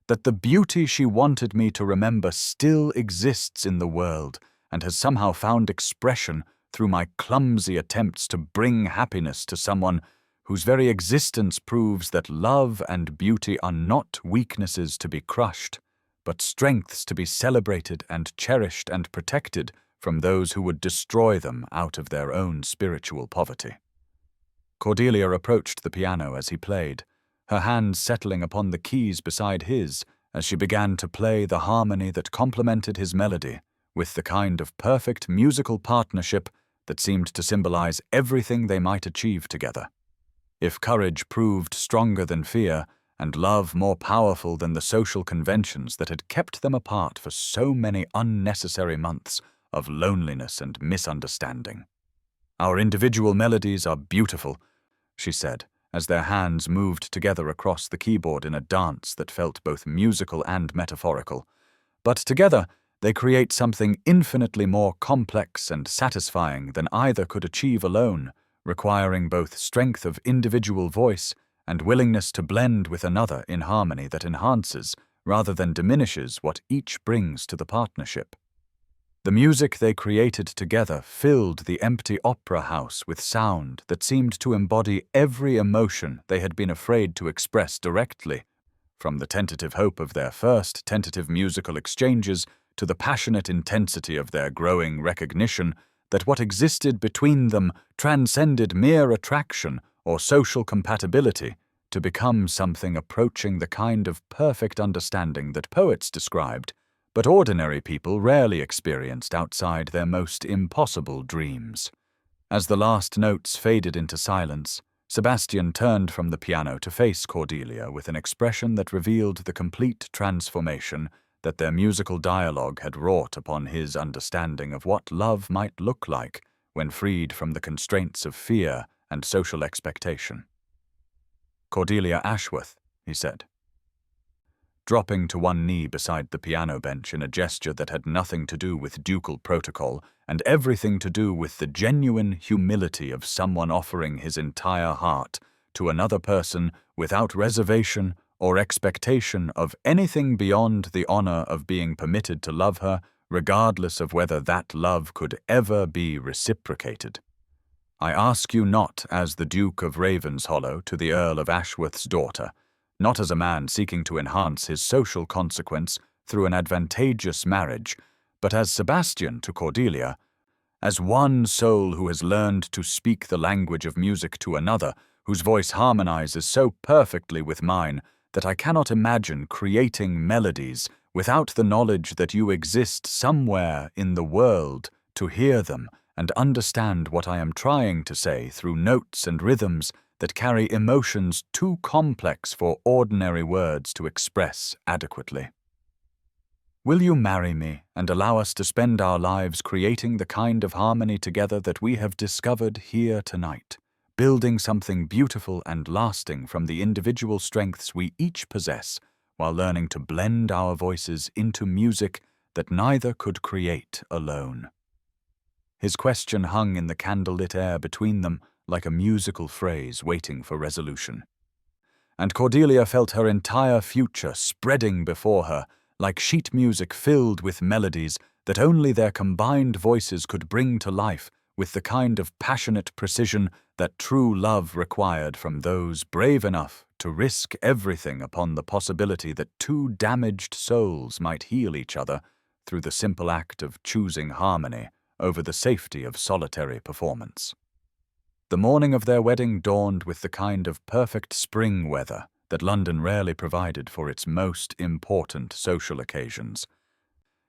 That the beauty she wanted me to remember still exists in the world and has somehow found expression through my clumsy attempts to bring happiness to someone whose very existence proves that love and beauty are not weaknesses to be crushed, but strengths to be celebrated and cherished and protected from those who would destroy them out of their own spiritual poverty. Cordelia approached the piano as he played, her hands settling upon the keys beside his as she began to play the harmony that complemented his melody with the kind of perfect musical partnership that seemed to symbolize everything they might achieve together. If courage proved stronger than fear, and love more powerful than the social conventions that had kept them apart for so many unnecessary months of loneliness and misunderstanding. Our individual melodies are beautiful, she said, as their hands moved together across the keyboard in a dance that felt both musical and metaphorical. But together, they create something infinitely more complex and satisfying than either could achieve alone, requiring both strength of individual voice and willingness to blend with another in harmony that enhances rather than diminishes what each brings to the partnership. The music they created together filled the empty opera house with sound that seemed to embody every emotion they had been afraid to express directly, from the tentative hope of their first tentative musical exchanges to the passionate intensity of their growing recognition that what existed between them transcended mere attraction or social compatibility to become something approaching the kind of perfect understanding that poets described, but ordinary people rarely experienced outside their most impossible dreams. As the last notes faded into silence, Sebastian turned from the piano to face Cordelia with an expression that revealed the complete transformation that their musical dialogue had wrought upon his understanding of what love might look like when freed from the constraints of fear and social expectation. "Cordelia Ashworth," he said, dropping to one knee beside the piano bench in a gesture that had nothing to do with ducal protocol and everything to do with the genuine humility of someone offering his entire heart to another person without reservation or expectation of anything beyond the honor of being permitted to love her, regardless of whether that love could ever be reciprocated. "I ask you not as the Duke of Ravenshollow to the Earl of Ashworth's daughter, not as a man seeking to enhance his social consequence through an advantageous marriage, but as Sebastian to Cordelia, as one soul who has learned to speak the language of music to another, whose voice harmonizes so perfectly with mine that I cannot imagine creating melodies without the knowledge that you exist somewhere in the world to hear them and understand what I am trying to say through notes and rhythms that carry emotions too complex for ordinary words to express adequately. Will you marry me and allow us to spend our lives creating the kind of harmony together that we have discovered here tonight, building something beautiful and lasting from the individual strengths we each possess, while learning to blend our voices into music that neither could create alone?" His question hung in the candlelit air between them like a musical phrase waiting for resolution. And Cordelia felt her entire future spreading before her like sheet music filled with melodies that only their combined voices could bring to life with the kind of passionate precision that true love required from those brave enough to risk everything upon the possibility that two damaged souls might heal each other through the simple act of choosing harmony over the safety of solitary performance. The morning of their wedding dawned with the kind of perfect spring weather that London rarely provided for its most important social occasions.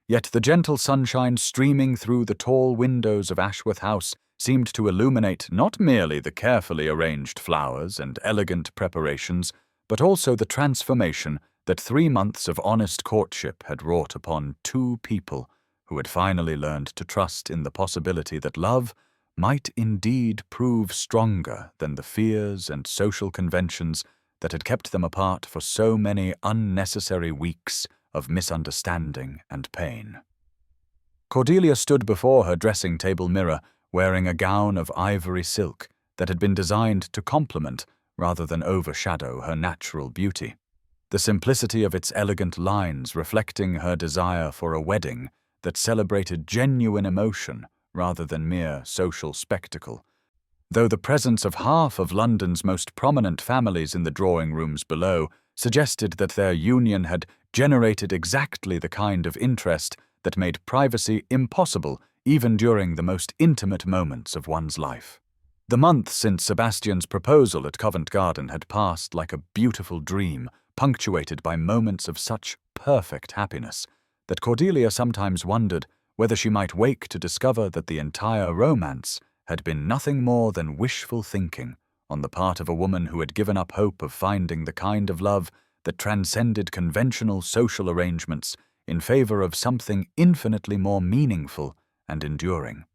Yet the gentle sunshine streaming through the tall windows of Ashworth House seemed to illuminate not merely the carefully arranged flowers and elegant preparations, but also the transformation that 3 months of honest courtship had wrought upon two people who had finally learned to trust in the possibility that love might indeed prove stronger than the fears and social conventions that had kept them apart for so many unnecessary weeks of misunderstanding and pain. Cordelia stood before her dressing-table mirror, wearing a gown of ivory silk that had been designed to complement rather than overshadow her natural beauty, the simplicity of its elegant lines reflecting her desire for a wedding that celebrated genuine emotion rather than mere social spectacle. Though the presence of half of London's most prominent families in the drawing rooms below suggested that their union had generated exactly the kind of interest that made privacy impossible even during the most intimate moments of one's life. The month since Sebastian's proposal at Covent Garden had passed like a beautiful dream, punctuated by moments of such perfect happiness that Cordelia sometimes wondered whether she might wake to discover that the entire romance had been nothing more than wishful thinking on the part of a woman who had given up hope of finding the kind of love that transcended conventional social arrangements in favor of something infinitely more meaningful and enduring.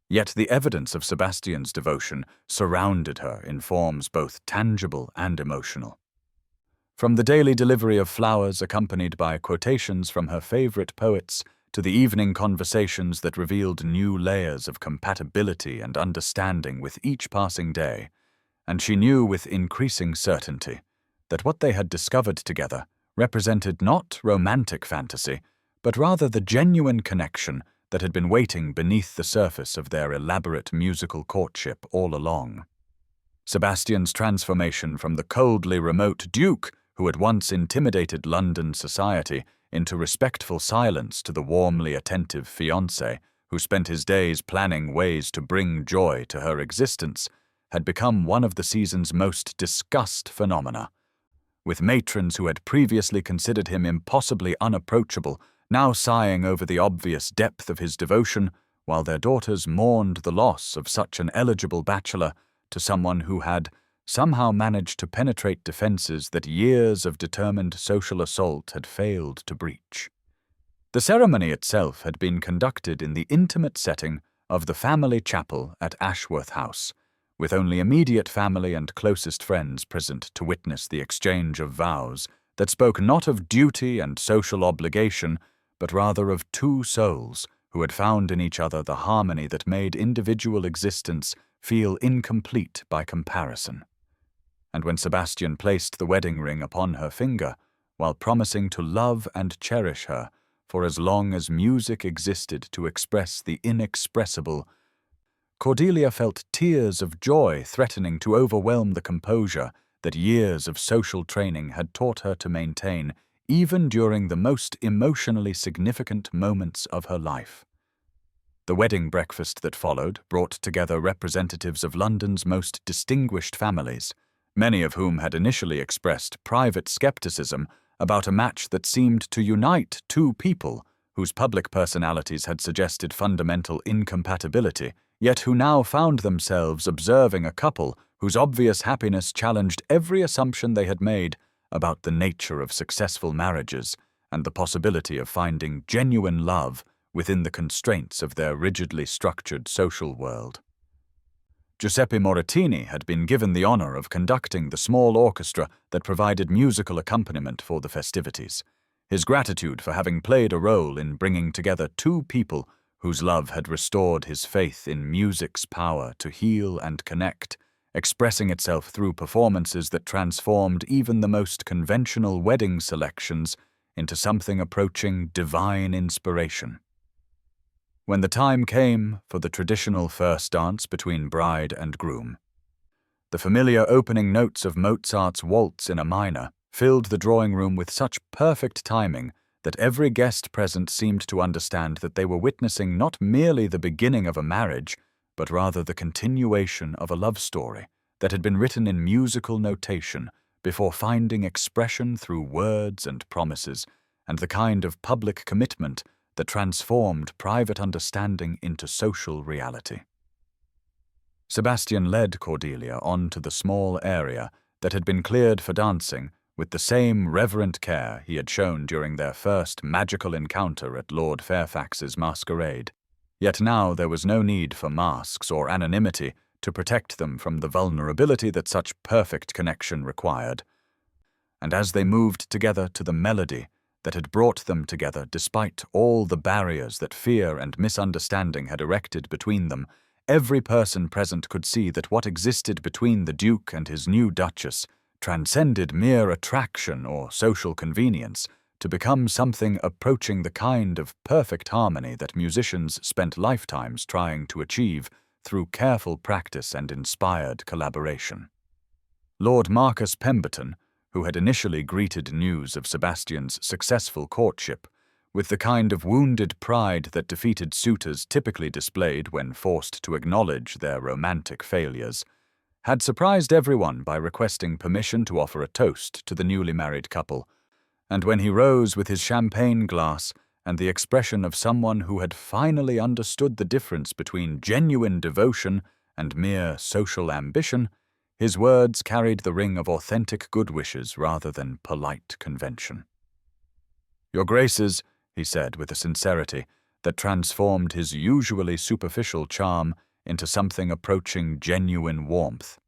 Yet the evidence of Sebastian's devotion surrounded her in forms both tangible and emotional. From the daily delivery of flowers accompanied by quotations from her favorite poets to the evening conversations that revealed new layers of compatibility and understanding with each passing day, and she knew with increasing certainty that what they had discovered together represented not romantic fantasy, but rather the genuine connection that had been waiting beneath the surface of their elaborate musical courtship all along. Sebastian's transformation from the coldly remote Duke who had once intimidated London society into respectful silence to the warmly attentive fiancé who spent his days planning ways to bring joy to her existence, had become one of the season's most discussed phenomena, with matrons who had previously considered him impossibly unapproachable now sighing over the obvious depth of his devotion, while their daughters mourned the loss of such an eligible bachelor to someone who had somehow managed to penetrate defenses that years of determined social assault had failed to breach. The ceremony itself had been conducted in the intimate setting of the family chapel at Ashworth House, with only immediate family and closest friends present to witness the exchange of vows that spoke not of duty and social obligation, but rather of two souls who had found in each other the harmony that made individual existence feel incomplete by comparison. And when Sebastian placed the wedding ring upon her finger, while promising to love and cherish her for as long as music existed to express the inexpressible, Cordelia felt tears of joy threatening to overwhelm the composure that years of social training had taught her to maintain even during the most emotionally significant moments of her life. The wedding breakfast that followed brought together representatives of London's most distinguished families, many of whom had initially expressed private skepticism about a match that seemed to unite two people whose public personalities had suggested fundamental incompatibility, yet who now found themselves observing a couple whose obvious happiness challenged every assumption they had made about the nature of successful marriages and the possibility of finding genuine love within the constraints of their rigidly structured social world. Giuseppe Moratini had been given the honor of conducting the small orchestra that provided musical accompaniment for the festivities, his gratitude for having played a role in bringing together two people whose love had restored his faith in music's power to heal and connect, expressing itself through performances that transformed even the most conventional wedding selections into something approaching divine inspiration. When the time came for the traditional first dance between bride and groom, The familiar opening notes of Mozart's waltz in a minor filled the drawing room with such perfect timing that every guest present seemed to understand that they were witnessing not merely the beginning of a marriage, but rather the continuation of a love story that had been written in musical notation before finding expression through words and promises, and the kind of public commitment that transformed private understanding into social reality. Sebastian led Cordelia on to the small area that had been cleared for dancing with the same reverent care he had shown during their first magical encounter at Lord Fairfax's masquerade. Yet now there was no need for masks or anonymity to protect them from the vulnerability that such perfect connection required. And as they moved together to the melody that had brought them together despite all the barriers that fear and misunderstanding had erected between them, every person present could see that what existed between the Duke and his new Duchess transcended mere attraction or social convenience to become something approaching the kind of perfect harmony that musicians spent lifetimes trying to achieve through careful practice and inspired collaboration. Lord Marcus Pemberton, who had initially greeted news of Sebastian's successful courtship with the kind of wounded pride that defeated suitors typically displayed when forced to acknowledge their romantic failures, had surprised everyone by requesting permission to offer a toast to the newly married couple, and when he rose with his champagne glass and the expression of someone who had finally understood the difference between genuine devotion and mere social ambition, his words carried the ring of authentic good wishes rather than polite convention. "Your Graces," he said with a sincerity that transformed his usually superficial charm into something approaching genuine warmth.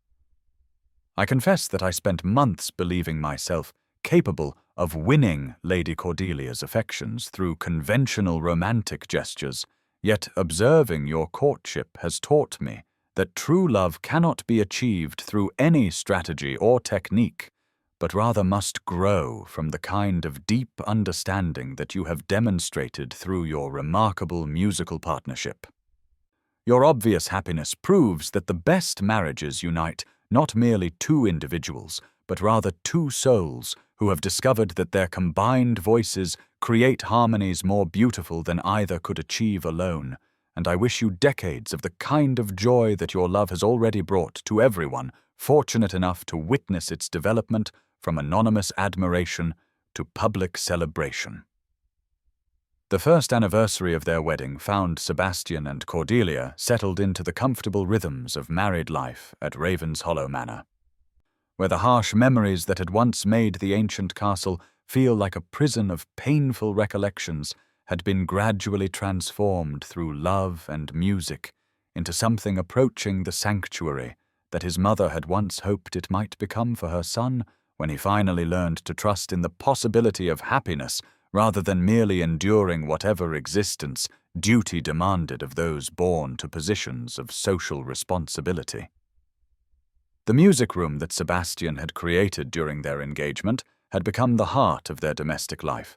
"I confess that I spent months believing myself capable of winning Lady Cordelia's affections through conventional romantic gestures, yet observing your courtship has taught me that true love cannot be achieved through any strategy or technique, but rather must grow from the kind of deep understanding that you have demonstrated through your remarkable musical partnership. Your obvious happiness proves that the best marriages unite not merely two individuals, but rather two souls who have discovered that their combined voices create harmonies more beautiful than either could achieve alone, and I wish you decades of the kind of joy that your love has already brought to everyone fortunate enough to witness its development from anonymous admiration to public celebration." The first anniversary of their wedding found Sebastian and Cordelia settled into the comfortable rhythms of married life at Ravenshollow Manor, where the harsh memories that had once made the ancient castle feel like a prison of painful recollections had been gradually transformed through love and music into something approaching the sanctuary that his mother had once hoped it might become for her son when he finally learned to trust in the possibility of happiness rather than merely enduring whatever existence duty demanded of those born to positions of social responsibility. The music room that Sebastian had created during their engagement had become the heart of their domestic life.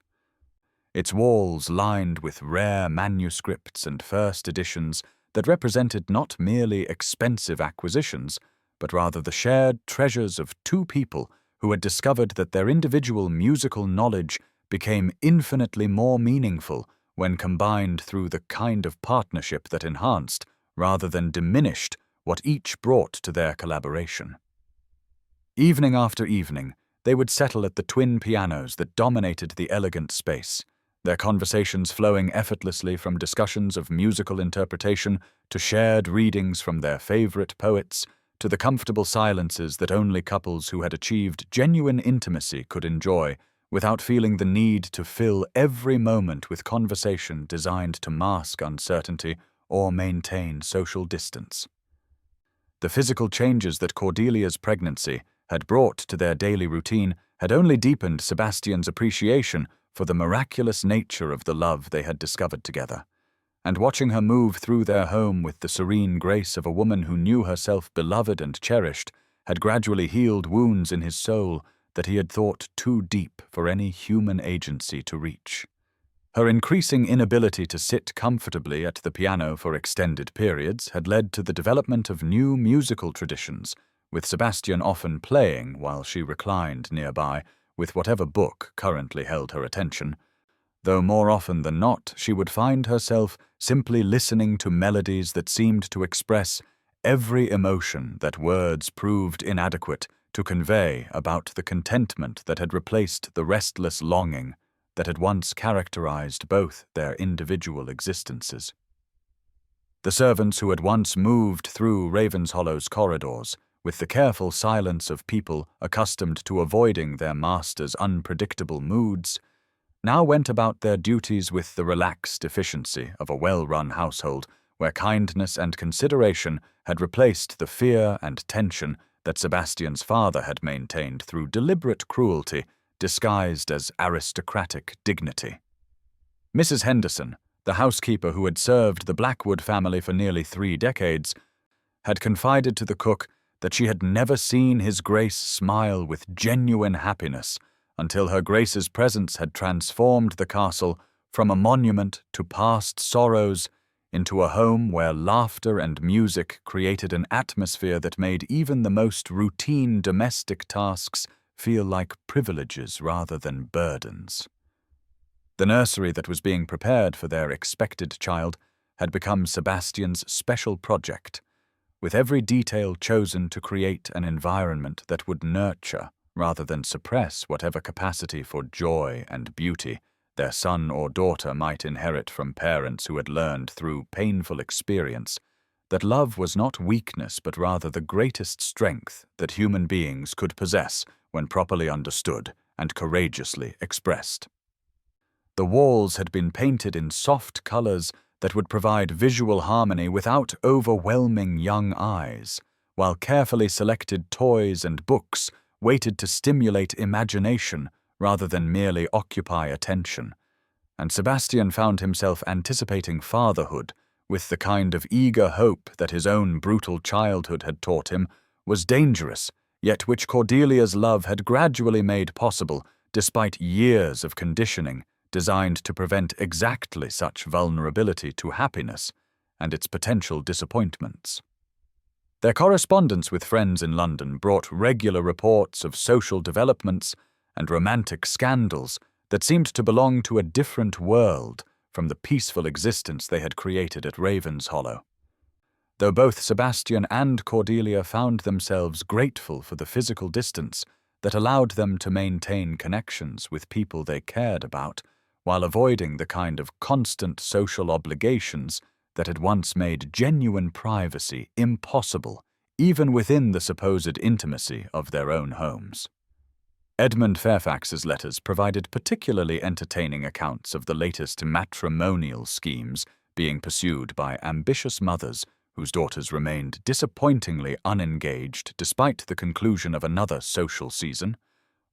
Its walls lined with rare manuscripts and first editions that represented not merely expensive acquisitions, but rather the shared treasures of two people who had discovered that their individual musical knowledge became infinitely more meaningful when combined through the kind of partnership that enhanced, rather than diminished, what each brought to their collaboration. Evening after evening, they would settle at the twin pianos that dominated the elegant space, their conversations flowing effortlessly from discussions of musical interpretation to shared readings from their favorite poets to the comfortable silences that only couples who had achieved genuine intimacy could enjoy without feeling the need to fill every moment with conversation designed to mask uncertainty or maintain social distance. The physical changes that Cordelia's pregnancy had brought to their daily routine had only deepened Sebastian's appreciation for the miraculous nature of the love they had discovered together, and watching her move through their home with the serene grace of a woman who knew herself beloved and cherished had gradually healed wounds in his soul that he had thought too deep for any human agency to reach. Her increasing inability to sit comfortably at the piano for extended periods had led to the development of new musical traditions, with Sebastian often playing while she reclined nearby with whatever book currently held her attention, though more often than not she would find herself simply listening to melodies that seemed to express every emotion that words proved inadequate to convey about the contentment that had replaced the restless longing that had once characterized both their individual existences. The servants who had once moved through Ravenshollow's corridors with the careful silence of people accustomed to avoiding their master's unpredictable moods now went about their duties with the relaxed efficiency of a well-run household where kindness and consideration had replaced the fear and tension that Sebastian's father had maintained through deliberate cruelty disguised as aristocratic dignity. Mrs. Henderson, the housekeeper who had served the Blackwood family for nearly 3 decades, had confided to the cook that she had never seen His Grace smile with genuine happiness until Her Grace's presence had transformed the castle from a monument to past sorrows into a home where laughter and music created an atmosphere that made even the most routine domestic tasks feel like privileges rather than burdens. The nursery that was being prepared for their expected child had become Sebastian's special project, with every detail chosen to create an environment that would nurture rather than suppress whatever capacity for joy and beauty their son or daughter might inherit from parents who had learned through painful experience that love was not weakness but rather the greatest strength that human beings could possess when properly understood and courageously expressed. The walls had been painted in soft colors that would provide visual harmony without overwhelming young eyes, while carefully selected toys and books waited to stimulate imagination rather than merely occupy attention, and Sebastian found himself anticipating fatherhood with the kind of eager hope that his own brutal childhood had taught him was dangerous, yet which Cordelia's love had gradually made possible despite years of conditioning designed to prevent exactly such vulnerability to happiness and its potential disappointments. Their correspondence with friends in London brought regular reports of social developments and romantic scandals that seemed to belong to a different world from the peaceful existence they had created at Ravenshollow. Though both Sebastian and Cordelia found themselves grateful for the physical distance that allowed them to maintain connections with people they cared about, while avoiding the kind of constant social obligations that had once made genuine privacy impossible even within the supposed intimacy of their own homes. Edmund Fairfax's letters provided particularly entertaining accounts of the latest matrimonial schemes being pursued by ambitious mothers whose daughters remained disappointingly unengaged despite the conclusion of another social season,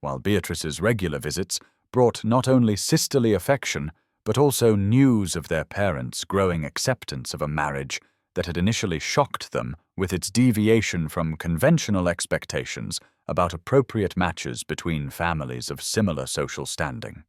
while Beatrice's regular visits brought not only sisterly affection but also news of their parents' growing acceptance of a marriage that had initially shocked them with its deviation from conventional expectations about appropriate matches between families of similar social standing.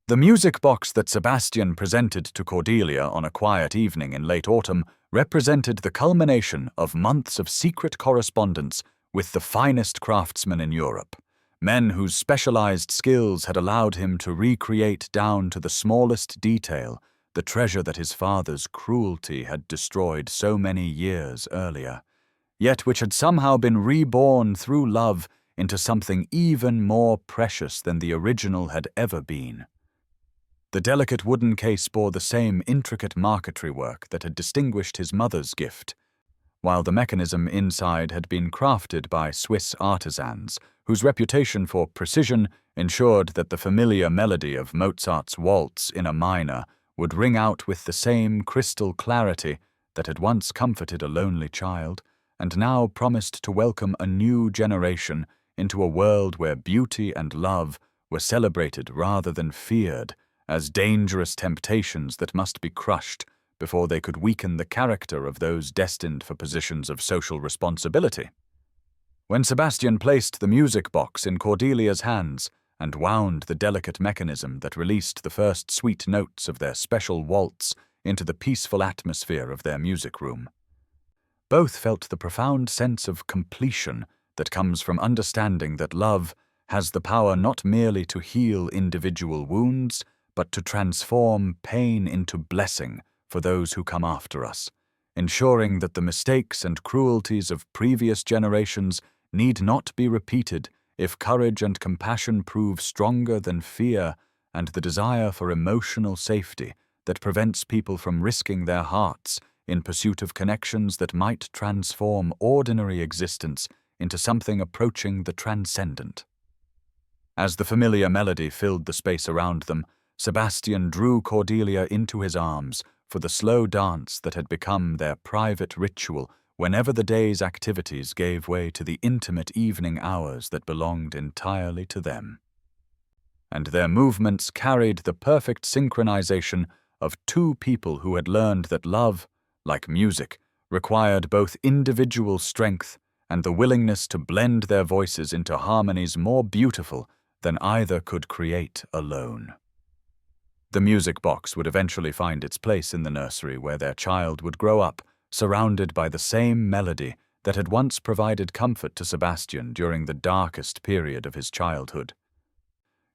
The music box that Sebastian presented to Cordelia on a quiet evening in late autumn represented the culmination of months of secret correspondence with the finest craftsmen in Europe, men whose specialized skills had allowed him to recreate down to the smallest detail the treasure that his father's cruelty had destroyed so many years earlier, yet which had somehow been reborn through love into something even more precious than the original had ever been. The delicate wooden case bore the same intricate marquetry work that had distinguished his mother's gift, while the mechanism inside had been crafted by Swiss artisans, whose reputation for precision ensured that the familiar melody of Mozart's waltz in a minor would ring out with the same crystal clarity that had once comforted a lonely child, and now promised to welcome a new generation into a world where beauty and love were celebrated rather than feared as dangerous temptations that must be crushed before they could weaken the character of those destined for positions of social responsibility. When Sebastian placed the music box in Cordelia's hands and wound the delicate mechanism that released the first sweet notes of their special waltz into the peaceful atmosphere of their music room, Both felt the profound sense of completion that comes from understanding that love has the power not merely to heal individual wounds, but to transform pain into blessing for those who come after us, ensuring that the mistakes and cruelties of previous generations need not be repeated if courage and compassion prove stronger than fear and the desire for emotional safety that prevents people from risking their hearts in pursuit of connections that might transform ordinary existence into something approaching the transcendent. As the familiar melody filled the space around them, Sebastian drew Cordelia into his arms for the slow dance that had become their private ritual whenever the day's activities gave way to the intimate evening hours that belonged entirely to them. And their movements carried the perfect synchronization of two people who had learned that love, like music, required both individual strength and the willingness to blend their voices into harmonies more beautiful than either could create alone. The music box would eventually find its place in the nursery where their child would grow up, surrounded by the same melody that had once provided comfort to Sebastian during the darkest period of his childhood.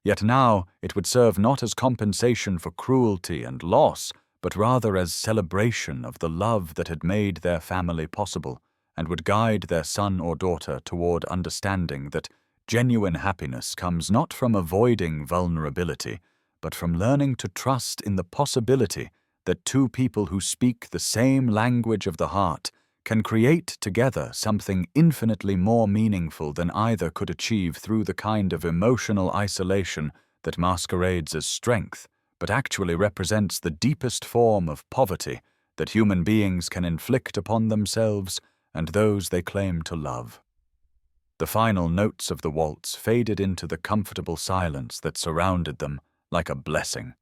Yet now it would serve not as compensation for cruelty and loss, but rather as celebration of the love that had made their family possible, and would guide their son or daughter toward understanding that genuine happiness comes not from avoiding vulnerability, but from learning to trust in the possibility that two people who speak the same language of the heart can create together something infinitely more meaningful than either could achieve through the kind of emotional isolation that masquerades as strength, but actually represents the deepest form of poverty that human beings can inflict upon themselves and those they claim to love. The final notes of the waltz faded into the comfortable silence that surrounded them like a blessing.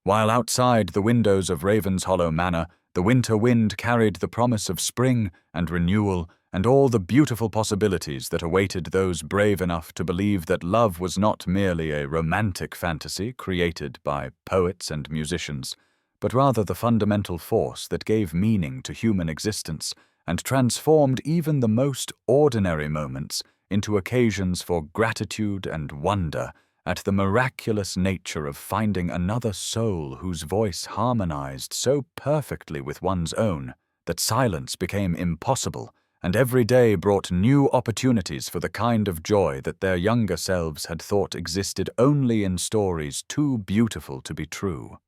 While outside the windows of Ravenshollow Manor, the winter wind carried the promise of spring and renewal and all the beautiful possibilities that awaited those brave enough to believe that love was not merely a romantic fantasy created by poets and musicians, but rather the fundamental force that gave meaning to human existence and transformed even the most ordinary moments into occasions for gratitude and wonder at the miraculous nature of finding another soul whose voice harmonized so perfectly with one's own that silence became impossible, and every day brought new opportunities for the kind of joy that their younger selves had thought existed only in stories too beautiful to be true.